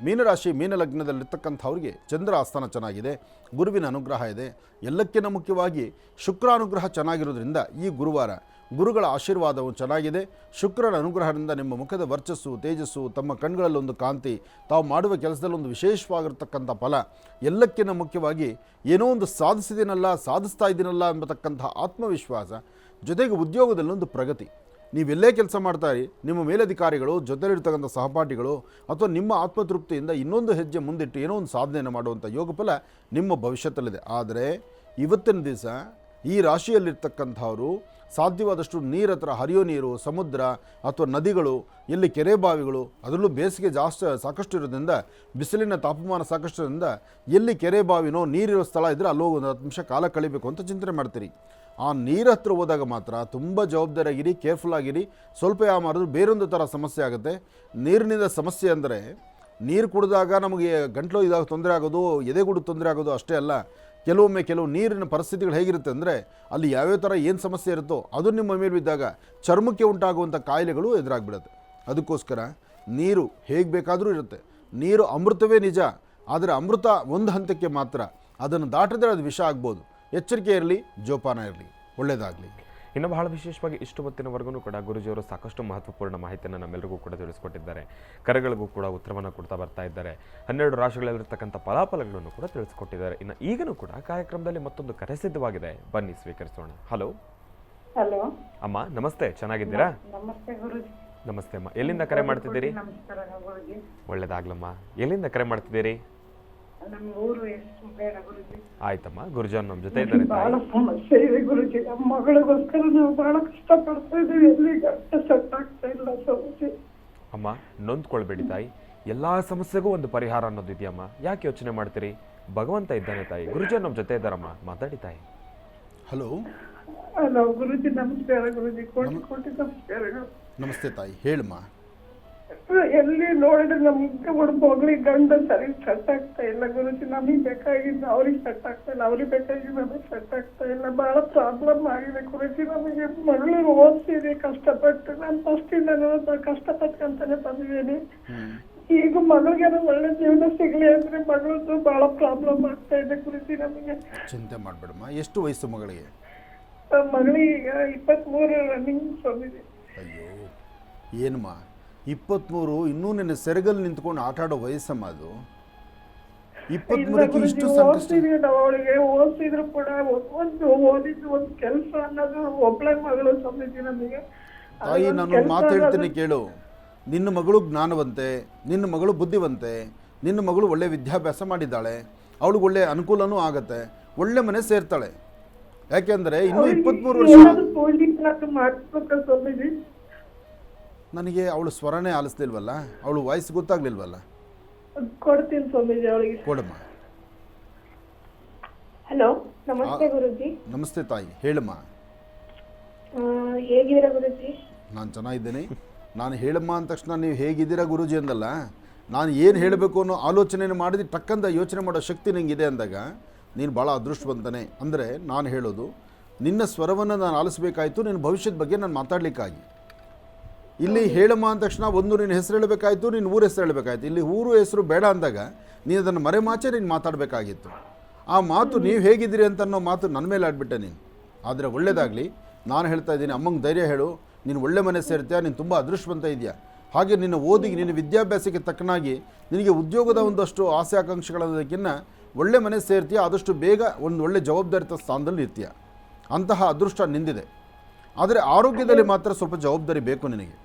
ಮೀನಲಗ್ನದಲ್ಲಿರ್ತಕ್ಕಂಥವ್ರಿಗೆ ಚಂದ್ರ ಆಸ್ಥಾನ ಚೆನ್ನಾಗಿದೆ, ಗುರುವಿನ ಅನುಗ್ರಹ ಇದೆ. ಎಲ್ಲಕ್ಕಿಂತ ಮುಖ್ಯವಾಗಿ ಶುಕ್ರಾನುಗ್ರಹ ಚೆನ್ನಾಗಿರೋದ್ರಿಂದ ಈ ಗುರುವಾರ ಗುರುಗಳ ಆಶೀರ್ವಾದವು ಚೆನ್ನಾಗಿದೆ. ಶುಕ್ರನ ಅನುಗ್ರಹದಿಂದ ನಿಮ್ಮ ಮುಖದ ವರ್ಚಸ್ಸು, ತೇಜಸ್ಸು, ತಮ್ಮ ಕಣ್ಗಳಲ್ಲೊಂದು ಕಾಂತಿ, ತಾವು ಮಾಡುವ ಕೆಲಸದಲ್ಲಿ ಒಂದು ವಿಶೇಷವಾಗಿರ್ತಕ್ಕಂಥ ಫಲ, ಎಲ್ಲಕ್ಕಿಂತ ಮುಖ್ಯವಾಗಿ ಏನೋ ಒಂದು ಸಾಧಿಸ್ತಾ ಇದ್ದೀನಲ್ಲ ಎಂಬತಕ್ಕಂಥ ಆತ್ಮವಿಶ್ವಾಸ, ಜೊತೆಗೆ ಉದ್ಯೋಗದಲ್ಲೊಂದು ಪ್ರಗತಿ. ನೀವೆಲ್ಲೇ ಕೆಲಸ ಮಾಡ್ತಾರಿ, ನಿಮ್ಮ ಮೇಲಧಿಕಾರಿಗಳು, ಜೊತೆಲಿರ್ತಕ್ಕಂಥ ಸಹಪಾಠಿಗಳು ಅಥವಾ ನಿಮ್ಮ ಆತ್ಮತೃಪ್ತಿಯಿಂದ ಇನ್ನೊಂದು ಹೆಜ್ಜೆ ಮುಂದಿಟ್ಟು ಏನೋ ಒಂದು ಸಾಧನೆಯನ್ನು ಮಾಡುವಂಥ ಯೋಗಫಲ ನಿಮ್ಮ ಭವಿಷ್ಯದಲ್ಲಿದೆ. ಆದರೆ ಇವತ್ತಿನ ದಿವಸ ಈ ರಾಶಿಯಲ್ಲಿರ್ತಕ್ಕಂಥವರು ಸಾಧ್ಯವಾದಷ್ಟು ನೀರ ಹತ್ರ ಹರಿಯೋ ನೀರು, ಸಮುದ್ರ ಅಥವಾ ನದಿಗಳು, ಎಲ್ಲಿ ಕೆರೆ ಬಾವಿಗಳು, ಅದರಲ್ಲೂ ಬೇಸಿಗೆ ಸಾಕಷ್ಟು ಇರೋದ್ರಿಂದ, ಬಿಸಿಲಿನ ತಾಪಮಾನ ಸಾಕಷ್ಟು ಇರೋದ್ರಿಂದ ಎಲ್ಲಿ ಕೆರೆ ಬಾವಿನೋ ನೀರಿರೋ ಸ್ಥಳ ಇದ್ದರೆ ಅಲ್ಲೋಗಿ ಒಂದು 10 ನಿಮಿಷ ಕಾಲ ಕಳಿಬೇಕು ಅಂತ ಚಿಂತನೆ ಮಾಡ್ತೀರಿ. ಆ ನೀರ ಹತ್ರ ಹೋದಾಗ ಮಾತ್ರ ತುಂಬ ಜವಾಬ್ದಾರಿಯಾಗಿರಿ, ಕೇರ್ಫುಲ್ ಆಗಿರಿ. ಸ್ವಲ್ಪ ಮಾಡಿದ್ರು ಬೇರೊಂದು ಥರ ಸಮಸ್ಯೆ ಆಗುತ್ತೆ. ನೀರಿನಿಂದ ಸಮಸ್ಯೆ ಅಂದರೆ ನೀರು ಕುಡಿದಾಗ ನಮಗೆ ಗಂಟಲು ಇದಾಗ ತೊಂದರೆ ಆಗೋದು, ಎದೆಗುಡು ತೊಂದರೆ ಆಗೋದು ಅಷ್ಟೇ ಅಲ್ಲ. ಕೆಲವು ನೀರಿನ ಪರಿಸ್ಥಿತಿಗಳು ಹೇಗಿರುತ್ತೆ ಅಂದರೆ ಅಲ್ಲಿ ಯಾವ್ಯಾವ ಥರ ಏನು ಸಮಸ್ಯೆ ಇರುತ್ತೋ ಅದು ನಿಮ್ಮ ಮೇಲೆ ಬಿದ್ದಾಗ ಚರ್ಮಕ್ಕೆ ಉಂಟಾಗುವಂಥ ಕಾಯಿಲೆಗಳು ಎದುರಾಗ್ಬಿಡುತ್ತೆ. ಅದಕ್ಕೋಸ್ಕರ ನೀರು ಹೇಗೆ ಬೇಕಾದರೂ ಇರುತ್ತೆ. ನೀರು ಅಮೃತವೇ ನಿಜ, ಆದರೆ ಅಮೃತ ಒಂದು ಹಂತಕ್ಕೆ ಮಾತ್ರ. ಅದನ್ನು ದಾಟಿದ್ರೆ ಅದು ವಿಷ ಆಗ್ಬೋದು. ಎಚ್ಚರಿಕೆ ಇರಲಿ, ಜೋಪಾನ ಇರಲಿ. ಒಳ್ಳೆಯದಾಗಲಿ. ಇನ್ನು ಬಹಳ ವಿಶೇಷವಾಗಿ ಇಷ್ಟು ಹೊತ್ತಿನವರೆಗೂ ಕೂಡ ಗುರುಜಿಯವರು ಸಾಕಷ್ಟು ಮಹತ್ವಪೂರ್ಣ ಮಾಹಿತಿಯನ್ನು ನಮ್ಮೆಲ್ಲರಿಗೂ ಕೂಡ ತಿಳಿಸ್ಕೊಟ್ಟಿದ್ದಾರೆ. ಕರೆಗಳಿಗೂ ಕೂಡ ಉತ್ತರವನ್ನು ಕೊಡ್ತಾ ಬರ್ತಾ ಇದ್ದಾರೆ. 12 ರಾಶಿಗಳಲ್ಲಿರ್ತಕ್ಕಂಥ ಫಲಾಫಲಗಳನ್ನು ಕೂಡ ತಿಳಿಸ್ಕೊಟ್ಟಿದ್ದಾರೆ. ಇನ್ನು ಈಗಲೂ ಕೂಡ ಕಾರ್ಯಕ್ರಮದಲ್ಲಿ ಮತ್ತೊಂದು ಕರೆ ಸಿದ್ಧವಾಗಿದೆ, ಬನ್ನಿ ಸ್ವೀಕರಿಸೋಣ. ಹಲೋ ಹಲೋ ಅಮ್ಮ, ನಮಸ್ತೆ. ಚೆನ್ನಾಗಿದ್ದೀರಾ? ನಮಸ್ತೆ ಗುರುಜಿ. ನಮಸ್ತೆ ಅಮ್ಮ. ಎಲ್ಲಿಂದ ಕರೆ ಮಾಡ್ತಿದ್ದೀರಿ? ನಮಸ್ಕಾರ ಗುರುಜಿ. ಒಳ್ಳೇದಾಗ್ಲಮ್ಮ. ಎಲ್ಲಿಂದ ಕರೆ ಮಾಡ್ತಿದ್ದೀರಿ? ನಮ್ಮ ಊರು ಎಷ್ಟು ಬೇಡ ಗುರುಜಿ. ಆಯ್ತಮ್ಮ, ಗುರುಜಾನ್ ನಮ್ಮ ಜೊತೆ ಇದ್ದಾರೆ. ಬಹಳ ಸಮಸ್ಯೆ ಇದೆ ಗುರುಜಿ. ನಮ್ಮ ಮಗಳಿಗೋಸ್ಕರ ನಾವು ಬಹಳ ಕಷ್ಟ ಪಡ್ತಾ ಇದ್ದೀವಿ. ಎಲ್ಲಿ ಗಂಟೆ ಸೆಟ್ ಆಗ್ತಾ ಇಲ್ಲ ಸಮಸ್ಯೆ. ಅಮ್ಮ, ನೊಂದ್ಕೊಳ್ಬೇಡಿ ತಾಯಿ. ಎಲ್ಲಾ ಸಮಸ್ಯೆಗೂ ಒಂದು ಪರಿಹಾರ ಅನ್ನೋದು ಇದೆಯಮ್ಮ. ಯಾಕೆ ಯೋಚನೆ ಮಾಡ್ತೀರಿ? ಭಗವಂತ ಇದ್ದಾನೆ ತಾಯಿ. ಗುರುಜಾನ್ ನಮ್ಮ ಜೊತೆ ಇದ್ದಾರಮ್ಮ, ಮಾತಾಡಿ ತಾಯಿ. ಹಲೋ ಹಲೋ ಗುರುಜಿ. ನಮಸ್ಕಾರ ಗುರುಜಿ. ಕೋಟಿ ನಮಸ್ಕಾರಗಳು. ನಮಸ್ತೆ ತಾಯಿ, ಹೇಳಮ್ಮ. ಎಲ್ಲಿ ನೋಡಿದ್ರೆ ನಮ್ಗೆ ಮಗಳಿಗೆ ಗಂಡ ಸರಿ ಸೆಟ್ ಆಗ್ತಾ ಇಲ್ಲ ಗುರುಜಿ. ನಮಗೆ ಬೇಕಾಗಿದ್ದು ಅವ್ರಿಗೆ ಸೆಟ್ ಆಗ್ತಾ ಇಲ್ಲ, ಅವ್ರಿಗೆ ಬೇಕಾಗಿದ್ದು ನಮಗೆ ಸೆಟ್ ಆಗ್ತಾ ಇಲ್ಲ. ಬಹಳ ಪ್ರಾಬ್ಲಮ್ ಆಗಿದೆ ಗುರುಜಿ. ನಮಗೆ ಮಗಳಿಗೆ ಓದಿಸಿದೆ ಕಷ್ಟಪಟ್ಟು. ನಾನು ಫಸ್ಟಿಂದ ಕಷ್ಟಪಟ್ಕೊಂತಾನೆ ಬಂದಿದ್ದೀನಿ. ಈಗ ಮಗಳಿಗೆ ಒಳ್ಳೆ ಜೀವನ ಸಿಗ್ಲಿ ಅಂದ್ರೆ ಮಗಳದ್ದು ಬಹಳ ಪ್ರಾಬ್ಲಮ್ ಆಗ್ತಾ ಇದೆ ಗುರುಜಿ ನಮಗೆ. ಚಿಂತೆ ಮಾಡಬೇಡಮ್ಮ. ಎಷ್ಟು ವಯಸ್ಸು ಮಗಳಿಗೆ? ಮಗಳಿಗೆ 23 ರನ್ನಿಂಗ್ ಬಂದಿದೆ. ಅಯ್ಯೋ ಏನಮ್ಮ, 23 ಇನ್ನೂ ನಿನ್ನ ಸೆರಗಲ್ಲಿ ನಿಂತ್ಕೊಂಡು ಆಟ ಆಡೋ ವಯಸ್ಸಮ್ಮ ಅದು. 23ಕ್ಕೆ ಇಷ್ಟು ಸಂಕಷ್ಟ. ಅವಳಿಗೆ ಓದಿಸಿದ್ರು ಕೂಡ ಓದಿದ್ದು ಒಂದು ಕೆಲಸ ಅನ್ನೋದು ಒಬ್ಬಳೆ ಮಗಳು ಸಂಬಂಧಿ ನಮಗೆ. ತಾಯಿ, ನಾನು ಮಾತಾಡ್ತೀನಿ ಕೇಳು. ನಿನ್ನ ಮಗಳು ಜ್ಞಾನವಂತೆ, ನಿನ್ನ ಮಗಳು ಬುದ್ಧಿವಂತೆ, ನಿನ್ನ ಮಗಳು ಒಳ್ಳೆ ವಿದ್ಯಾಭ್ಯಾಸ ಮಾಡಿದ್ದಾಳೆ, ಅವಳಿಗೆ ಒಳ್ಳೆ ಅನುಕೂಲನೂ ಆಗತ್ತೆ, ಒಳ್ಳೆ ಮನೆ ಸೇರ್ತಾಳೆ. ಯಾಕೆಂದ್ರೆ ಇನ್ನೂ 23 ವರ್ಷ. ನನಗೆ ಅವಳು ಸ್ವರನೇ ಆಲಿಸ್ಲಿಲ್ವಲ್ಲ, ಅವಳು ವಾಯ್ಸ್ ಗೊತ್ತಾಗ್ಲಿಲ್ವಲ್ಲ. ಕೊಡ್ತೀನಿ ಸ್ವಾಮೀಜಿ ಅವಳಿಗೆ. ಕೊಡಮ್ಮ. ಹಲೋ, ನಮಸ್ತೆ ಗುರುಜಿ. ನಮಸ್ತೆ ತಾಯಿ, ಹೇಳಮ್ಮ. ಹೇಗಿದ್ದೀರಾ ಗುರುಜಿ? ನಾನು ಚೆನ್ನಾಗಿದ್ದೇನೆ. ನಾನು ಹೇಳಮ್ಮ ಅಂದ ತಕ್ಷಣ ನೀವು ಹೇಗಿದ್ದೀರಾ ಗುರೂಜಿ ಅಂದಲ್ಲ, ನಾನು ಏನು ಹೇಳಬೇಕು ಅನ್ನೋ ಆಲೋಚನೆಯನ್ನು ಮಾಡಿದ್ರೆ ಟಕ್ಕಂತ ಯೋಚನೆ ಮಾಡೋ ಶಕ್ತಿ ನಿಂಗಿದೆ ಅಂದಾಗ ನೀನು ಭಾಳ ಅದೃಷ್ಟವಂತನೇ. ಅಂದರೆ ನಾನು ಹೇಳೋದು, ನಿನ್ನ ಸ್ವರವನ್ನು ನಾನು ಆಲಿಸಬೇಕಾಯಿತು, ನಿನ್ನ ಭವಿಷ್ಯದ ಬಗ್ಗೆ ನಾನು ಮಾತಾಡಲಿಕ್ಕಾಗಿ. ಇಲ್ಲಿ ಹೇಳಮ್ಮ ಅಂದ ತಕ್ಷಣ ಒಂದು ನಿನ್ನ ಹೆಸರು ಹೇಳಬೇಕಾಯಿತು, ನಿನ್ನ ಊರ ಹೆಸರು ಹೇಳಬೇಕಾಯ್ತು. ಇಲ್ಲಿ ಊರು ಹೆಸರು ಬೇಡ ಅಂದಾಗ ನೀನು ಅದನ್ನು ಮರೆಮಾಚೆ ನೀನು ಮಾತಾಡಬೇಕಾಗಿತ್ತು. ಆ ಮಾತು ನೀವು ಹೇಗಿದ್ದೀರಿ ಅಂತ ಅನ್ನೋ ಮಾತು ನನ್ನ ಮೇಲೆ ಆಡ್ಬಿಟ್ಟೆ ನೀನು. ಆದರೆ ಒಳ್ಳೆಯದಾಗಲಿ, ನಾನು ಹೇಳ್ತಾ ಇದ್ದೀನಿ, ಅಮ್ಮಂಗೆ ಧೈರ್ಯ ಹೇಳು, ನೀನು ಒಳ್ಳೆ ಮನೆ ಸೇರ್ತೀಯ, ನೀನು ತುಂಬ ಅದೃಷ್ಟವಂತ ಇದೆಯಾ. ಹಾಗೆ ನಿನ್ನ ಓದಿಗೆ, ನಿನ್ನ ವಿದ್ಯಾಭ್ಯಾಸಕ್ಕೆ ತಕ್ಕನಾಗಿ ನಿನಗೆ ಉದ್ಯೋಗದ ಒಂದಷ್ಟು ಆಸೆ ಆಕಾಂಕ್ಷೆಗಳನ್ನೋದಕ್ಕಿಂತ ಒಳ್ಳೆ ಮನೆ ಸೇರ್ತೀಯ, ಆದಷ್ಟು ಬೇಗ ಒಂದು ಒಳ್ಳೆ ಜವಾಬ್ದಾರಿತ ಸ್ಥಾನದಲ್ಲಿ ಇರ್ತೀಯ. ಅಂತಹ ಅದೃಷ್ಟ ನಿಂದಿದೆ. ಆದರೆ ಆರೋಗ್ಯದಲ್ಲಿ ಮಾತ್ರ ಸ್ವಲ್ಪ ಜವಾಬ್ದಾರಿ ಬೇಕು ನಿನಗೆ.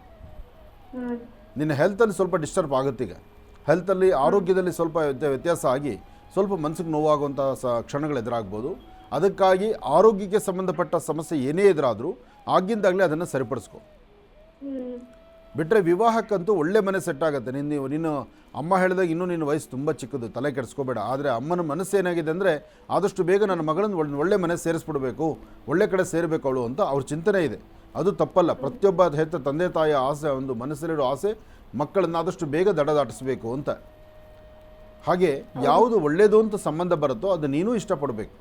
ನಿನ್ನ ಹೆಲ್ತಲ್ಲಿ ಸ್ವಲ್ಪ ಡಿಸ್ಟರ್ಬ್ ಆಗುತ್ತೆ. ಈಗ ಹೆಲ್ತಲ್ಲಿ, ಆರೋಗ್ಯದಲ್ಲಿ ಸ್ವಲ್ಪ ವ್ಯತ್ಯಾಸ ಆಗಿ ಸ್ವಲ್ಪ ಮನಸ್ಸಿಗೆ ನೋವಾಗುವಂಥ ಕ್ಷಣಗಳು ಎದುರಾಗ್ಬೋದು. ಅದಕ್ಕಾಗಿ ಆರೋಗ್ಯಕ್ಕೆ ಸಂಬಂಧಪಟ್ಟ ಸಮಸ್ಯೆ ಏನೇ ಎದುರಾದರೂ ಆಗಿಂದಾಗಲೇ ಅದನ್ನು ಸರಿಪಡಿಸ್ಕೊ. ಬಿಟ್ಟರೆ ವಿವಾಹಕ್ಕಂತೂ ಒಳ್ಳೆ ಮನೆ ಸೆಟ್ ಆಗುತ್ತೆ. ನೀನು ಅಮ್ಮ ಹೇಳಿದಾಗ ಇನ್ನೂ ನಿನ್ನ ವಯಸ್ಸು ತುಂಬ ಚಿಕ್ಕದು, ತಲೆ ಕೆಡಿಸ್ಕೋಬೇಡ. ಆದರೆ ಅಮ್ಮನ ಮನಸ್ಸು ಏನಾಗಿದೆ ಅಂದರೆ ಆದಷ್ಟು ಬೇಗ ನನ್ನ ಮಗಳನ್ನು ಒಳ್ಳೆ ಮನೆ ಸೇರಿಸ್ಬಿಡ್ಬೇಕು, ಒಳ್ಳೆ ಕಡೆ ಸೇರಬೇಕು ಅವಳು ಅಂತ ಅವ್ರ ಚಿಂತನೆ ಇದೆ. ಅದು ತಪ್ಪಲ್ಲ. ಪ್ರತಿಯೊಬ್ಬ ಹೆತ್ತ ತಂದೆ ತಾಯಿಯ ಆಸೆ, ಒಂದು ಮನಸ್ಸಲ್ಲಿರೋ ಆಸೆ, ಮಕ್ಕಳನ್ನು ಆದಷ್ಟು ಬೇಗ ದಡ ದಾಟಿಸ್ಬೇಕು ಅಂತ. ಹಾಗೆ ಯಾವುದು ಒಳ್ಳೆಯದು ಅಂತ ಸಂಬಂಧ ಬರುತ್ತೋ ಅದು ನೀನು ಇಷ್ಟಪಡಬೇಕು.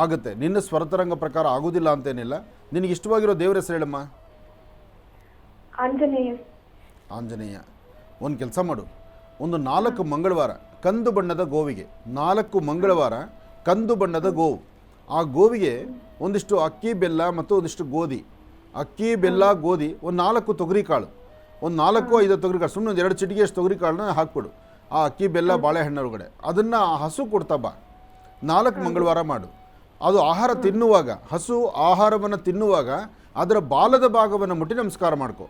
ಆಗುತ್ತೆ. ನಿನ್ನ ಸ್ವರತರಂಗ ಪ್ರಕಾರ ಆಗೋದಿಲ್ಲ ಅಂತೇನಿಲ್ಲ. ನಿನಗೆ ಇಷ್ಟವಾಗಿರೋ ದೇವರ ಹೆಸರು ಹೇಳಮ್ಮ. ಆಂಜನೇಯ. ಒಂದು ಕೆಲಸ ಮಾಡು, ಒಂದು 4 ಮಂಗಳವಾರ ಕಂದು ಬಣ್ಣದ ಗೋವಿಗೆ, 4 ಮಂಗಳವಾರ ಕಂದು ಬಣ್ಣದ ಗೋವು, ಆ ಗೋವಿಗೆ ಒಂದಿಷ್ಟು ಅಕ್ಕಿ ಬೆಲ್ಲ ಮತ್ತು ಒಂದಿಷ್ಟು ಗೋಧಿ, ಅಕ್ಕಿ ಬೆಲ್ಲ ಗೋಧಿ, ಒಂದು 4 ತೊಗರಿಕಾಳು, ಒಂದು 4-5 ತೊಗರಿಕಾಳು, ಸುಮ್ಮನೆ 2 ಚಿಟಿಗೆಯಷ್ಟು ತೊಗರಿಕಾಳನ್ನ ಹಾಕ್ಬಿಡು ಆ ಅಕ್ಕಿ ಬೆಲ್ಲ ಬಾಳೆಹಣ್ಣು ಒಳಗಡೆ. ಅದನ್ನು ಹಸು ಕೊಡ್ತಾ ಬಾ. 4 ಮಂಗಳವಾರ ಮಾಡು. ಅದು ಆಹಾರ ತಿನ್ನುವಾಗ, ಹಸು ಆಹಾರವನ್ನು ತಿನ್ನುವಾಗ ಅದರ ಬಾಲದ ಭಾಗವನ್ನು ಮುಟ್ಟಿ ನಮಸ್ಕಾರ ಮಾಡ್ಕೊ.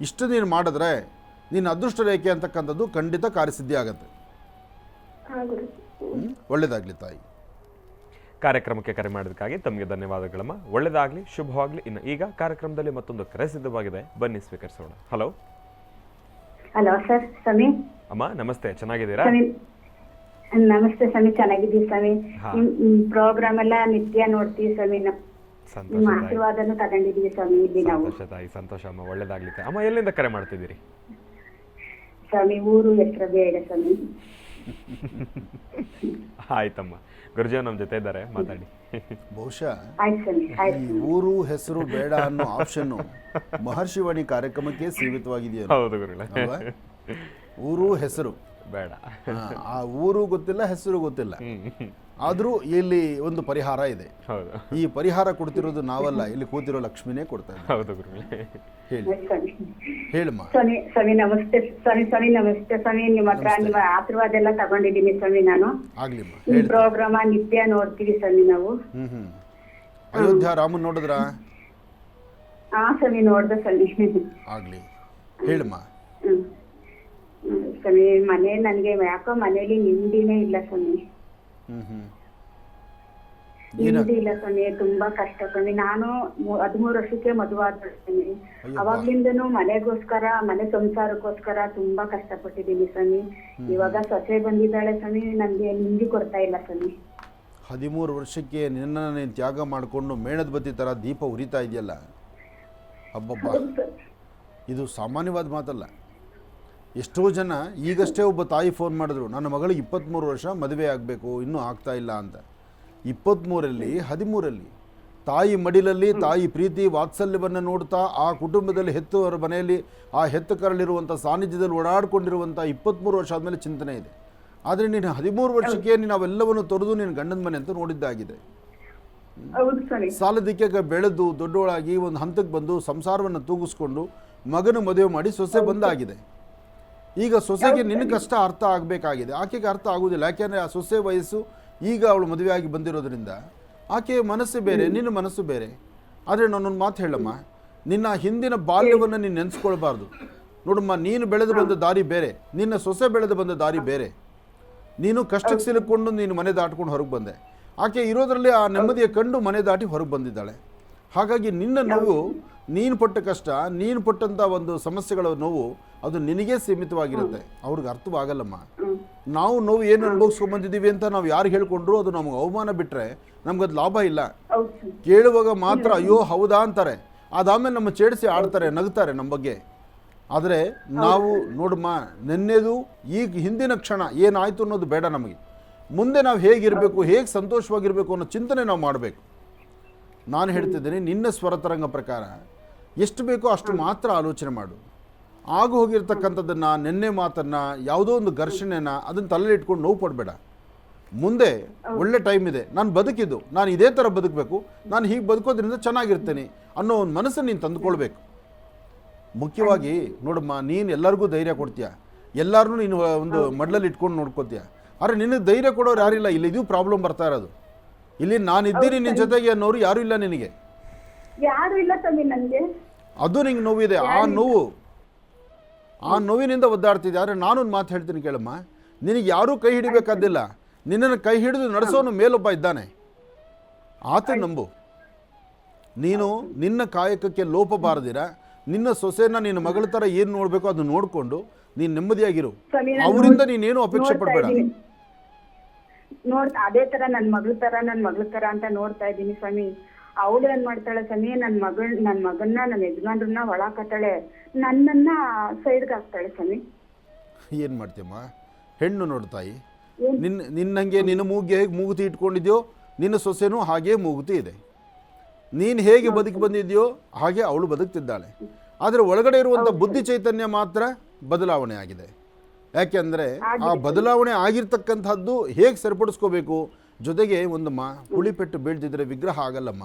ಇಷ್ಟು ನೀನು ಮಾಡಿದ್ರೆ ನಿನ್ನ ಅದೃಷ್ಟ ರೇಖೆ ಅಂತಕ್ಕಂಥದ್ದು ಖಂಡಿತ ಕಾರ್ಯಸಿದ್ಧಿ ಆಗುತ್ತೆ. ಒಳ್ಳೆಯದಾಗಲಿ ತಾಯಿ. ಕಾರ್ಯಕ್ರಮಕ್ಕೆ ಕರೆ ಮಾಡೋದಕ್ಕಾಗಿ ತಮಗೆ ಧನ್ಯವಾದಗಳಮ್ಮ. ಒಳ್ಳೆಯದಾಗಲಿ, ಶುಭವಾಗಲಿ. ಇನ್ನು ಈಗ ಕಾರ್ಯಕ್ರಮದಲ್ಲಿ ಮತ್ತೊಂದು ಕರೆ ಸಿದ್ಧವಾಗಿದೆ, ಬನ್ನಿ ಸ್ವೀಕರಿಸೋಣ. ಹಲೋ. ಹಲೋ ಸರ್, ಸಮಿ. ಅಮ್ಮ ನಮಸ್ತೆ, ಚೆನ್ನಾಗಿದ್ದೀರಾ? ನಮಸ್ತೆ ಸ್ವಾಮಿ, ಚೆನ್ನಾಗಿದ್ದೀವಿ ಸ್ವಾಮಿ. ನಿಮ್ ಪ್ರೋಗ್ರಾಮ್ ಎಲ್ಲ ನಿತ್ಯ ನೋಡ್ತೀವಿ ಸ್ವಾಮಿ. ನಿಮ್ಮ ಆಶೀರ್ವಾದನು ತಗೊಂಡಿದೀವಿ ಸ್ವಾಮಿ ಇಲ್ಲಿ ನಾವು. ಸಂತೋಷ ತಾಯಿ, ಸಂತೋಷ ಅಮ್ಮ, ಒಳ್ಳೇದಾಗ್ಲಿ. ಅಮ್ಮ ಎಲ್ಲಿಂದ ಕರೆ ಮಾಡ್ತಿದ್ದೀರಿ? ಸ್ವಾಮಿ ಊರು ಹೆಸರು ಬೇಡ ಸ್ವಾಮಿ. ಆಯ್ತಮ್ಮ, ಗುರುಜಿ ನಮ್ಮ ಜೊತೆ ಇದ್ದಾರೆ, ಮಾತಾಡಿ. ಬಹುಶಃ ಆಯ್ತು ಸ್ವಾಮಿ, ಈ ಊರು ಹೆಸರು ಬೇಡ ಅನ್ನೋ ಆಪ್ಷನ್ ಮಹರ್ಷಿವಾಣಿ ಕಾರ್ಯಕ್ರಮಕ್ಕೆ ಸೀಮಿತವಾಗಿದೆಯಾ? ಹೌದು ಗುರುಗಳೇ. ಊರು ಹೆಸರು ಬೇಡ, ಆ ಊರು ಗೊತ್ತಿಲ್ಲ, ಹೆಸರು ಗೊತ್ತಿಲ್ಲ. ಆದರೂ ಇಲ್ಲಿ ಒಂದು ಪರಿಹಾರ ಇದೆ. ಈ ಪರಿಹಾರ ಕೊಡ್ತಿರೋದು ನಾವಲ್ಲ, ಇಲ್ಲಿ ಕೂತಿರೋ ಲಕ್ಷ್ಮಿನೇ ಕೊಡ್ತಾ ಇದ್ದಾರೆ. ಹೌದು ಗುರುಗಳೇ. ಹೇಳಿ, ಹೇಳಮ್ಮ. ಸ್ವಾಮಿ. ಸ್ವಾಮಿ ನಮಸ್ತೆ ಸ್ವಾಮಿ. ಸ್ವಾಮಿ ನಮಸ್ತೆ ಸ್ವಾಮಿ. ನಿಮ್ಮ ಹತ್ರ ನಿಮ್ಮ ಆಶೀರ್ವಾದ ಎಲ್ಲ ತಗೊಂಡಿದ್ದೀನಿ ಸ್ವಾಮಿ ನಾನು. ಆಗ್ಲಿಮ್ಮ. ಈ ಪ್ರೋಗ್ರಾಮ ನಿತ್ಯ ನೋಡ್ತೀವಿ ಸ್ವಾಮಿ ನಾವು. ಅಯೋಧ್ಯ ರಾಮನ್ ನೋಡಿದ್ರ? ಹಾ ಸ್ವಾಮಿ, ನೋಡ್ದೆ ಸ್ವಾಮಿ. ಆಗ್ಲಿ, ಹೇಳಮ್ಮ. ಸ್ವಾಮಿ ಮನೆ ನನಗೆ ಯಾಕೋ ಮನೇಲಿ ನಿಂದಿನೇ ಇಲ್ಲ ಸ್ವಾಮಿ. ನಿಂದಿ ಇಲ್ಲ ಸ್ವಾಮಿ, ತುಂಬಾ ಕಷ್ಟ ಸ್ವಾಮಿ. ನಾನು 13 ವರ್ಷಕ್ಕೆ ಮದುವಾದ ಸ್ವಾಮಿ. ಅವಾಗ್ಲಿಂದನೂ ಮನೆಗೋಸ್ಕರ, ಮನೆ ಸಂಸಾರಕ್ಕೋಸ್ಕರ ತುಂಬಾ ಕಷ್ಟಪಟ್ಟಿದ್ದೀನಿ ಸ್ವಾಮಿ. ಇವಾಗ ಸೊಸೆ ಬಂದಿದ್ದಾಳೆ ಸ್ವಾಮಿ, ನನ್ಗೆ ನಿಂದಿ ಕೊಡ್ತಾ ಇಲ್ಲ ಸ್ವಾಮಿ. 13 ವರ್ಷಕ್ಕೆ ನಿನ್ನ ನೀನು ತ್ಯಾಗ ಮಾಡಿಕೊಂಡು ಮೇಣದ ಬತ್ತಿ ತರ ದೀಪ ಉರಿತಾ ಇದೆಯಲ್ಲ, ಹಬ್ಬಬ್ಬ, ಇದು ಸಾಮಾನ್ಯವಾದ ಮಾತಲ್ಲ. ಎಷ್ಟೋ ಜನ, ಈಗಷ್ಟೇ ಒಬ್ಬ ತಾಯಿ ಫೋನ್ ಮಾಡಿದ್ರು, ನನ್ನ ಮಗಳಿಗೆ 23 ವರ್ಷ, ಮದುವೆ ಆಗಬೇಕು, ಇನ್ನೂ ಆಗ್ತಾ ಇಲ್ಲ ಅಂತ. 23ರಲ್ಲಿ 13ರಲ್ಲಿ ತಾಯಿ ಮಡಿಲಲ್ಲಿ ತಾಯಿ ಪ್ರೀತಿ ವಾತ್ಸಲ್ಯವನ್ನು ನೋಡ್ತಾ ಆ ಕುಟುಂಬದಲ್ಲಿ ಹೆತ್ತವರ ಮನೆಯಲ್ಲಿ ಆ ಹೆತ್ತು ಕರಳಿರುವಂಥ ಸಾನ್ನಿಧ್ಯದಲ್ಲಿ ಓಡಾಡ್ಕೊಂಡಿರುವಂಥ 23 ವರ್ಷ ಆದಮೇಲೆ ಚಿಂತನೆ ಇದೆ. ಆದರೆ ನೀನು 13 ವರ್ಷಕ್ಕೆ ನೀನು ಅವೆಲ್ಲವನ್ನು ತೊರೆದು ನೀನು ಗಂಡನ ಮನೆ ಅಂತ ನೋಡಿದ್ದಾಗಿದೆ. ಸಾಲದಕ್ಕೆ ಬೆಳೆದು ದೊಡ್ಡವಳಾಗಿ ಒಂದು ಹಂತಕ್ಕೆ ಬಂದು ಸಂಸಾರವನ್ನು ತೂಗಿಸ್ಕೊಂಡು ಮಗನ ಮದುವೆ ಮಾಡಿ ಸೊಸೆ ಬಂದಾಗಿದೆ. ಈಗ ಸೊಸೆಗೆ ನಿನ್ನ ಕಷ್ಟ ಅರ್ಥ ಆಗಬೇಕಾಗಿದೆ, ಆಕೆಗೆ ಅರ್ಥ ಆಗೋದಿಲ್ಲ. ಯಾಕೆಂದರೆ ಆ ಸೊಸೆ ವಯಸ್ಸು ಈಗ ಅವಳು ಮದುವೆಯಾಗಿ ಬಂದಿರೋದ್ರಿಂದ ಆಕೆಯ ಮನಸ್ಸು ಬೇರೆ, ನಿನ್ನ ಮನಸ್ಸು ಬೇರೆ. ಆದರೆ ನಾನೊಂದು ಮಾತು ಹೇಳಮ್ಮ, ನಿನ್ನ ಹಿಂದಿನ ಬಾಲ್ಯವನ್ನು ನೀನು ನೆನೆಸ್ಕೊಳ್ಬಾರ್ದು. ನೋಡಮ್ಮ, ನೀನು ಬೆಳೆದು ಬಂದ ದಾರಿ ಬೇರೆ, ನಿನ್ನ ಸೊಸೆ ಬೆಳೆದು ಬಂದ ದಾರಿ ಬೇರೆ. ನೀನು ಕಷ್ಟಕ್ಕೆ ಸಿಲುಕೊಂಡು ನೀನು ಮನೆ ದಾಟ್ಕೊಂಡು ಹೊರಗೆ ಬಂದೆ. ಆಕೆ ಇರೋದರಲ್ಲಿ ಆ ನೆಮ್ಮದಿಯ ಕಂಡು ಮನೆ ದಾಟಿ ಹೊರಗೆ ಬಂದಿದ್ದಾಳೆ. ಹಾಗಾಗಿ ನಿನ್ನ ನೋವು, ನೀನು ಪಟ್ಟ ಕಷ್ಟ, ನೀನು ಪಟ್ಟಂಥ ಒಂದು ಸಮಸ್ಯೆಗಳ ನೋವು ಅದು ನಿನಗೇ ಸೀಮಿತವಾಗಿರುತ್ತೆ, ಅವ್ರಿಗೆ ಅರ್ಥವಾಗಲ್ಲಮ್ಮ. ನಾವು ನೋವು ಏನು ಅನುಭವಿಸ್ಕೊಂಡ್ಬಂದಿದ್ದೀವಿ ಅಂತ ನಾವು ಯಾರು ಹೇಳ್ಕೊಂಡ್ರು ಅದು ನಮಗೆ ಅವಮಾನ ಬಿಟ್ಟರೆ ನಮ್ಗದು ಲಾಭ ಇಲ್ಲ. ಕೇಳುವಾಗ ಮಾತ್ರ ಅಯ್ಯೋ ಹೌದಾ ಅಂತಾರೆ, ಅದಾದಮೇಲೆ ನಮ್ಮ ಚೇಡಿಸಿ ಆಡ್ತಾರೆ, ನಗ್ತಾರೆ ನಮ್ಮ ಬಗ್ಗೆ. ಆದರೆ ನಾವು ನೋಡಮ್ಮ, ನೆನ್ನೆದು ಈಗ ಹಿಂದಿನ ಕ್ಷಣ ಏನಾಯಿತು ಅನ್ನೋದು ಬೇಡ ನಮಗೆ. ಮುಂದೆ ನಾವು ಹೇಗಿರಬೇಕು, ಹೇಗೆ ಸಂತೋಷವಾಗಿರಬೇಕು ಅನ್ನೋ ಚಿಂತನೆ ನಾವು ಮಾಡಬೇಕು. ನಾನು ಹೇಳ್ತಿದ್ದೀನಿ, ನಿನ್ನ ಸ್ವರತರಂಗ ಪ್ರಕಾರ ಎಷ್ಟು ಬೇಕೋ ಅಷ್ಟು ಮಾತ್ರ ಆಲೋಚನೆ ಮಾಡು. ಆಗು ಹೋಗಿರ್ತಕ್ಕಂಥದ್ದನ್ನು, ನೆನ್ನೆ ಮಾತನ್ನು, ಯಾವುದೋ ಒಂದು ಘರ್ಷಣೆನ ಅದನ್ನು ತಲೆಯಲ್ಲಿ ಇಟ್ಕೊಂಡು ನೋವು ಪಡಬೇಡ. ಮುಂದೆ ಒಳ್ಳೆ ಟೈಮ್ ಇದೆ, ನಾನು ಬದುಕಿದ್ದು, ನಾನು ಇದೇ ಥರ ಬದುಕಬೇಕು, ನಾನು ಹೀಗೆ ಬದುಕೋದ್ರಿಂದ ಚೆನ್ನಾಗಿರ್ತೇನೆ ಅನ್ನೋ ಒಂದು ಮನಸ್ಸನ್ನು ನೀನು ತಂದುಕೊಳ್ಬೇಕು. ಮುಖ್ಯವಾಗಿ ನೋಡಮ್ಮ, ನೀನು ಎಲ್ಲರಿಗೂ ಧೈರ್ಯ ಕೊಡ್ತೀಯ, ಎಲ್ಲರನ್ನೂ ನೀನು ಒಂದು ಮಡ್ಲಲ್ಲಿ ಇಟ್ಕೊಂಡು ನೋಡ್ಕೋತೀಯ. ಆದರೆ ನಿನಗೆ ಧೈರ್ಯ ಕೊಡೋರು ಯಾರಿಲ್ಲ. ಇಲ್ಲಿ ಇದು ಪ್ರಾಬ್ಲಮ್ ಬರ್ತಾ ಇರೋದು. ಇಲ್ಲಿ ನಾನು ಇದ್ದೀನಿ ನಿನ್ನ ಜೊತೆಗೆ ಅನ್ನೋರು ಯಾರೂ ಇಲ್ಲ ನಿನಗೆ. ಯಾರು ಇಲ್ಲ ಸ್ವಾಮಿ ನನಗೆ. ಅದು ನಿಂಗೆ ನೋವಿದೆ. ಆ ನೋವಿನಿಂದ ಒದ್ದಾಡ್ತಿದ್ದೆ. ಆದರೆ ನಾನೊಂದು ಮಾತು ಹೇಳ್ತೀನಿ ಕೇಳಮ್ಮ, ನಿನಗೆ ಯಾರೂ ಕೈ ಹಿಡಿಬೇಕಾದಿಲ್ಲ. ನಿನ್ನನ್ನು ಕೈ ಹಿಡಿದು ನಡೆಸೋನು ಮೇಲೊಬ್ಬ ಇದ್ದಾನೆ, ಆತ ನಂಬು. ನೀನು ನಿನ್ನ ಕಾಯಕಕ್ಕೆ ಲೋಪ ಬಾರದಿರ, ನಿನ್ನ ಸೊಸೆನ ನಿನ್ನ ಮಗಳ ಥರ ಏನು ನೋಡಬೇಕು ಅದು ನೋಡಿಕೊಂಡು ನೀನು ನೆಮ್ಮದಿಯಾಗಿರು. ಅವರಿಂದ ನೀನೇನು ಅಪೇಕ್ಷೆ ಪಡಬೇಡ. ಅದೇ ತರ ನನ್ನ ಮಗಳ ತರ ಅಂತ ನೋಡ್ತಾ ಇದ್ದೀನಿ ಸ್ವಾಮಿ. ಅವಳು ಏನ್ ಮಾಡ್ತಾಳೆ ಸ್ವಾಮಿ, ನನ್ನ ಮಗನ್ನ ನನ್ನ ಯಜಮಾನ್ರನ್ನ ಒಳಾಕತ್ತಾಳೆ, ನನ್ನನ್ನ ಸೈಡ್ಗೆ ಹಾಕ್ತಾಳೆ ಸ್ವಾಮಿ. ಏನು ಮಾಡ್ತೀಯಮ್ಮ, ಹೆಣ್ಣು ನೋಡ್ತಾಯಿ, ನಿನ್ನಂಗೆ ನಿನ್ನ ಮೂಗಿಗೆ ಹೇಗೆ ಮೂಗುತಿ ಇಟ್ಕೊಂಡಿದ್ಯೋ ನಿನ್ನ ಸೊಸೆನೂ ಹಾಗೇ ಮೂಗುತಿ ಇದೆ. ನೀನು ಹೇಗೆ ಬದುಕಿ ಬಂದಿದ್ಯೋ ಹಾಗೆ ಅವಳು ಬದುಕ್ತಿದ್ದಾಳೆ. ಆದರೆ ಒಳಗಡೆ ಇರುವಂಥ ಬುದ್ಧಿ ಚೈತನ್ಯ ಮಾತ್ರ ಬದಲಾವಣೆ ಆಗಿದೆ. ಯಾಕೆಂದರೆ ಆ ಬದಲಾವಣೆ ಆಗಿರ್ತಕ್ಕಂಥದ್ದು ಹೇಗೆ ಸರಿಪಡಿಸ್ಕೋಬೇಕು. ಜೊತೆಗೆ ಒಂದಮ್ಮ, ಹುಳಿಪೆಟ್ಟು ಬೀಳ್ದಿದ್ರೆ ವಿಗ್ರಹ ಆಗಲ್ಲಮ್ಮ.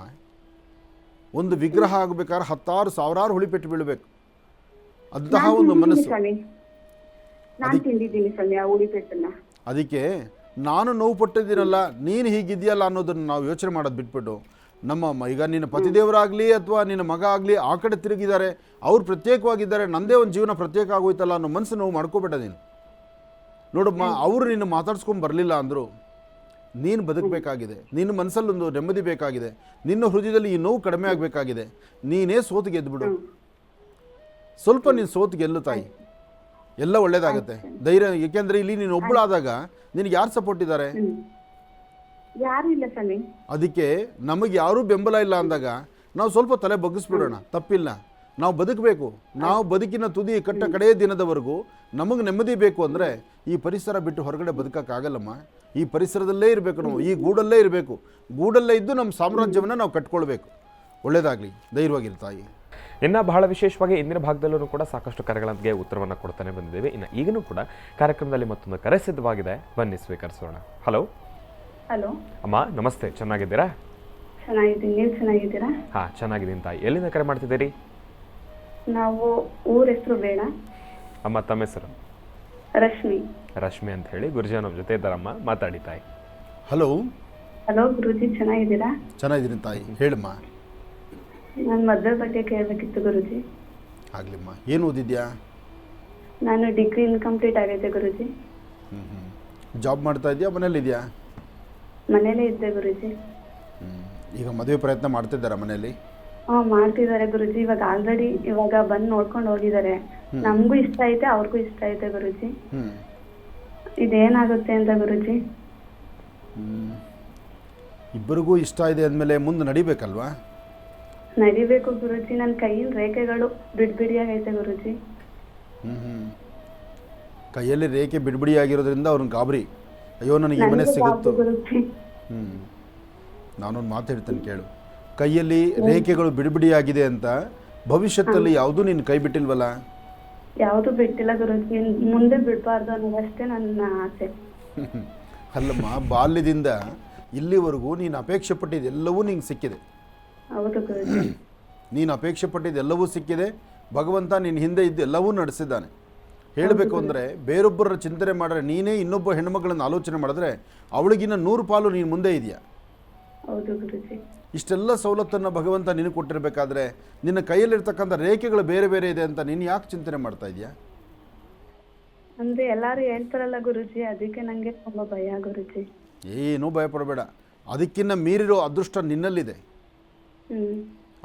ಒಂದು ವಿಗ್ರಹ ಆಗಬೇಕಾದ್ರೆ 10,000 ಹುಳಿಪೆಟ್ಟು ಬೀಳಬೇಕು. ಅಂತಹ ಒಂದು ಮನಸ್ಸು. ಅದಕ್ಕೆ ನಾನು ನೋವು ಪಟ್ಟಿದ್ದೀನಲ್ಲ, ನೀನು ಹೀಗಿದೆಯಲ್ಲ ಅನ್ನೋದನ್ನು ನಾವು ಯೋಚನೆ ಮಾಡೋದು ಬಿಟ್ಬಿಟ್ಟು, ಈಗ ನಿನ್ನ ಪತಿದೇವರಾಗಲಿ ಅಥವಾ ನಿನ್ನ ಮಗ ಆಗಲಿ ಆ ಕಡೆ ತಿರುಗಿದ್ದಾರೆ, ಅವ್ರು ಪ್ರತ್ಯೇಕವಾಗಿದ್ದಾರೆ, ನನ್ನದೇ ಒಂದು ಜೀವನ ಪ್ರತ್ಯೇಕ ಆಗೋಯ್ತಲ್ಲ ಅನ್ನೋ ಮನಸ್ಸು ನೋವು ಮಾಡ್ಕೋಬೇಡ ನೀನು. ನೋಡಮ್ಮ, ಅವರು ನಿನ್ನ ಮಾತಾಡ್ಸ್ಕೊಂಡು ಬರಲಿಲ್ಲ ಅಂದರು, ನೀನು ಬದುಕಬೇಕಾಗಿದೆ, ನಿನ್ನ ಮನಸ್ಸಲ್ಲೊಂದು ನೆಮ್ಮದಿ ಬೇಕಾಗಿದೆ, ನಿನ್ನ ಹೃದಯದಲ್ಲಿ ಈ ನೋವು ಕಡಿಮೆ ಆಗಬೇಕಾಗಿದೆ. ನೀನೇ ಸೋತು ಗೆದ್ದುಬಿಡು. ಸ್ವಲ್ಪ ನೀನು ಸೋತು ಗೆಲ್ಲು ತಾಯಿ, ಎಲ್ಲ ಒಳ್ಳೇದಾಗತ್ತೆ. ಧೈರ್ಯ. ಏಕೆಂದರೆ ಇಲ್ಲಿ ನೀನು ಒಬ್ಬಳಾದಾಗ ನಿನಗೆ ಯಾರು ಸಪೋರ್ಟ್ ಇದ್ದಾರೆ? ಯಾರು ಇಲ್ಲ ಸ್ವಾಮಿ. ಅದಕ್ಕೆ ನಮಗೆ ಯಾರೂ ಬೆಂಬಲ ಇಲ್ಲ ಅಂದಾಗ ನಾವು ಸ್ವಲ್ಪ ತಲೆ ಬಗ್ಗಿಸ್ಬಿಡೋಣ, ತಪ್ಪಿಲ್ಲ. ನಾವು ಬದುಕಬೇಕು. ನಾವು ಬದುಕಿನ ತುದಿ ಕಡೆಯ ದಿನದವರೆಗೂ ನಮಗೆ ನೆಮ್ಮದಿ ಬೇಕು ಅಂದರೆ ಈ ಪರಿಸರ ಬಿಟ್ಟು ಹೊರಗಡೆ ಬದುಕೋಕ್ಕಾಗಲ್ಲಮ್ಮ. ಈ ಪರಿಸರದಲ್ಲೇ ಇರಬೇಕು ನಾವು, ಈ ಗೂಡಲ್ಲೇ ಇರಬೇಕು. ಗೂಡಲ್ಲೇ ಇದ್ದು ನಮ್ಮ ಸಾಮ್ರಾಜ್ಯವನ್ನು ನಾವು ಕಟ್ಕೊಳ್ಬೇಕು. ಒಳ್ಳೆಯದಾಗಲಿ, ಧೈರ್ಯವಾಗಿರು ತಾಯಿ. ಇನ್ನು ಬಹಳ ವಿಶೇಷವಾಗಿ ಇಂದಿನ ಭಾಗದಲ್ಲೂ ಕೂಡ ಸಾಕಷ್ಟು ಕರೆಗಳಿಗೆ ಉತ್ತರವನ್ನು ಕೊಡ್ತಾನೆ ಬಂದಿದ್ದೇವೆ. ಇನ್ನು ಈಗಲೂ ಕೂಡ ಕಾರ್ಯಕ್ರಮದಲ್ಲಿ ಮತ್ತೊಂದು ಕರೆ ಸಿದ್ಧವಾಗಿದೆ, ಬನ್ನಿ ಸ್ವೀಕರಿಸೋಣ. ಹಲೋ ಹಲೋ ಅಮ್ಮ, ನಮಸ್ತೆ. ಚೆನ್ನಾಗಿದ್ದೀರಾ? ಚೆನ್ನಾಗಿದ್ದೀನಿ, ನೀವು ಚೆನ್ನಾಗಿದ್ದೀರಾ? ಹಾಂ, ಚೆನ್ನಾಗಿದ್ದೀನಿ ತಾಯಿ. ಎಲ್ಲಿಂದ ಕರೆ ಮಾಡ್ತಿದ್ದೀರಿ? ನಾವು ಊರ ಹೆಸರು ಬೇಡ. ಅಮ್ಮ, ತಮ್ಮ ಹೆಸರು? ರಶ್ಮಿ. ರಶ್ಮಿ ಅಂತ ಹೇಳಿ. ಗುರುಜಿ ನಮ್ಮ ಜೊತೆ ಇದ್ದಾರಮ್ಮ, ಮಾತಾಡಿ ತಾಯಿ. ಹಲೋ ಹಲೋ ಗುರುಜಿ, ಚೆನ್ನಾಗಿದ್ದೀರಾ? ಚೆನ್ನಾಗಿದ್ದೀನಿ ತಾಯಿ, ಹೇಳಮ್ಮ. ನಾನು ಮದುವೆ ಬಗ್ಗೆ ಕೇಳಬೇಕಿತ್ತು ಗುರುಜಿ. ಆಗಲಿಮ್ಮ. ಏನು ಓದಿದ್ಯಾ? ನಾನು ಡಿಗ್ರಿ ಇನ್ಕಂಪ್ಲೀಟ್ ಆಗೈತೆ ಗುರುಜಿ. ಜಾಬ್ ಮಾಡ್ತಾ ಇದೆಯಾ, ಮನೇಲಿದೆಯಾ? ಮನೇಲೇ ಇದ್ದೆ ಗುರುಜಿ. ಈಗ ಮದುವೆ ಪ್ರಯತ್ನ ಮಾಡ್ತಿದ್ದಾರಾ ಮನೆಯಲ್ಲಿ? ಮಾಡ್ತಿದ್ದಾರೆ ಗುರುಜಿ. ಇವಾಗ ಬಂದು ನೋಡ್ಕೊಂಡು ಹೋಗಿದ್ದಾರೆ. ನಮಗೂ ಇಷ್ಟ ಐತೆ, ಅವ್ರಿಗೂ ಇಷ್ಟ ಐತೆ ಗುರುಜಿ. ಇದೇನಾಗುತ್ತೆ ಅಂತ ಗುರುಜಿ? ಇಬ್ಬರಿಗೂ ಇಷ್ಟ ಇದೆ ಅಂದಮೇಲೆ ಮುಂದೆ ನಡಿಬೇಕಲ್ವಾ? ನಡಿಬೇಕು ಗುರುಜಿ. ನನ್ನ ಕೈಯಿನ ರೇಖೆಗಳು ಬಿಡ್ಬಿಡಿಯಾಗೈತೆ ಗುರುಜಿ. ಕೈಯಲ್ಲಿ ರೇಖೆ ಬಿಡ್ಬಿಡಿಯಾಗಿರೋದ್ರಿಂದ ಅವ್ರನ್ನ ಗಾಬರಿ. ಅಯ್ಯೋ, ನನಗೆ ಈ ಮನೆ ಸಿಗುತ್ತೋ. ನಾನೊಂದು ಮಾತು ಹೇಳ್ತೇನೆ ಕೇಳು. ಕೈಯಲ್ಲಿ ರೇಖೆಗಳು ಬಿಡಿಬಿಡಿಯಾಗಿದೆ ಅಂತ ಭವಿಷ್ಯದಲ್ಲಿ ಯಾವುದೂ ನೀನು ಕೈ ಬಿಟ್ಟಿಲ್ವಲ್ಲ? ಯಾವುದು ಬಿಟ್ಟಿಲ್ಲ ಗುರುಜಿ. ಮುಂದೆ ಬಿಡಬಾರ್ದು ಅನ್ನೋದಷ್ಟೇ ನನ್ನ ಆಸೆ. ಅಲ್ಲಮ್ಮ, ಬಾಲ್ಯದಿಂದ ಇಲ್ಲಿವರೆಗೂ ನೀನು ಅಪೇಕ್ಷೆ ಪಟ್ಟಿದ್ದೆಲ್ಲವೂ ನಿಂಗೆ ಸಿಕ್ಕಿದೆ. ಹೌದು ಗುರುಜಿ. ನೀನು ಅಪೇಕ್ಷೆ ಪಟ್ಟಿದ್ದೆಲ್ಲವೂ ಸಿಕ್ಕಿದೆ. ಭಗವಂತ ನಿನ್ನ ಹಿಂದೆ ಇದ್ದು ಎಲ್ಲವೂ ನಡೆಸಿದ್ದಾನೆ. ಹೇಳಬೇಕು ಅಂದರೆ ಬೇರೊಬ್ಬರ ಚಿಂತನೆ ಮಾಡಿದ್ರೆ, ನೀನೇ ಇನ್ನೊಬ್ಬ ಹೆಣ್ಮಗಳನ್ನು ಆಲೋಚನೆ ಮಾಡಿದ್ರೆ ಅವಳಿಗಿನ್ನ 100 ಪಾಲು ನೀನು ಮುಂದೆ ಇದೆಯಾ. ಹೌದು ಗುರುಜಿ. ಇಷ್ಟೆಲ್ಲ ಸವಲತ್ತನ್ನು ಭಗವಂತ ನಿನಗೆ ಕೊಟ್ಟಿರಬೇಕಾದ್ರೆ ನಿನ್ನ ಕೈಯಲ್ಲಿರ್ತಕ್ಕಂಥ ರೇಖೆಗಳು ಬೇರೆ ಬೇರೆ ಇದೆ ಅಂತ ನೀನು ಯಾಕೆ ಚಿಂತನೆ ಮಾಡ್ತಾ ಇದೆಯಾ? ಅಂದ್ರೆ ಎಲ್ಲರೂ ಹೇಳ್ತಾರಲ್ಲ ಗುರುಜಿ, ಅದಕ್ಕೆ ನನಗೆ ತುಂಬ ಭಯ ಗುರುಜಿ. ಏನೂ ಭಯಪಡಬೇಡ. ಅದಕ್ಕಿಂತ ಮೀರಿರೋ ಅದೃಷ್ಟ ನಿನ್ನಲ್ಲಿದೆ.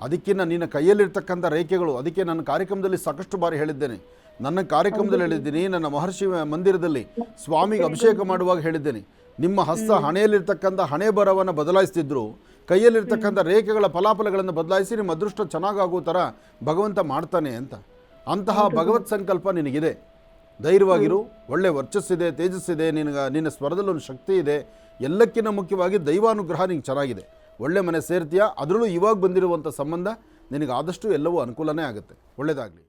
ಅದಕ್ಕಿಂತ ನಿನ್ನ ಕೈಯಲ್ಲಿರ್ತಕ್ಕಂಥ ರೇಖೆಗಳು. ಅದಕ್ಕೆ ನನ್ನ ಕಾರ್ಯಕ್ರಮದಲ್ಲಿ ಸಾಕಷ್ಟು ಬಾರಿ ಹೇಳಿದ್ದೇನೆ. ನನ್ನ ಕಾರ್ಯಕ್ರಮದಲ್ಲಿ ಹೇಳಿದ್ದೀನಿ, ನನ್ನ ಮಹರ್ಷಿ ಮಂದಿರದಲ್ಲಿ ಸ್ವಾಮಿಗೆ ಅಭಿಷೇಕ ಮಾಡುವಾಗ ಹೇಳಿದ್ದೇನೆ, ನಿಮ್ಮ ಹಸ್ತ ಹಣೆಯಲ್ಲಿರ್ತಕ್ಕಂಥ ಹಣೆ ಬರವನ್ನು ಬದಲಾಯಿಸ್ತಿದ್ರು ಕೈಯಲ್ಲಿರ್ತಕ್ಕಂಥ ರೇಖೆಗಳ ಫಲಾಫಲಗಳನ್ನು ಬದಲಾಯಿಸಿ ನಿಮ್ಮ ಅದೃಷ್ಟ ಚೆನ್ನಾಗಾಗುವ ಥರ ಭಗವಂತ ಮಾಡ್ತಾನೆ ಅಂತ. ಅಂತಹ ಭಗವತ್ ಸಂಕಲ್ಪ ನಿನಗಿದೆ. ಧೈರ್ಯವಾಗಿರು, ಒಳ್ಳೆ ವರ್ಚಸ್ಸಿದೆ, ತೇಜಸ್ಸಿದೆ, ನಿನ್ನ ಸ್ವರದಲ್ಲಿ ಒಂದು ಶಕ್ತಿ ಇದೆ. ಎಲ್ಲಕ್ಕಿಂತ ಮುಖ್ಯವಾಗಿ ದೈವಾನುಗ್ರಹ ನಿನಗೆ ಚೆನ್ನಾಗಿದೆ. ಒಳ್ಳೆ ಮನೆ ಸೇರ್ತೀಯ. ಅದರಲ್ಲೂ ಇವಾಗ ಬಂದಿರುವಂಥ ಸಂಬಂಧ ನಿನಗೆ ಆದಷ್ಟು ಎಲ್ಲವೂ ಅನುಕೂಲನೇ ಆಗುತ್ತೆ. ಒಳ್ಳೆಯದಾಗಲಿ.